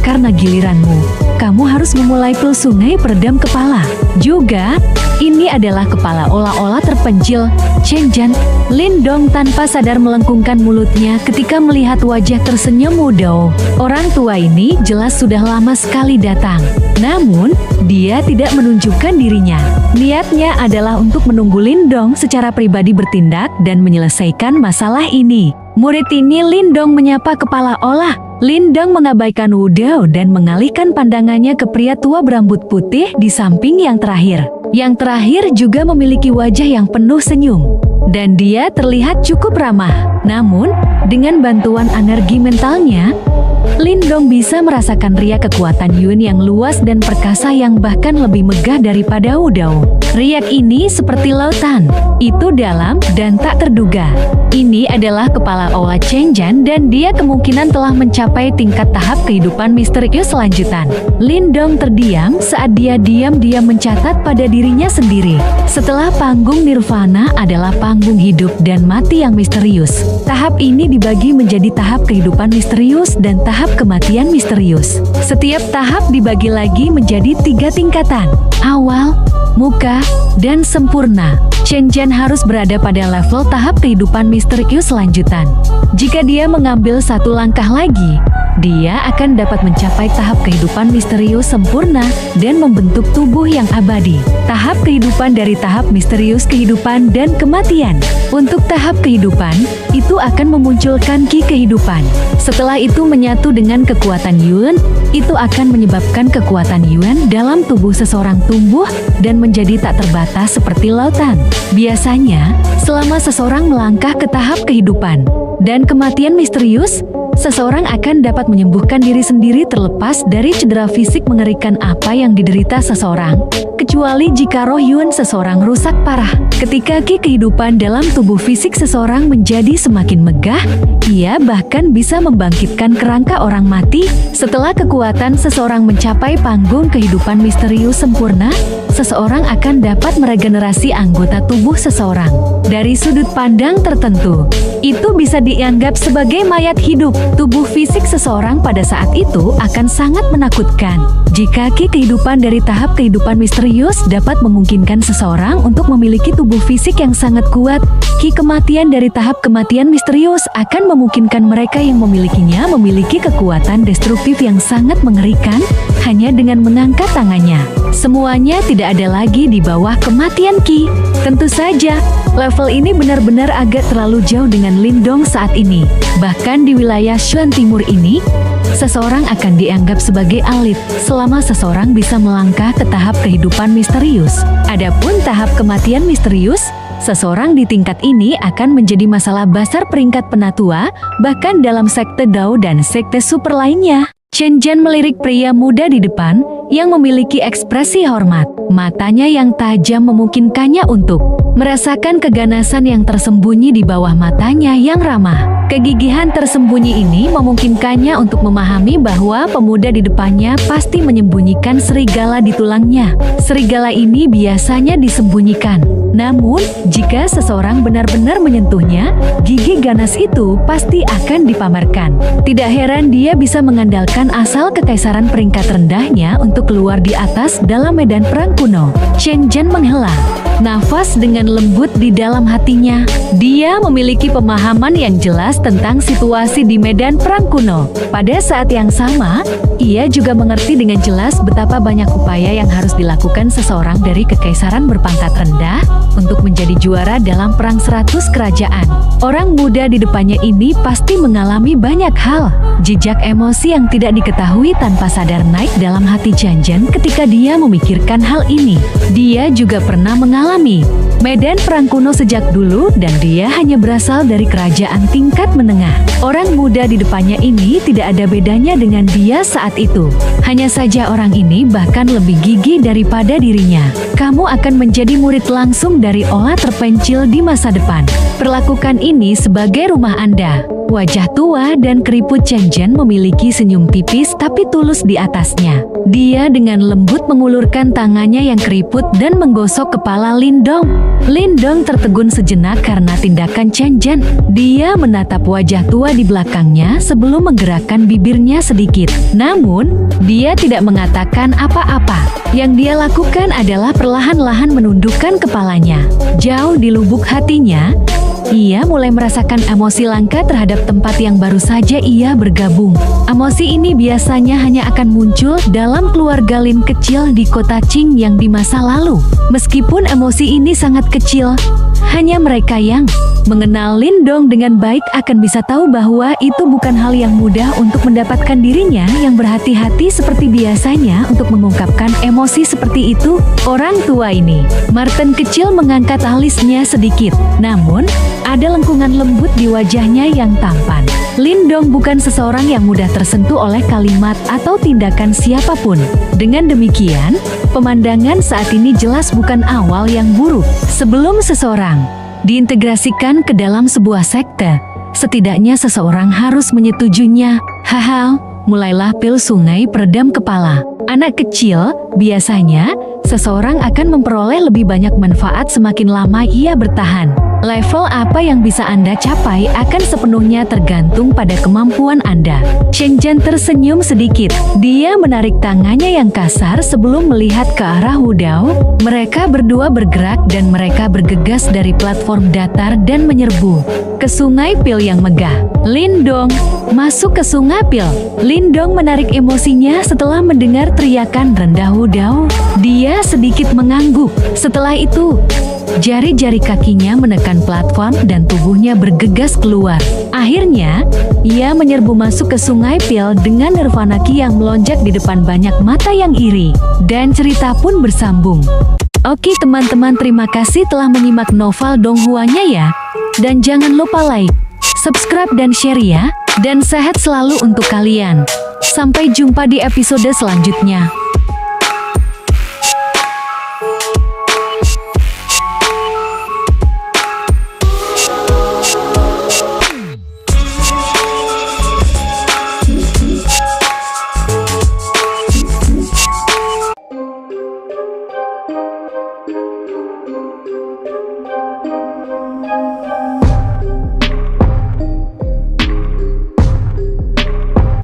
"Karena giliranmu, kamu harus memulai pil sungai peredam kepala. Juga, ini adalah kepala Ola-Ola terpencil, Chen Zhan." Lindong tanpa sadar melengkungkan mulutnya ketika melihat wajah tersenyum Wu Dou. Orang tua ini jelas sudah lama sekali datang. Namun, dia tidak menunjukkan dirinya. Niatnya adalah untuk menunggu Lindong secara pribadi bertindak dan menyelesaikan masalah ini. Murid ini Lindong menyapa kepala Ola. Lindong mengabaikan Wu Dou dan mengalihkan pandangannya ke pria tua berambut putih di samping yang terakhir. Yang terakhir juga memiliki wajah yang penuh senyum. Dan dia terlihat cukup ramah. Namun, dengan bantuan energi mentalnya, Lindong bisa merasakan riak kekuatan Yun yang luas dan perkasa yang bahkan lebih megah daripada Wu Dou. Riak ini seperti lautan. Itu dalam dan tak terduga. Ini adalah kepala Ola Chen Zhan dan dia kemungkinan telah mencapai tingkat tahap kehidupan misterius lanjutan. Lindong terdiam saat dia diam-diam mencatat pada dirinya sendiri. Setelah panggung Nirvana adalah panggung hidup dan mati yang misterius. Tahap ini dibagi menjadi tahap kehidupan misterius dan tahap kematian misterius. Setiap tahap dibagi lagi menjadi 3 tingkatan. Awal, muka, dan sempurna. Chen Zhen harus berada pada level tahap kehidupan misterius lanjutan. Jika dia mengambil satu langkah lagi, dia akan dapat mencapai tahap kehidupan misterius sempurna dan membentuk tubuh yang abadi. Tahap kehidupan dari tahap misterius kehidupan dan kematian. Untuk tahap kehidupan, itu akan memunculkan ki kehidupan. Setelah itu menyatu dengan kekuatan Yuan, itu akan menyebabkan kekuatan Yuan dalam tubuh seseorang tumbuh dan menjadi tak terbatas seperti lautan. Biasanya, selama seseorang melangkah ke tahap kehidupan dan kematian misterius, seseorang akan dapat menyembuhkan diri sendiri terlepas dari cedera fisik mengerikan apa yang diderita seseorang, kecuali jika roh Yuan seseorang rusak parah. Ketika ki kehidupan dalam tubuh fisik seseorang menjadi semakin megah, ia bahkan bisa membangkitkan kerangka orang mati. Setelah kekuatan seseorang mencapai panggung kehidupan misterius sempurna, seseorang akan dapat meregenerasi anggota tubuh seseorang. Dari sudut pandang tertentu, itu bisa dianggap sebagai mayat hidup. Tubuh fisik seseorang pada saat itu akan sangat menakutkan. Jika ki kehidupan dari tahap kehidupan misterius dapat memungkinkan seseorang untuk memiliki tubuh fisik yang sangat kuat, ki kematian dari tahap kematian misterius akan memungkinkan mereka yang memilikinya memiliki kekuatan destruktif yang sangat mengerikan hanya dengan mengangkat tangannya. Semuanya tidak ada lagi di bawah kematian ki. Tentu saja, level ini benar-benar agak terlalu jauh dengan Lindong saat ini. Bahkan di wilayah Shuan Timur ini, seseorang akan dianggap sebagai alit selama seseorang bisa melangkah ke tahap kehidupan misterius. Adapun tahap kematian misterius, seseorang di tingkat ini akan menjadi masalah besar peringkat penatua, bahkan dalam sekte Dao dan sekte super lainnya. Chen Zhen melirik pria muda di depan yang memiliki ekspresi hormat. Matanya yang tajam memungkinkannya untuk merasakan keganasan yang tersembunyi di bawah matanya yang ramah. Kegigihan tersembunyi ini memungkinkannya untuk memahami bahwa pemuda di depannya pasti menyembunyikan serigala di tulangnya. Serigala ini biasanya disembunyikan. Namun, jika seseorang benar-benar menyentuhnya, gigi ganas itu pasti akan dipamerkan. Tidak heran dia bisa mengandalkan asal kekaisaran peringkat rendahnya untuk keluar di atas dalam medan perang kuno. Chen Zhen menghela nafas dengan lembut di dalam hatinya. Dia memiliki pemahaman yang jelas tentang situasi di medan perang kuno. Pada saat yang sama, ia juga mengerti dengan jelas betapa banyak upaya yang harus dilakukan seseorang dari kekaisaran berpangkat rendah untuk menjadi juara dalam perang 100 kerajaan. Orang muda di depannya ini pasti mengalami banyak hal. Jejak emosi yang tidak diketahui tanpa sadar naik dalam hati Chen Zhen ketika dia memikirkan hal ini. Dia juga pernah mengalami medan perang kuno sejak dulu dan dia hanya berasal dari kerajaan tingkat menengah. Orang muda di depannya ini tidak ada bedanya dengan dia saat itu. Hanya saja orang ini bahkan lebih gigih daripada dirinya. Kamu akan menjadi murid langsung dari Ola terpencil di masa depan. Perlakukan ini sebagai rumah Anda. Wajah tua dan keriput Chen Zhen memiliki senyum tipis tapi tulus di atasnya. Dia dengan lembut mengulurkan tangannya yang keriput dan menggosok kepala Lindong. Lindong tertegun sejenak karena tindakan Chen Zhen. Dia menatap wajah tua di belakangnya sebelum menggerakkan bibirnya sedikit. Namun, dia tidak mengatakan apa-apa. Yang dia lakukan adalah perlahan-lahan menundukkan kepalanya. Jauh di lubuk hatinya, ia mulai merasakan emosi langka terhadap tempat yang baru saja ia bergabung. Emosi ini biasanya hanya akan muncul dalam keluarga Lin kecil di kota Qing yang di masa lalu. Meskipun emosi ini sangat kecil, hanya mereka yang mengenal Lindong dengan baik akan bisa tahu bahwa itu bukan hal yang mudah untuk mendapatkan dirinya yang berhati-hati seperti biasanya untuk mengungkapkan emosi seperti itu. Orang tua ini, Martin kecil mengangkat alisnya sedikit, namun ada lengkungan lembut di wajahnya yang tampan. Lindong bukan seseorang yang mudah tersentuh oleh kalimat atau tindakan siapapun. Dengan demikian, pemandangan saat ini jelas bukan awal yang buruk. Sebelum seseorang diintegrasikan ke dalam sebuah sekte, setidaknya seseorang harus menyetujuinya. Haha, mulailah pil sungai peredam kepala. Anak kecil, biasanya, seseorang akan memperoleh lebih banyak manfaat semakin lama ia bertahan. Level apa yang bisa Anda capai akan sepenuhnya tergantung pada kemampuan Anda. Shenzhen tersenyum sedikit. Dia menarik tangannya yang kasar sebelum melihat ke arah Wu Dao. Mereka berdua bergerak dan mereka bergegas dari platform datar dan menyerbu ke Sungai Pil yang megah. Lindong, masuk ke Sungai Pil. Lindong menarik emosinya setelah mendengar teriakan rendah Wu Dao. Dia sedikit mengangguk. Setelah itu, jari-jari kakinya menekan platform dan tubuhnya bergegas keluar. Akhirnya, ia menyerbu masuk ke Sungai Pil dengan Nirvana Ki yang melonjak di depan banyak mata yang iri. Dan cerita pun bersambung. Oke teman-teman, terima kasih telah menyimak novel Donghuanya ya. Dan jangan lupa like, subscribe dan share ya. Dan sehat selalu untuk kalian. Sampai jumpa di episode selanjutnya.